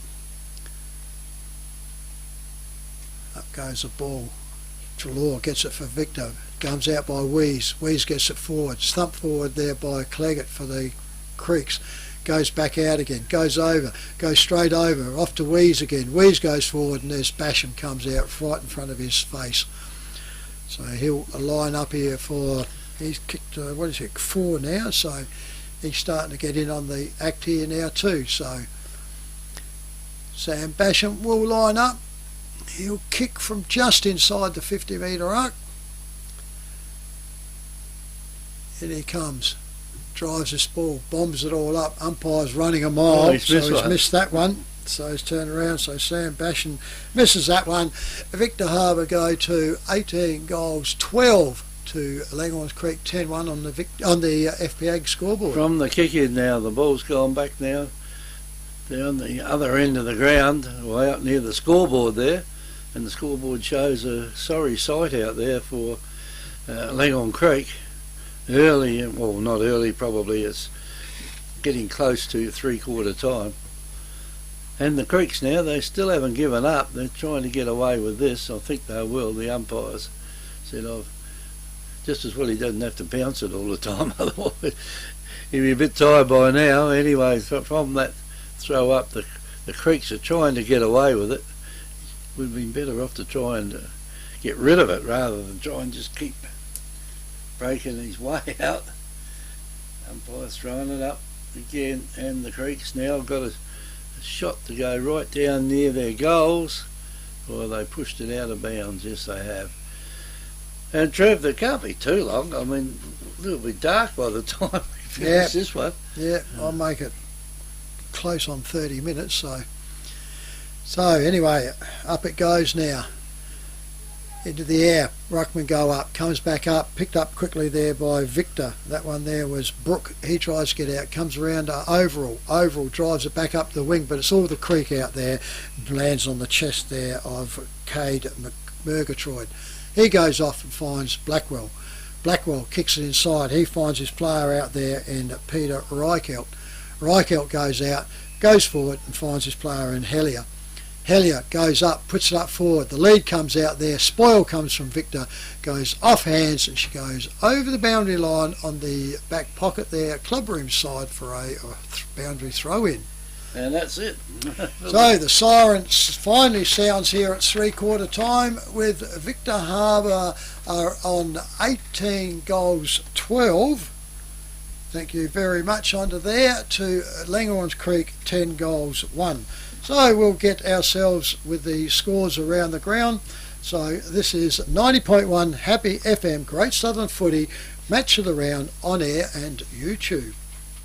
Up goes the ball. Trelaw gets it for Victor. Comes out by Wheeze. Wheeze gets it forward. Thump forward there by Claggett for the Creeks. Goes back out again. Goes over. Goes straight over. Off to Wheeze again. Wheeze goes forward and there's Basham comes out right in front of his face. So he'll line up here for... He's kicked, 4 now. So he's starting to get in on the act here now too. So Sam Basham will line up. He'll kick from just inside the 50-metre arc. In he comes, drives this ball, bombs it all up. Umpire's running a mile, he's missed that one. So he's turned around. So Sam Basham misses that one. Victor Harbour go to 18 goals, 12 to Langhorne Creek, 10-1 on the FPAG scoreboard. From the kick in now, the ball's gone back now down the other end of the ground, or out near the scoreboard there, and the scoreboard shows a sorry sight out there for Langhorne Creek. Early, well not early probably, it's getting close to 3/4 time. And the Creeks now, they still haven't given up. They're trying to get away with this. I think they will. The umpires said, just as well he doesn't have to bounce it all the time, otherwise he'll be a bit tired by now. Anyway, from that throw up, the Creeks are trying to get away with it. We'd been better off to try and get rid of it rather than try and just keep breaking his way out. Umpire's throwing it up again, and the Creeks now got a shot to go right down near their goals. Or they pushed it out of bounds. Yes, they have. And Trev, they can't be too long. I mean, it'll be dark by the time we finish this one. Yeah, I'll make it close on 30 minutes. So anyway, up it goes now. Into the air, Ruckman go up, comes back up, picked up quickly there by Victor. That one there was Brook. He tries to get out, comes around to Overall drives it back up the wing, but it's all the Creek out there, lands on the chest there of Cade Murgatroyd. He goes off and finds Blackwell. Blackwell kicks it inside. He finds his player out there in Peter Reichelt. Reichelt goes out, goes forward and finds his player in Hellier. Hellier goes up, puts it up forward. The lead comes out there. Spoil comes from Victor, goes off hands, and she goes over the boundary line on the back pocket there, clubroom side for a boundary throw-in. And that's it. So the siren finally sounds here at 3/4 time with Victor Harbour are on 18 goals 12. Thank you very much under there to Langhorne Creek 10 goals 1. So we'll get ourselves with the scores around the ground. So this is 90.1 Happy FM, Great Southern Footy, Match of the Round on air and YouTube.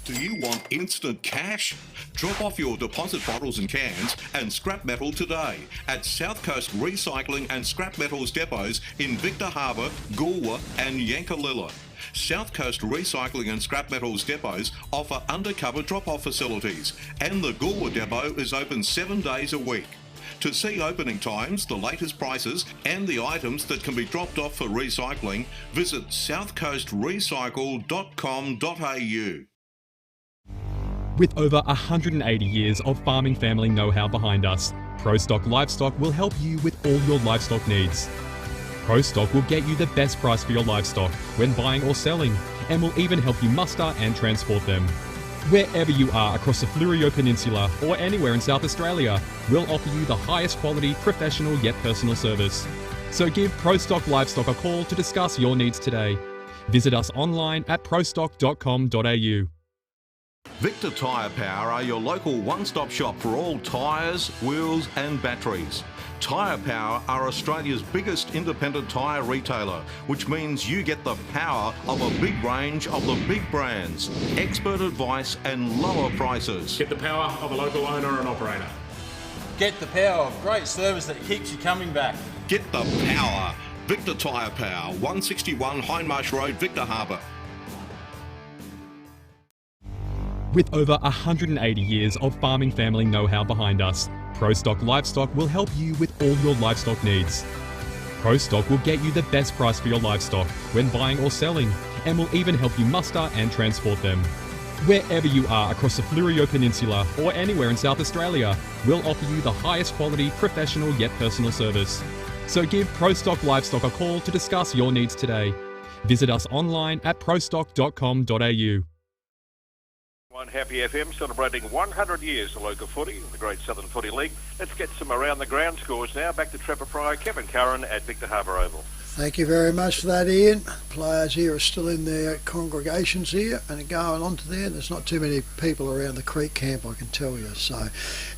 Do you want instant cash? Drop off your deposit bottles and cans and scrap metal today at South Coast Recycling and Scrap Metals depots in Victor Harbour, Goolwa and Yankalilla. South Coast Recycling and Scrap Metals depots offer undercover drop-off facilities, and the Goolwa depot is open 7 days a week. To see opening times, the latest prices and the items that can be dropped off for recycling, visit southcoastrecycle.com.au. With over 180 years of farming family know-how behind us, ProStock Livestock will help you with all your livestock needs. ProStock will get you the best price for your livestock when buying or selling, and will even help you muster and transport them. Wherever you are across the Fleurieu Peninsula or anywhere in South Australia, we'll offer you the highest quality, professional yet personal service. So give ProStock Livestock a call to discuss your needs today. Visit us online at prostock.com.au. Victor Tyre Power are your local one-stop shop for all tyres, wheels and batteries. Tyre Power are Australia's biggest independent tyre retailer, which means you get the power of a big range of the big brands, expert advice and lower prices. Get the power of a local owner and operator. Get the power of great service that keeps you coming back. Get the power. Victor Tyre Power, 161 Hindmarsh Road, Victor Harbour. With over 180 years of farming family know-how behind us, ProStock Livestock will help you with all your livestock needs. ProStock will get you the best price for your livestock when buying or selling, and will even help you muster and transport them. Wherever you are across the Fleurieu Peninsula or anywhere in South Australia, we'll offer you the highest quality, professional yet personal service. So give ProStock Livestock a call to discuss your needs today. Visit us online at prostock.com.au. One Happy FM celebrating 100 years of local footy in the Great Southern Footy League. Let's get some around the ground scores now. Back to Trevor Pryor, Kevin Curran at Victor Harbour Oval. Thank you very much for that, Ian. Players here are still in their congregations here and are going on to there. There's not too many people around the Creek camp, I can tell you. So,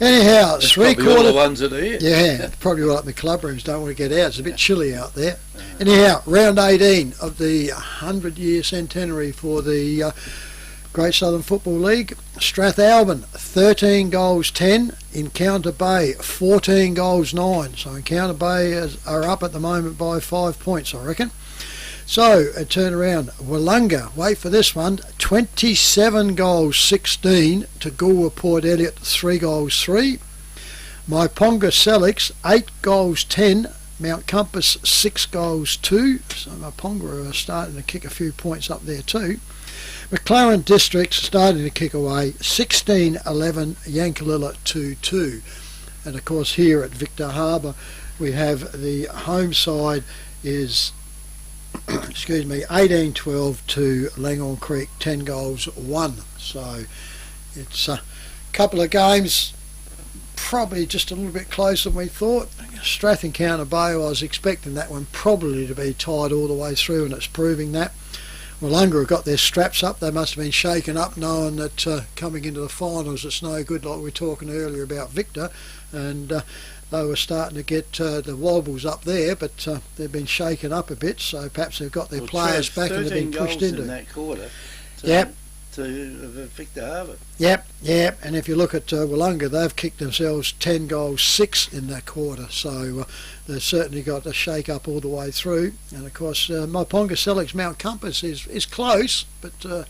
anyhow, that's probably all the ones that are here. Yeah, probably all up in the club rooms don't want to get out. It's a bit chilly out there. Anyhow, round 18 of the 100-year centenary for the Great Southern Football League. Strathalbyn 13 goals 10, Encounter Bay 14 goals 9. So Encounter Bay are up at the moment by 5 points, I reckon. So a turn around, Wollonga, wait for this one, 27 goals 16 to Goolwa Port Elliot 3 goals 3. Maiponga Selix 8 goals 10, Mount Compass 6 goals 2. So Maiponga are starting to kick a few points up there too. McLaren District's starting to kick away, 16-11, Yankalilla 2-2. And of course here at Victor Harbour we have the home side is 18-12 to Langhorne Creek, 10 goals 1. So it's a couple of games probably just a little bit closer than we thought. Strath Encounter Bay, I was expecting that one probably to be tied all the way through, and it's proving that. Wollonga have got their straps up. They must have been shaken up knowing that coming into the finals it's no good, like we were talking earlier about Victor, and they were starting to get the wobbles up there, but they've been shaken up a bit, so perhaps they've got their players back and they've been pushed into in that quarter. Yep. To Victor Harbour. Yep. And if you look at Wollonga, they've kicked themselves 10 goals 6 in that quarter, so they've certainly got to shake up all the way through. And of course, Maiponga Selix Mount Compass is close, but so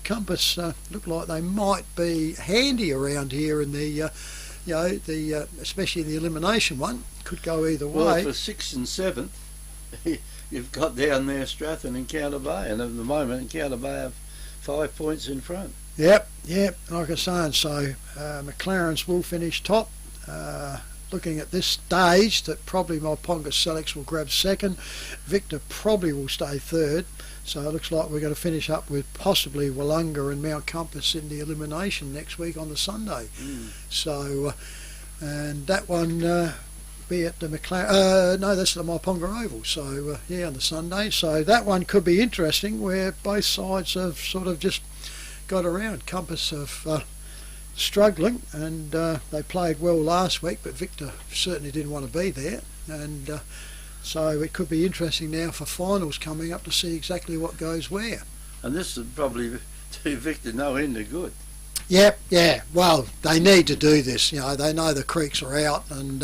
Compass look like they might be handy around here in the especially in the elimination one. Could go either way. Well, for 6th and 7th, you've got down there Strath and Encounter Bay, and at the moment Encounter Bay have 5 points in front. Yep, like I was saying, so McLaren's will finish top. Looking at this stage, that probably Maiponga Selix will grab second. Victor probably will stay third. So it looks like we're going to finish up with possibly Wollonga and Mount Compass in the elimination next week on the Sunday. So, and that one be at the McLaren, no, that's the Maiponga Oval, so on the Sunday. So that one could be interesting, where both sides have sort of just got around. Compass have struggling, and they played well last week, but Victor certainly didn't want to be there, and so it could be interesting now for finals coming up to see exactly what goes where. And this would probably do Victor no end of good. Yep, yeah. Well, they need to do this. You know, they know the Creeks are out, and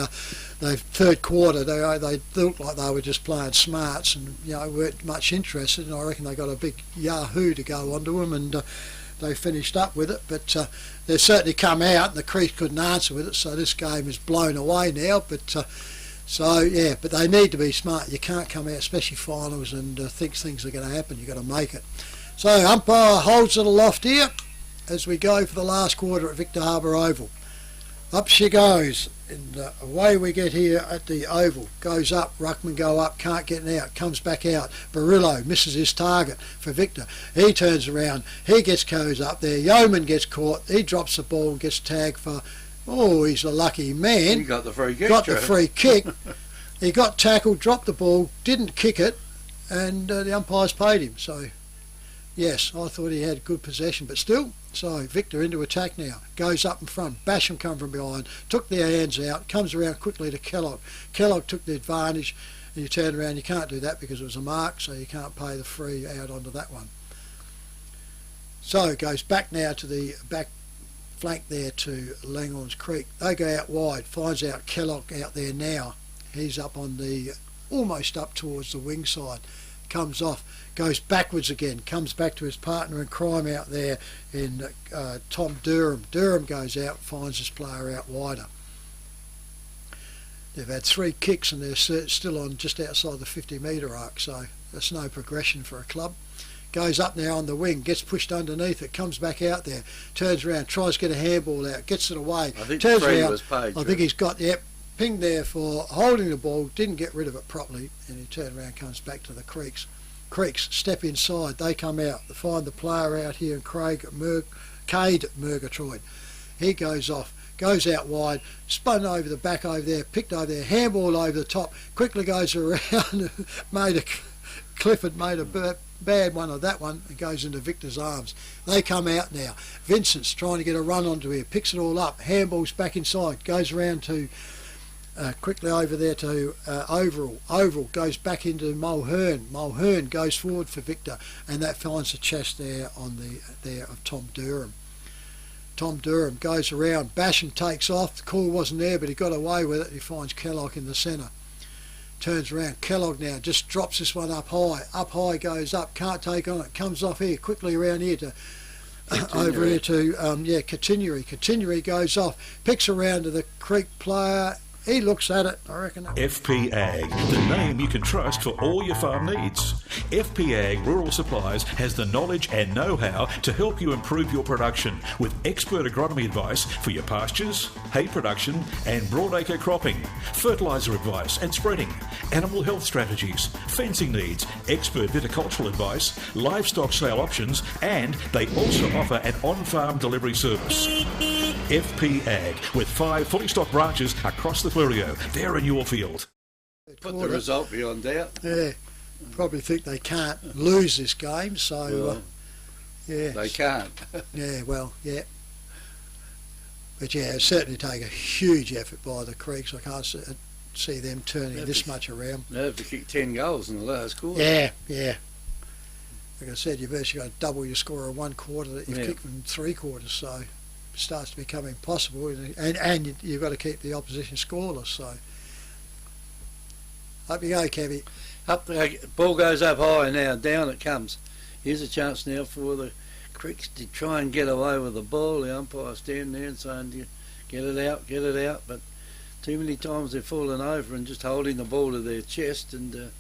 they third quarter they looked like they were just playing smarts, and weren't much interested. And I reckon they got a big yahoo to go onto them, and they finished up with it. But they've certainly come out, and the Creeks couldn't answer with it. So this game is blown away now. But but they need to be smart. You can't come out, especially finals, and think things are going to happen. You've got to make it. So umpire holds it aloft here as we go for the last quarter at Victor Harbour Oval. Up she goes, and away we get here at the Oval. Goes up, ruckman go up, can't get out, comes back out. Barillo misses his target for Victor. He turns around, goes up there. Yeoman gets caught, he drops the ball and gets tagged for, he's a lucky man. He got the free kick. Got the free kick. He got tackled, dropped the ball, didn't kick it, and the umpires paid him. So, yes, I thought he had good possession, but still. So Victor into attack now, goes up in front, Basham come from behind, took their hands out, comes around quickly to Kellogg. Kellogg took the advantage, and you turn around, you can't do that because it was a mark, so you can't pay the free out onto that one. So it goes back now to the back flank there to Langhorne's Creek. They go out wide, finds out Kellogg out there now. He's up on the, almost up towards the wing side. Comes off, goes backwards again, comes back to his partner in crime out there in Tom Durham. Durham goes out, finds his player out wider. They've had 3 kicks and they're still on just outside the 50-metre arc, so that's no progression for a club. Goes up now on the wing, gets pushed underneath it, comes back out there, turns around, tries to get a handball out, gets it away, I think turns around. Was paid, I think he's got, pinged there for holding the ball, didn't get rid of it properly, and he turned around, comes back to the Creeks. Creeks step inside, they come out, they find the player out here, and Cade Murgatroyd. He goes off, goes out wide, spun over the back over there, picked over there, handball over the top, quickly goes around, Clifford made a bad one of that one, and goes into Victor's arms. They come out now. Vincent's trying to get a run onto here, picks it all up, handballs back inside, goes around to quickly over there to Overall. Overall goes back into Mulhern. Mulhern goes forward for Victor, and that finds the chest there on there of Tom Durham. Tom Durham goes around. Basham takes off. The call wasn't there, but he got away with it. He finds Kellogg in the centre. Turns around. Kellogg now just drops this one up high. Up high goes up. Can't take on it. Comes off here quickly around here to over here to Continuary. Continuary goes off. Picks around to the Creek player. He looks at it, I reckon. FP Ag, the name you can trust for all your farm needs. FP Ag Rural Supplies has the knowledge and know-how to help you improve your production with expert agronomy advice for your pastures, hay production and broadacre cropping, fertiliser advice and spreading, animal health strategies, fencing needs, expert viticultural advice, livestock sale options, and they also offer an on-farm delivery service. FP Ag, with 5 fully stocked branches across the Fleurieu. They're in your field. Put the result beyond doubt. Yeah, probably think they can't lose this game, so they can't. Yeah, well, yeah. But yeah, it certainly take a huge effort by the Creeks. I can't see them turning this much around. They have to kick 10 goals in the last quarter. Yeah. Like I said, you've actually got to double your score of 1 quarter that you've kicked in 3 quarters, so it starts to become impossible, and you've got to keep the opposition scoreless. So up you go, Kevy. Up the ball goes up high now, down it comes. Here's a chance now for the Creeks to try and get away with the ball. The umpire's standing there and saying, get it out, but too many times they've fallen over and just holding the ball to their chest and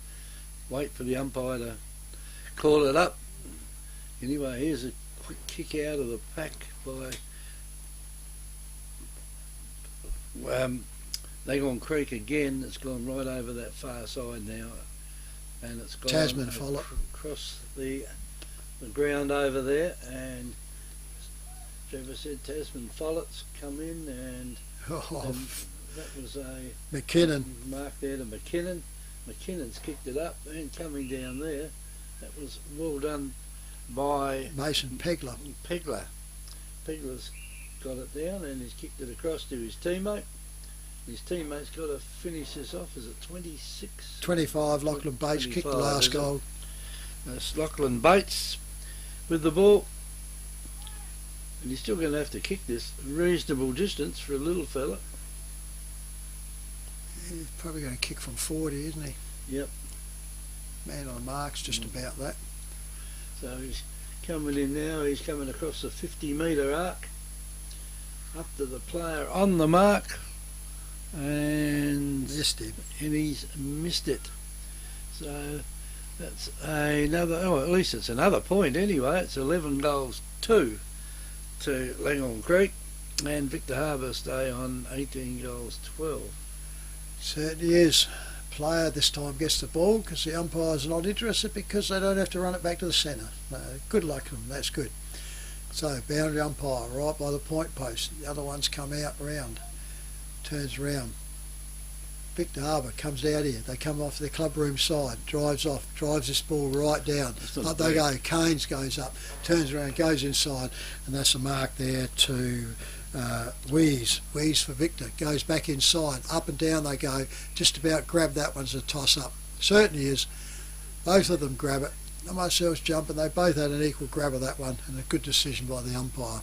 wait for the umpire to call it up. Anyway, here's a quick kick out of the pack by Langhorne Creek again. It's gone right over that far side now, and it's gone Tasman Follett across the ground over there, and Trevor said Tasman Follett's come in, and that was a McKinnon mark there to McKinnon. McKinnon's kicked it up and coming down there. That was well done by Mason Pegler. Pegler's got it down and he's kicked it across to his teammate. His teammate's got to finish this off. Is it 26? 25. Lachlan Bates kicked the last goal. That's Lachlan Bates with the ball. And he's still going to have to kick this reasonable distance for a little fella. He's probably going to kick from 40, isn't he? Yep. Man on mark's just about that. So he's coming in now. He's coming across the 50-metre arc. Up to the player on the mark. And missed him. And he's missed it. So that's another, at least it's another point anyway. It's 11 goals 2 to Langhorne Creek, and Victor Harbour stay on 18 goals 12. Certainly is. Player this time gets the ball because the umpires are not interested because they don't have to run it back to the centre. Good luck to them, that's good. So boundary umpire right by the point post. The other one's come out round. Turns round. Victor Harbour comes out here. They come off their club room side. Drives off. Drives this ball right down. Up they go. Keynes goes up. Turns around. Goes inside. And that's a mark there to Wheeze for Victor. Goes back inside. Up and down they go. Just about grab that one's a toss up. Certainly is. Both of them grab it. Not much else jumping. They both had an equal grab of that one. And a good decision by the umpire.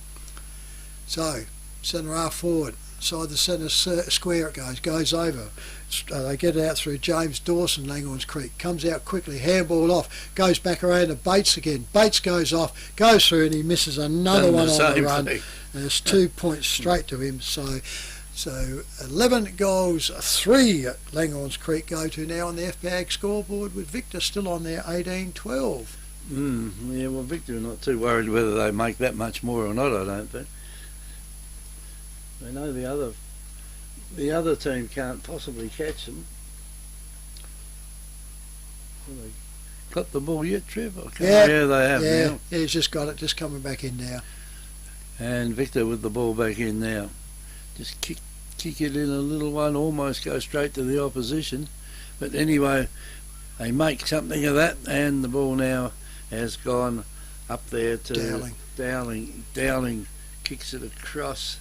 So, centre half forward. Side the centre square it goes over. They get it out through James Dawson, Langhorne Creek. Comes out quickly, handball off, goes back around to Bates again. Bates goes off, goes through and he misses another one on the run. And it's 2 points straight to him. So 11 goals 3 at Langhorne Creek go to now on the FPAG scoreboard with Victor still on there 18-12. Yeah, well Victor are not too worried whether they make that much more or not, I don't think. They know the other team can't possibly catch them. Have they got the ball yet, Trev? Yeah, they have now. Yeah, he's just got it, just coming back in now. And Victor with the ball back in now. Just kick it in a little one, almost go straight to the opposition. But anyway, they make something of that, and the ball now has gone up there to Dowling kicks it across.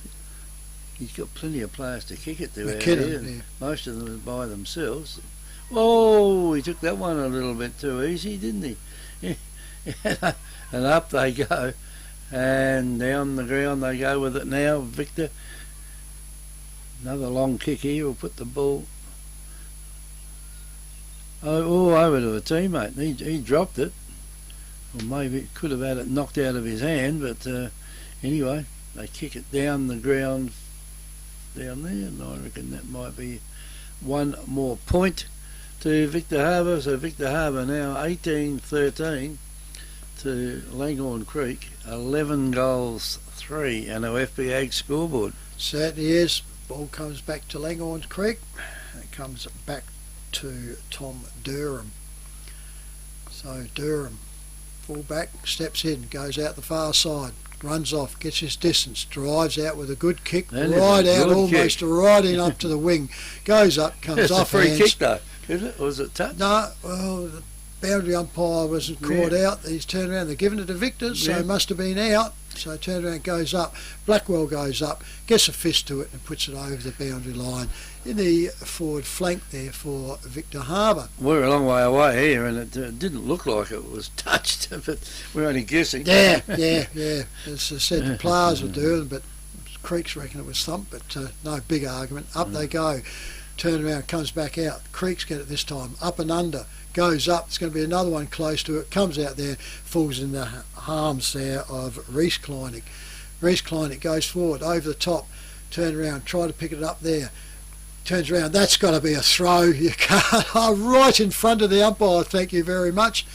He's got plenty of players to kick it to out here. Yeah. Most of them are by themselves. Oh, he took that one a little bit too easy, didn't he? And up they go. And down the ground they go with it now. Victor. Another long kick here will put the ball over to a teammate. He dropped it. Or maybe it could have had it knocked out of his hand, but anyway, they kick it down the ground down there, and I reckon that might be one more point to Victor Harbour. So Victor Harbour now 18-13 to Langhorne Creek, 11 goals 3 and our FPAG scoreboard. Certainly is. Ball comes back to Langhorne Creek. It comes back to Tom Durham. So Durham, full back, steps in, goes out the far side. Runs off, gets his distance, drives out with a good kick, right out, almost right in up to the wing. Goes up, comes off hands. It's a free kick though, is it? Or was it touch? No, well, the boundary umpire wasn't caught out. He's turned around, they're giving it to Victor, so it must have been out. So turned around, goes up. Blackwell goes up, gets a fist to it and puts it over the boundary line in the forward flank there for Victor Harbour. We're a long way away here, and it didn't look like it was touched, but we're only guessing. Yeah. As I said, the players were doing, but Creeks reckon it was thumped, but no big argument. Up they go. Turn around, comes back out. Creeks get it this time. Up and under. Goes up. It's going to be another one close to it. Comes out there. Falls in the arms there of Reece Kleinig. Reece Kleinig goes forward over the top. Turn around. Try to pick it up there. Turns around. That's got to be a throw. You can't. Right in front of the umpire. Thank you very much.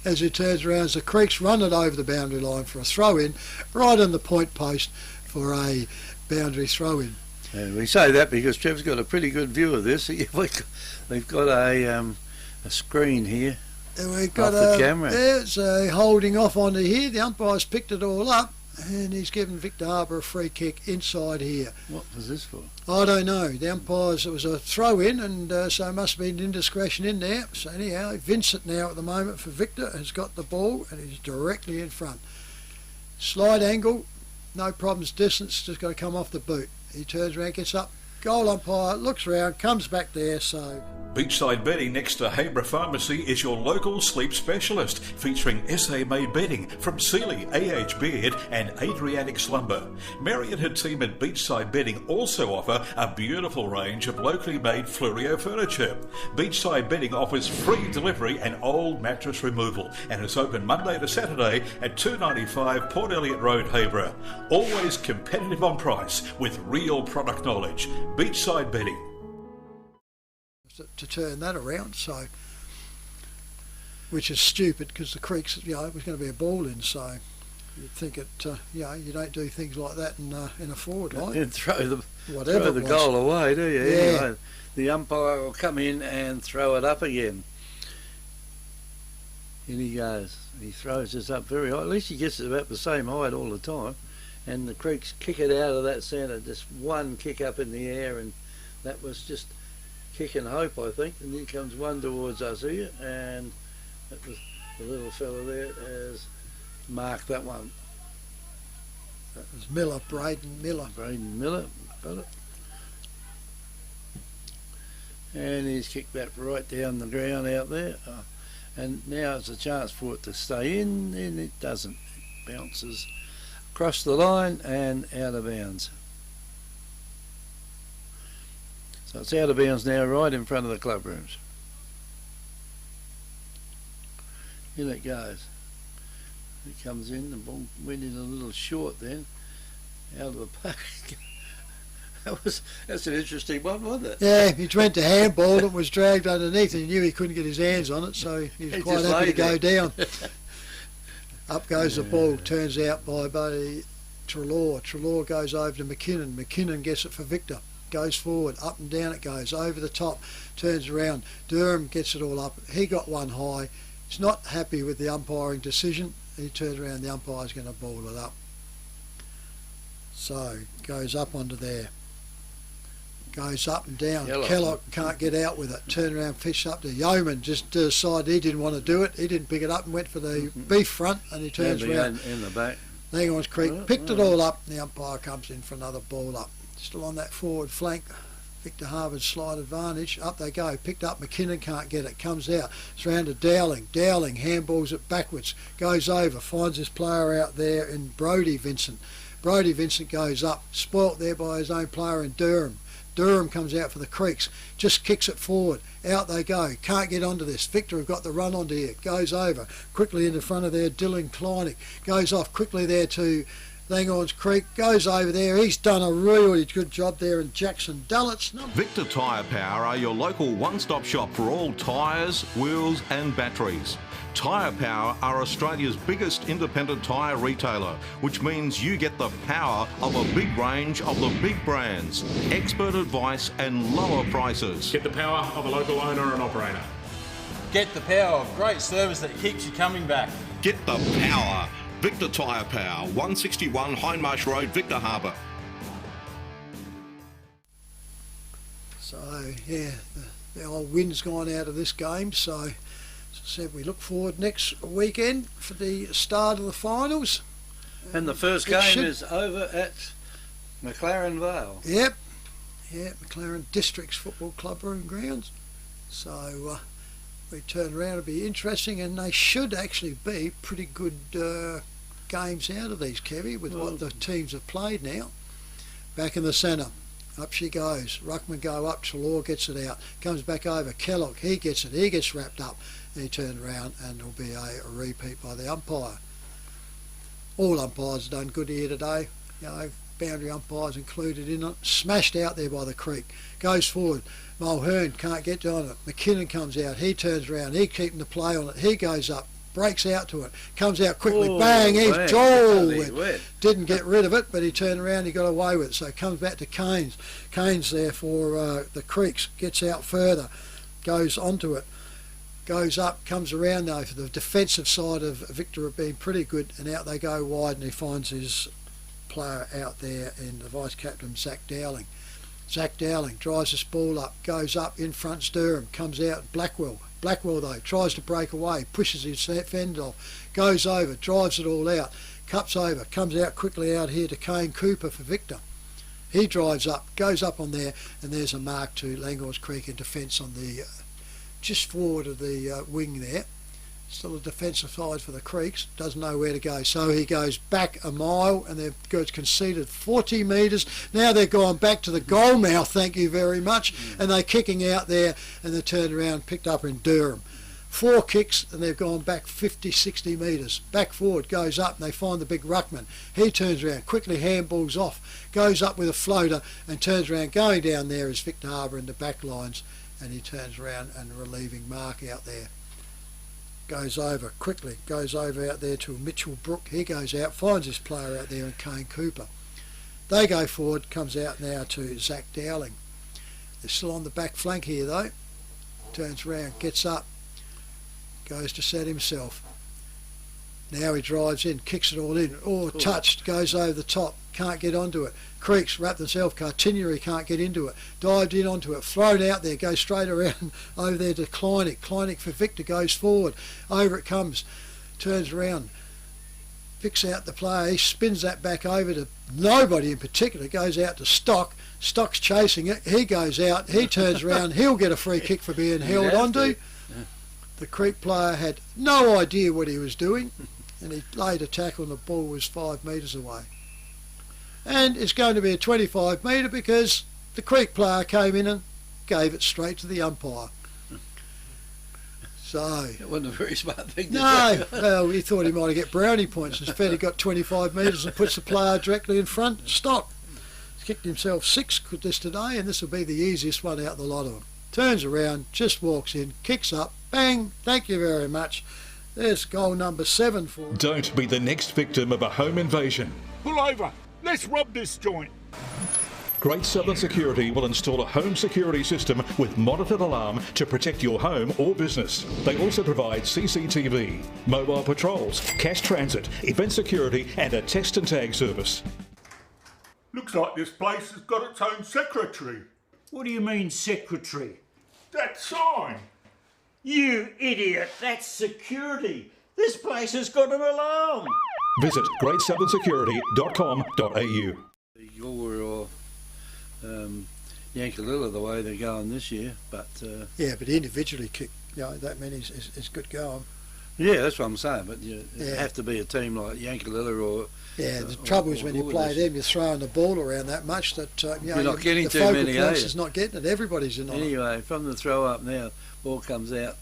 As he turns around, as the Creeks run it over the boundary line for a throw in. Right on the point post for a boundary throw in. And we say that because Trev's got a pretty good view of this. They've got a screen here. And we've got off the camera. There's a holding off onto here. The umpire's picked it all up, and he's given Victor Harbour a free kick inside here. What was this for? I don't know. The umpires, it was a throw in, and so it must have been indiscretion in there. So anyhow, Vincent now at the moment for Victor has got the ball and he's directly in front. Slide angle, no problems. Distance, just got to come off the boot. He turns around, gets up. Goal umpire looks around, comes back there. So Beachside Bedding next to Habra Pharmacy is your local sleep specialist, featuring SA-made bedding from Sealy, AH Beard and Adriatic Slumber. Mary and her team at Beachside Bedding also offer a beautiful range of locally made Fluorio furniture. Beachside Bedding offers free delivery and old mattress removal and is open Monday to Saturday at 295 Port Elliot Road, Habra. Always competitive on price with real product knowledge. Beachside Bedding. To turn that around, so which is stupid because the creeks, it was going to be a ball in, so you'd think it, you don't do things like that in a forward line. And throw the goal away, do you? Yeah. Anyway, the umpire will come in and throw it up again. In he goes. He throws this up very high. At least he gets it about the same height all the time. And the creeks kick it out of that centre, just one kick up in the air, and that was just kick and hope, I think. And here comes one towards us here, and that was the little fella there has marked that one. That was Miller, Braden Miller. Braden Miller, got it. And he's kicked that right down the ground out there. And now it's a chance for it to stay in, and it doesn't. It bounces across the line and out of bounds. So it's out of bounds now, right in front of the club rooms. In it goes. It comes in, the ball went in a little short then, out of the pack. That's an interesting one, wasn't it? Yeah, he went to handball, it was dragged underneath, and he knew he couldn't get his hands on it, so he was quite happy to go down. Up goes the ball, turns out by Buddy Treloar. Treloar goes over to McKinnon. McKinnon gets it for Victor. Goes forward, up and down it goes, over the top, turns around. Durham gets it all up. He got one high. He's not happy with the umpiring decision. He turns around, the umpire's going to ball it up. So, goes up onto there. Goes up and down. Kellogg can't get out with it. Turn around, fish up to Yeoman. Just decided he didn't want to do it. He didn't pick it up and went for the beef front, and he turns around. In the back. Langhorne's Creek picked it all up, and the umpire comes in for another ball up. Still on that forward flank, Victor Harbour's slight advantage. Up they go, picked up, McKinnon can't get it, comes out, it's round to Dowling. Dowling handballs it backwards, goes over, finds this player out there in Brodie Vincent. Brodie Vincent goes up, spoilt there by his own player in Durham. Durham comes out for the Creeks, just kicks it forward, out they go, can't get onto this. Victor have got the run onto here, goes over, quickly in the front of there, Dylan Kleinig, goes off quickly there to Langhorne's Creek, goes over there. He's done a really good job there, and Jackson Dullett's number. Victor Tyre Power are your local one-stop shop for all tyres, wheels and batteries. Tyre Power are Australia's biggest independent tyre retailer, which means you get the power of a big range of the big brands, expert advice and lower prices. Get the power of a local owner and operator. Get the power of great service that keeps you coming back. Get the power. Victor Tyre Power, 161 Hindmarsh Road, Victor Harbour. So, yeah, the old wind's gone out of this game, so as I said, we look forward next weekend for the start of the finals. And the first game is over at McLaren Vale. Yep, McLaren Districts Football Club room grounds. So we turn around, it'll be interesting, and they should actually be pretty good games out of these, Kevy, with what the teams have played now. Back in the centre, up she goes. Ruckman go up, Treloar gets it out, comes back over. Kellogg, he gets it, he gets wrapped up. He turns around, and there'll be a repeat by the umpire. All umpires have done good here today. Boundary umpires included in it. Smashed out there by the Creek. Goes forward. Mulhern can't get on it. McKinnon comes out. He turns around. He keeping the play on it. He goes up. Breaks out to it. Comes out quickly. Bang! He's didn't get rid of it, but he turned around. He got away with it. So it comes back to Keynes. Keynes there for the Creeks. Gets out further. Goes onto it. Goes up. Comes around though for the defensive side of Victor have been pretty good, and out they go wide, and he finds his player out there in the vice captain Zach Dowling. Zach Dowling drives this ball up, goes up in front. Durham comes out. Blackwell though tries to break away, pushes his fend off, goes over, drives it all out, cups over, comes out quickly out here to Kane Cooper for Victor. He drives up, goes up on there, and there's a mark to Langhorne Creek in defence on the just forward of the wing there. Still a defensive side for the Creeks, doesn't know where to go. So he goes back a mile, and they've conceded 40 metres. Now they're gone back to the goal mouth, thank you very much, and they're kicking out there, and they're turned around, picked up in Durham. 4 kicks, and they've gone back 50, 60 metres. Back forward, goes up, and they find the big ruckman. He turns around, quickly handballs off, goes up with a floater, and turns around. Going down there is Victor Harbour in the back lines, and he turns around and relieving Mark out there. Goes over quickly, goes over out there to Mitchell Brook. He goes out, finds his player out there in Kane Cooper. They go forward, comes out now to Zach Dowling. They're still on the back flank here though. Turns around, gets up, goes to set himself. Now he drives in, kicks it all in. Oh, touched, goes over the top, can't get onto it. Creeks wrapped themselves, Cartinieri can't get into it. Dived in onto it, thrown out there, goes straight around over there to Kleinig. Kleinig for Victor, goes forward. Over it comes, turns around, picks out the player. He spins that back over to nobody in particular, goes out to Stock. Stock's chasing it, he goes out, he turns around, he'll get a free kick for being held onto. The Creek player had no idea what he was doing, and he laid a tackle and the ball was 5 metres away. And it's going to be a 25 metre because the Creek player came in and gave it straight to the umpire. So it wasn't a very smart thing to do. No, well, he thought he might get brownie points. Instead he got 25 metres and puts the player directly in front. Stop. He's kicked himself 6 this today, and this will be the easiest one out of the lot of them. Turns around, just walks in, kicks up, bang, thank you very much. There's goal number 7 for him. Don't be the next victim of a home invasion. Pull over. Let's rob this joint. Great Southern Security will install a home security system with monitored alarm to protect your home or business. They also provide CCTV, mobile patrols, cash transit, event security and a text and tag service. Looks like this place has got its own secretary. What do you mean, secretary? That sign. You idiot, that's security. This place has got an alarm. Visit greatsouthern.security.com.au. Gore or Yankalilla the way they're going this year, but yeah, but individually kick, that many is good going. Yeah, that's what I'm saying. But it have to be a team like Yankalilla or. Yeah, the trouble is when you play them, you're throwing the ball around that much that you're not getting the too many. Is not getting it. Everybody's in on it. Anyway, from the throw up now, ball comes out,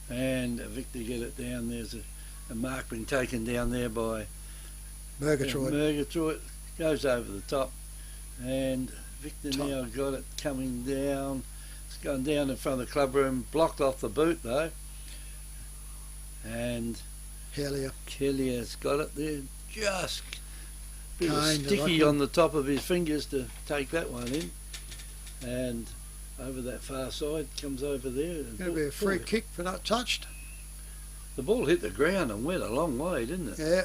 and Victor get it down. There's a mark being taken down there by Murgatroyd. Murgatroyd goes over the top, and Victor now got it coming down. It's gone down in front of the club room, blocked off the boot though, and Hellier's got it there, just a bit of sticky on the top of his fingers to take that one in, and over that far side comes over there. It's going to be a free kick for not touched. The ball hit the ground and went a long way, didn't it? Yeah.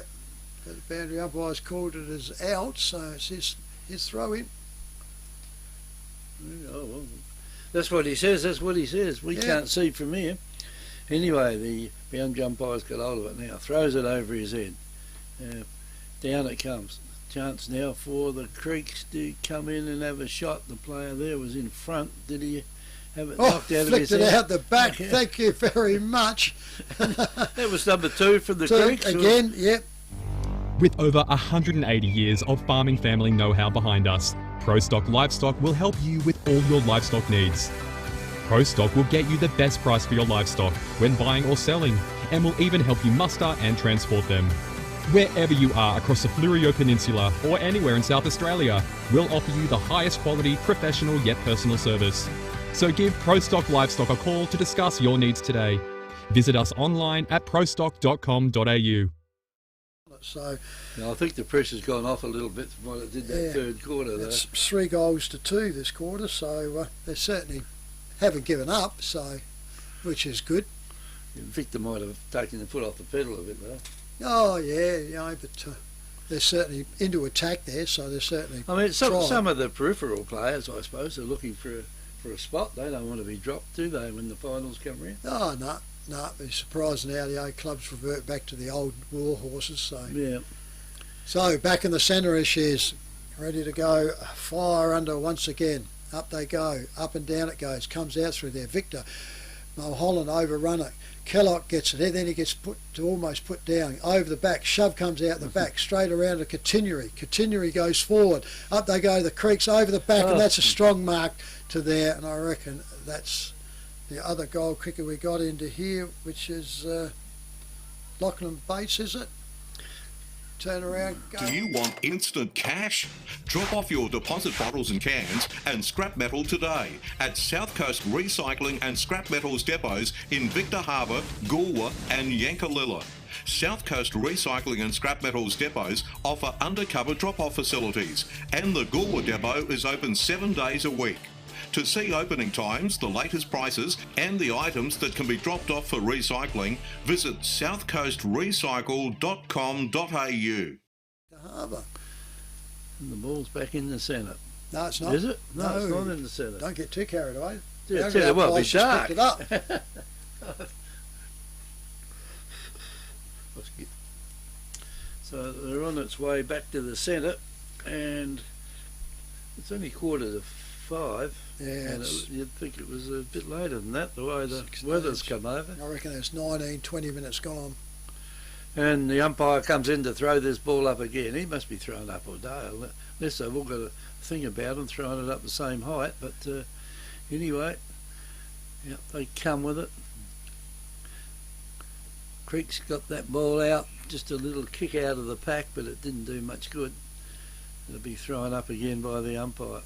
The boundary umpire's called it as out, so it's his throw in. Oh, well, that's what he says. We can't see from here. Anyway, the boundary umpire's got hold of it now. Throws it over his head. Down it comes. Chance now for the Creeks to come in and have a shot. The player there was in front. Did he have it knocked out of his head? Flicked it out the back. Yeah. Thank you very much. That was number 2 from the Creeks. Again, yep. With over 180 years of farming family know-how behind us, ProStock Livestock will help you with all your livestock needs. ProStock will get you the best price for your livestock when buying or selling, and will even help you muster and transport them. Wherever you are across the Fleurieu Peninsula or anywhere in South Australia, we'll offer you the highest quality, professional yet personal service. So give ProStock Livestock a call to discuss your needs today. Visit us online at prostock.com.au. So I think the pressure's gone off a little bit from what it did that third quarter. It's 3 goals to 2 this quarter, so they certainly haven't given up, so which is good. Victor might have taken the foot off the pedal a bit though. Oh yeah, but they're certainly into attack there, so they're certainly. I mean, some of the peripheral players, I suppose, are looking for a spot. They don't want to be dropped, do they, when the finals come around? Oh no. No, it'd be surprising how the old clubs revert back to the old war horses. So yeah. So back in the centre is ready to go, fire under once again. Up they go, up and down it goes, comes out through there. Victor Mulholland overrun it. Kellogg gets it, then he gets almost put down. Over the back, shove comes out the back, straight around to Continuary. Continuary goes forward. Up they go, the Creeks over the back, and that's a strong mark to there. And I reckon that's the other goal kicker we got into here, which is Lachlan Bates, is it? Turn around, go. Do you want instant cash? Drop off your deposit bottles and cans and scrap metal today at South Coast Recycling and Scrap Metals depots in Victor Harbour, Goolwa and Yankalilla. South Coast Recycling and Scrap Metals depots offer undercover drop-off facilities, and the Goolwa depot is open 7 days a week. To see opening times, the latest prices and the items that can be dropped off for recycling, visit southcoastrecycle.com.au. The harbour. And the ball's back in the centre. No, it's not. Is it? No, it's not in the centre. Don't get too carried away. Yeah, tell you what, it'll be dark. It up. So they're on its way back to the centre, and it's only 4:45. Yeah, and you'd think it was a bit later than that, the way the weather's come over. I reckon it's 19, 20 minutes gone. And the umpire comes in to throw this ball up again. He must be throwing up all day, unless they've all got a thing about them throwing it up the same height. But anyway, yeah, they come with it. Creek's got that ball out, just a little kick out of the pack, but it didn't do much good. It'll be thrown up again by the umpire.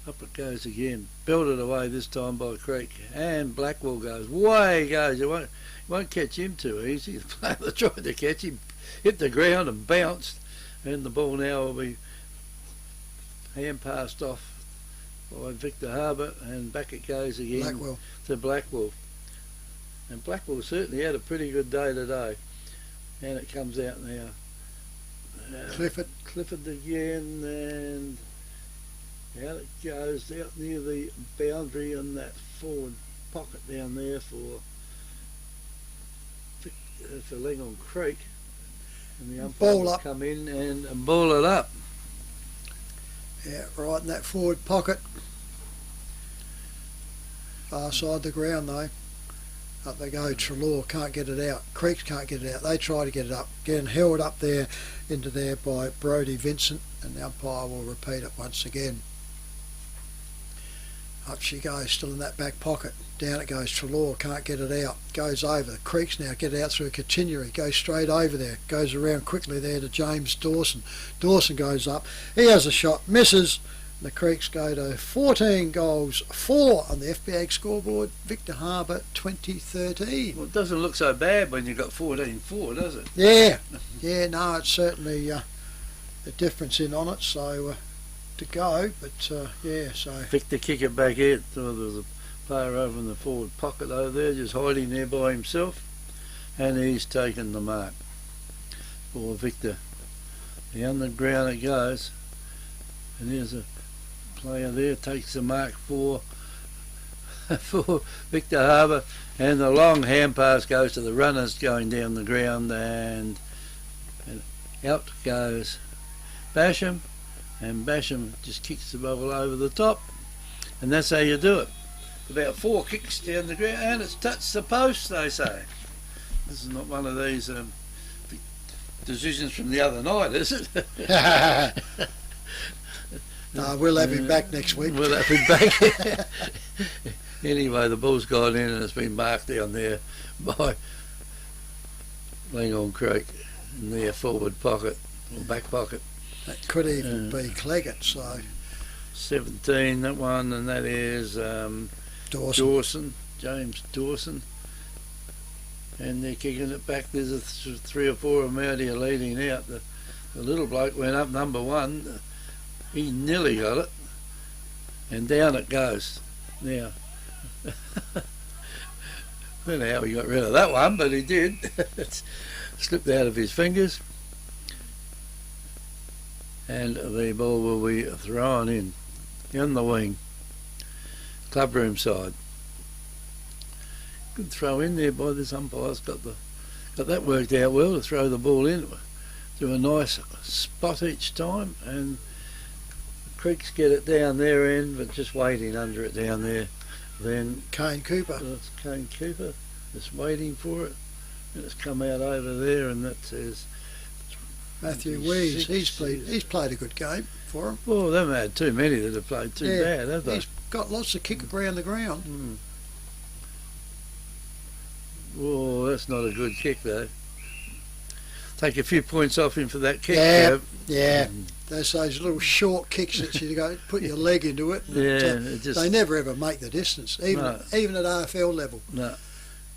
Up it goes again, belted away this time by Creek, and Blackwell goes, way he goes, you won't catch him too easy. The player tried to catch him, hit the ground and bounced, and the ball now will be hand passed off by Victor Harbour, and back it goes again to Blackwell. And Blackwell certainly had a pretty good day today, and it comes out now. Clifford again, and out it goes, out near the boundary on that forward pocket down there for Langhorne Creek, and the umpire will come in and ball it up. Yeah, right in that forward pocket. Far side the ground though. Up they go, Trelaw can't get it out. Creeks can't get it out. They try to get it up. Getting held up there into there by Brodie Vincent, and the umpire will repeat it once again. Up she goes, still in that back pocket. Down it goes, Trelaw can't get it out. Goes over. The Creeks now get it out through a Continuary. Goes straight over there. Goes around quickly there to James Dawson. Dawson goes up. He has a shot. Misses. The Creeks go to 14 goals, 4 on the FBA scoreboard. Victor Harbour 2013. Well, it doesn't look so bad when you've got 14-4, does it? Yeah. Yeah, no, it's certainly a difference in on it, so to go, but yeah, so... Victor kick it back out. So there was a player over in the forward pocket over there, just hiding there by himself, and he's taken the mark for Victor. Down the ground it goes, and there's a player there, takes the mark for Victor Harbour, and the long hand pass goes to the runners going down the ground, and out goes Basham, and Basham just kicks the ball over the top, and that's how you do it. About 4 kicks down the ground, and it's touched the post, they say. This is not one of these decisions from the other night, is it? No, we'll have him back next week. We'll have him back. Anyway, the ball's gone in and it's been marked down there by Langhorne Creek in their forward pocket, or back pocket. That could even be Claggett, so... 17, that one, and that is Dawson, James Dawson. And they're kicking it back. There's 3 or 4 of them out here leading out. The little bloke went up, number 1. He nearly got it, and down it goes. Now, I don't know how he got rid of that one, but he did. It slipped out of his fingers, and the ball will be thrown in the wing, clubroom side. Good throw in there by this umpire's got that worked out well to throw the ball in. do a nice spot each time, and Creeks get it down their end, but just waiting under it down there. Then Kane Cooper. It's Kane Cooper just waiting for it, and it's come out over there, and that says Matthew Wees. He's played a good game for him. Well, they haven't had too many that have played too bad, have they? He's got lots of kick around the ground. Oh, that's not a good kick though. Take a few points off him for that kick. Yeah. There's those little short kicks that you go put your leg into it. And they never ever make the distance, even at AFL level. No.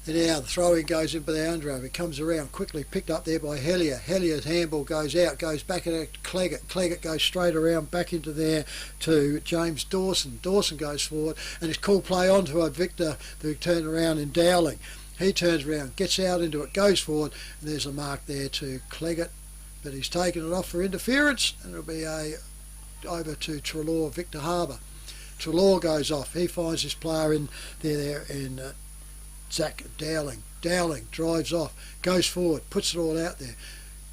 And now the throw-in goes in by the under-over. It comes around quickly, picked up there by Hellier. Hellier's handball goes out, goes back at Cleggett. Cleggett goes straight around back into there to James Dawson. Dawson goes forward, and it's cool play onto a Victor who turned around in Dowling. He turns around, gets out into it, goes forward, and there's a mark there to Cleggett. But he's taken it off for interference, and it'll be over to Treloar, Victor Harbour. Treloar goes off. He finds his player in Zach Dowling. Dowling drives off, goes forward, puts it all out there.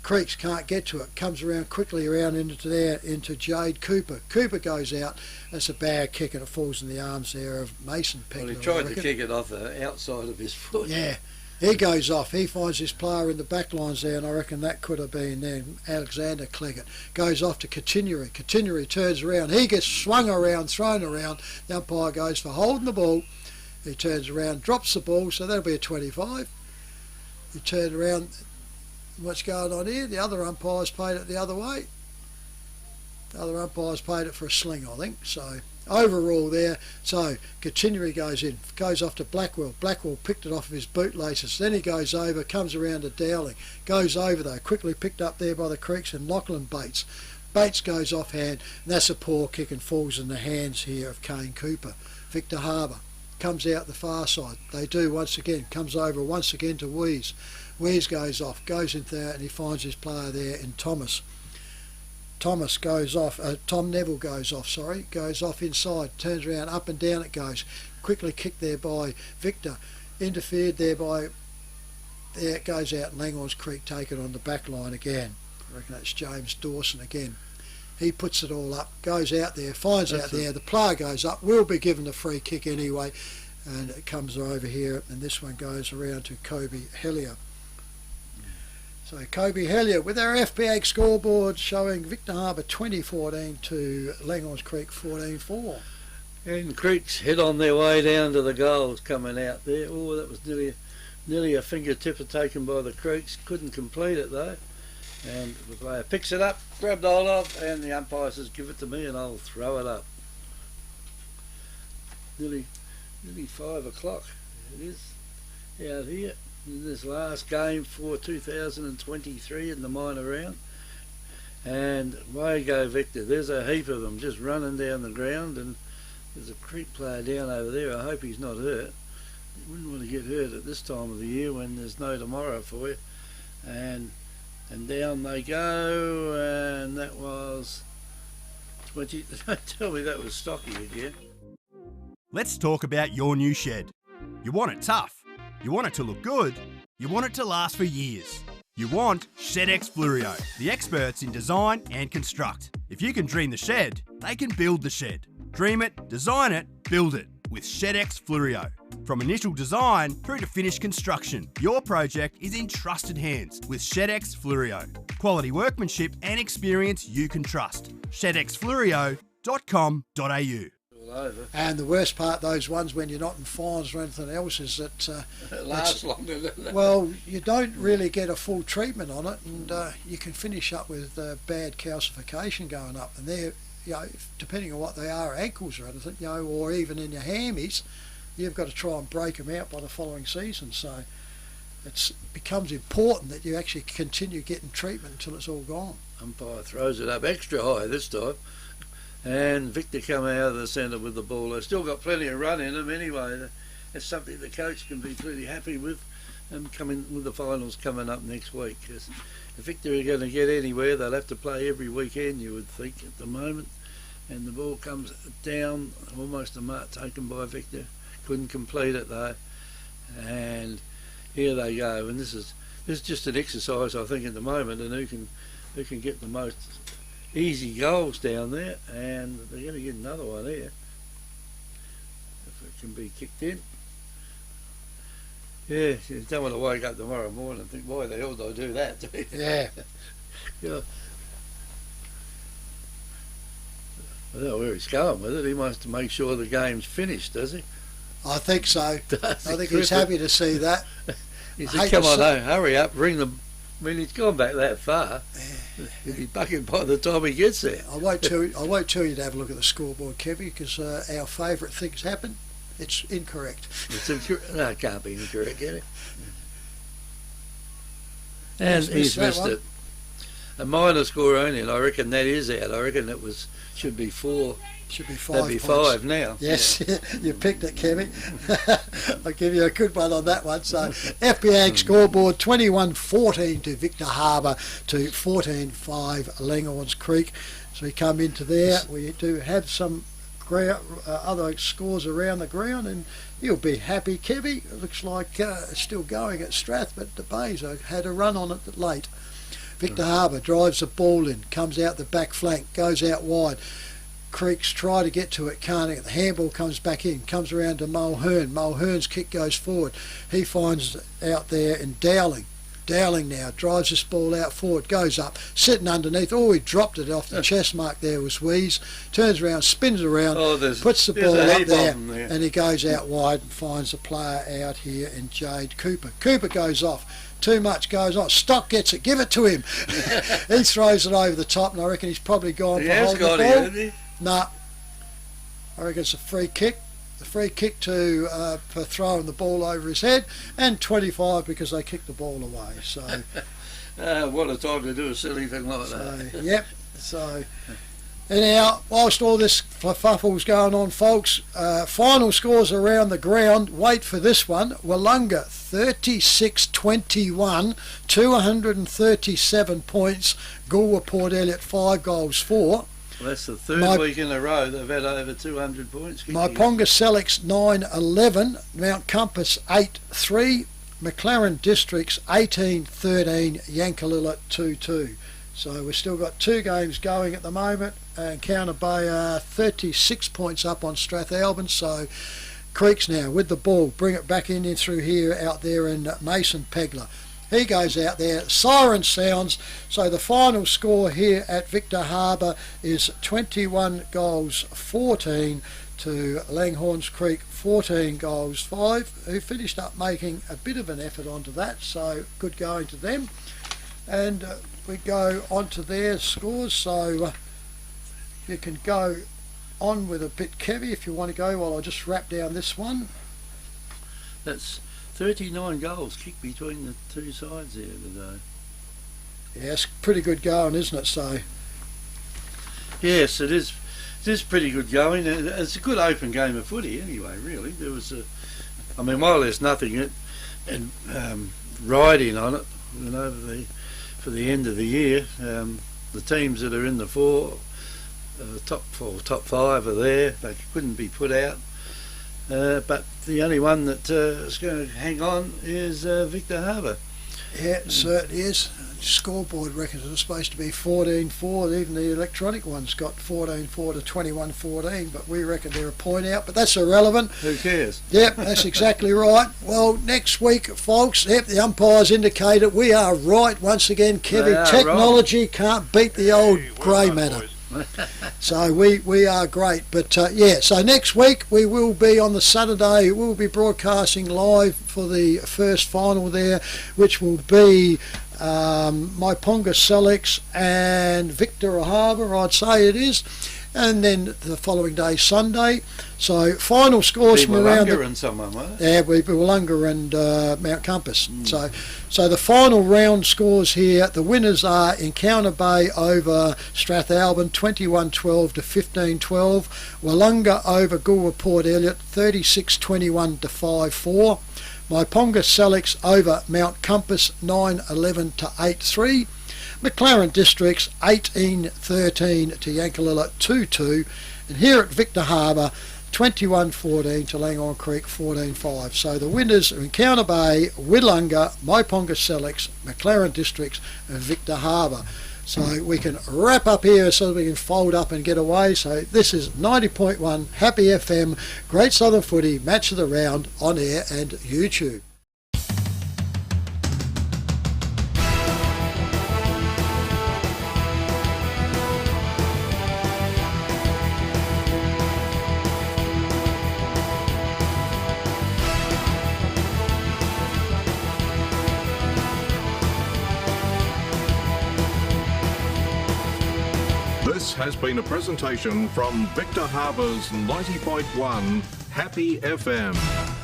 Creeks can't get to it, comes around quickly around into Jade Cooper. Cooper goes out. That's a bad kick, and it falls in the arms there of Mason Peckler. Well, he tried to kick it off the outside of his foot. Yeah. He goes off. He finds his player in the back lines there, and I reckon that could have been then Alexander Cleggett. Goes off to Continuary. Continuary turns around. He gets swung around, thrown around. The umpire goes for holding the ball. He turns around, drops the ball, so that'll be a 25. He turned around. What's going on here? The other umpires paid it the other way. The other umpires paid it for a sling, I think. So overall there. So Continuary goes in, goes off to Blackwell. Blackwell picked it off of his bootlaces. Then he goes over, comes around to Dowling. Goes over though, quickly picked up there by the Creeks and Lachlan Bates. Bates goes offhand, and that's a poor kick and falls in the hands here of Kane Cooper. Victor Harbour comes out the far side. They do once again, comes over once again to Wees. Wees goes off, goes in there, and he finds his player there in Thomas. Thomas goes off, Tom Neville goes off inside, turns around, up and down it goes. Quickly kicked there by Victor, interfered there by, there it goes out, Langhorne's Creek taken on the back line again. I reckon that's James Dawson again. He puts it all up, goes out there, finds out there, the player goes up, will be given the free kick anyway, and it comes over here, and this one goes around to Kobe Hellier. So Kobe Hellier with our FPA scoreboard showing Victor Harbour 2014 to Langhorne Creek 14-4. And Creeks head on their way down to the goals coming out there. Oh, that was nearly a fingertipper taken by the Creeks. Couldn't complete it though. And the player picks it up, grabbed hold of, and the umpire says, "Give it to me and I'll throw it up." Nearly 5 o'clock it is out here in this last game for 2023 in the minor round. And away go Victor. There's a heap of them just running down the ground, and there's a Creek player down over there. I hope he's not hurt. You wouldn't want to get hurt at this time of the year when there's no tomorrow for you. And down they go, and that was 20. Don't tell me that was Stocky again. Let's talk about your new shed. You want it tough. You want it to look good. You want it to last for years. You want ShedX Fluorio, the experts in design and construct. If you can dream the shed, they can build the shed. Dream it, design it, build it with ShedX Fluorio. From initial design through to finished construction, your project is in trusted hands with ShedX Fluorio. Quality workmanship and experience you can trust. ShedXFluorio.com.au. And the worst part, those ones when you're not in fines or anything else, is that it lasts longer than that. Well, you don't really get a full treatment on it, and you can finish up with bad calcification going up, and they're, you know, depending on what they are, ankles or anything, you know, or even in your hammies, you've got to try and break them out by the following season. So it becomes important that you actually continue getting treatment until it's all gone. Umpire throws it up extra high this time. And Victor come out of the centre with the ball. They've still got plenty of run in them anyway. That's something the coach can be pretty happy with. Coming with the finals coming up next week. Because if Victor are going to get anywhere, they'll have to play every weekend, you would think, at the moment. And the ball comes down, almost a mark taken by Victor. Couldn't complete it though. And here they go. And this is just an exercise, I think, at the moment, and who can who can get the most easy goals down there, and they're going to get another one here if it can be kicked in. Yeah, you don't want to wake up tomorrow morning and think, why the hell did I do that? Yeah. Yeah. I don't know where he's going with it. He wants to make sure the game's finished, does he? I think so. I think he's happy to see that. He said, come on, hurry up, ring them. I mean, he's gone back that far. He'll be bucking by the time he gets there. I won't tell you to have a look at the scoreboard, Kevin, because our favourite things happen. It's incorrect. No, it can't be incorrect, can it? And he's missed it. A minor score only, and I reckon that is out. I reckon it should be 4. Should be 5. That'd be 5 now. Yes, yeah. You picked it, Kevin. I'll give you a good one on that one. So FPAG scoreboard 21-14 to Victor Harbour to 14-5 Langhorne's Creek. So we come into there. We do have some other scores around the ground, and you'll be happy, Kevy. It looks like it's still going at Strath, but the Bays had a run on it late. Victor Harbour drives the ball in, comes out the back flank, goes out wide. Creeks try to get to it, can't get. The handball comes back in, comes around to Mulhern. Mulhern's kick goes forward. He finds out there in Dowling. Dowling now drives this ball out forward, goes up, sitting underneath. Oh, he dropped it off the chest mark there was Wheeze. Turns around, spins around, puts the ball up there, and he goes out wide and finds a player out here in Jade Cooper. Cooper goes off. Too much goes on. Stock gets it. Give it to him. He throws it over the top, and I reckon he's probably gone for holding the ball. Hasn't he? Nah. I reckon it's a free kick. The free kick for throwing the ball over his head, and 25 because they kicked the ball away. So, what a time to do a silly thing like that. Yep. So, anyhow, whilst all this fuffle's going on, folks, final scores around the ground. Wait for this one. Wollonga 36-21, 237 points. Goolwa Port Elliot 5 goals for. Well, that's the third week in a row they've had over 200 points. Myponga Selix 9-11, Mount Compass 8-3, McLaren Districts 18-13, Yankalilla 2-2. So we've still got 2 games going at the moment, and Counter Bay are 36 points up on Strathalbyn. So Creeks now with the ball, bring it back in through here out there in Mason Pegler. He goes out there, siren sounds, so the final score here at Victor Harbour is 21 goals 14 to Langhorne's Creek 14 goals 5, who finished up making a bit of an effort onto that, so good going to them. And we go on to their scores, so you can go on with a bit, Kevy, if you want to go, while I just wrap down this one. That's 39 goals kicked between the two sides there today. Yeah, it's pretty good going, isn't it? So, yes, it is. It is pretty good going. It's a good open game of footy, anyway. Really, there was while there's nothing riding on it, for the end of the year, the teams that are in the top 5 are there. They couldn't be put out. But the only one that is going to hang on is Victor Harbour. Yeah, it certainly is. Scoreboard records are supposed to be 14-4. Even the electronic one's got 14-4 to 21-14, but we reckon they're a point out. But that's irrelevant. Who cares? Yep, that's exactly right. Well, next week, folks, the umpires indicated we are right once again, Kevin. Technology can't beat the old grey matter. So we are great, but so next week we will be on the Saturday, we'll be broadcasting live for the first final there, which will be Myponga Selix and Victor Harbour, I'd say it is, and then the following day, Sunday. So final scores from around and someone, won't it? Yeah, Wollonga and Mount Compass. So the final round scores here, the winners are Encounter Bay over Strathalbyn 21-12 to 15-12, Wollonga over Goolwa Port Elliot 36-21 to 5-4, Myponga Selix over Mount Compass 9-11 to 8-3, McLaren Districts 18-13 to Yankalilla 2-2, and here at Victor Harbour 21-14 to Langhorne Creek 14-5. So the winners are Encounter Bay, Wollonga, Myponga Selix, McLaren Districts and Victor Harbour. So we can wrap up here so we can fold up and get away. So this is 90.1 Happy FM, Great Southern Footy, Match of the Round, on air and YouTube. This has been a presentation from Victor Harbour's 90.1 Happy FM.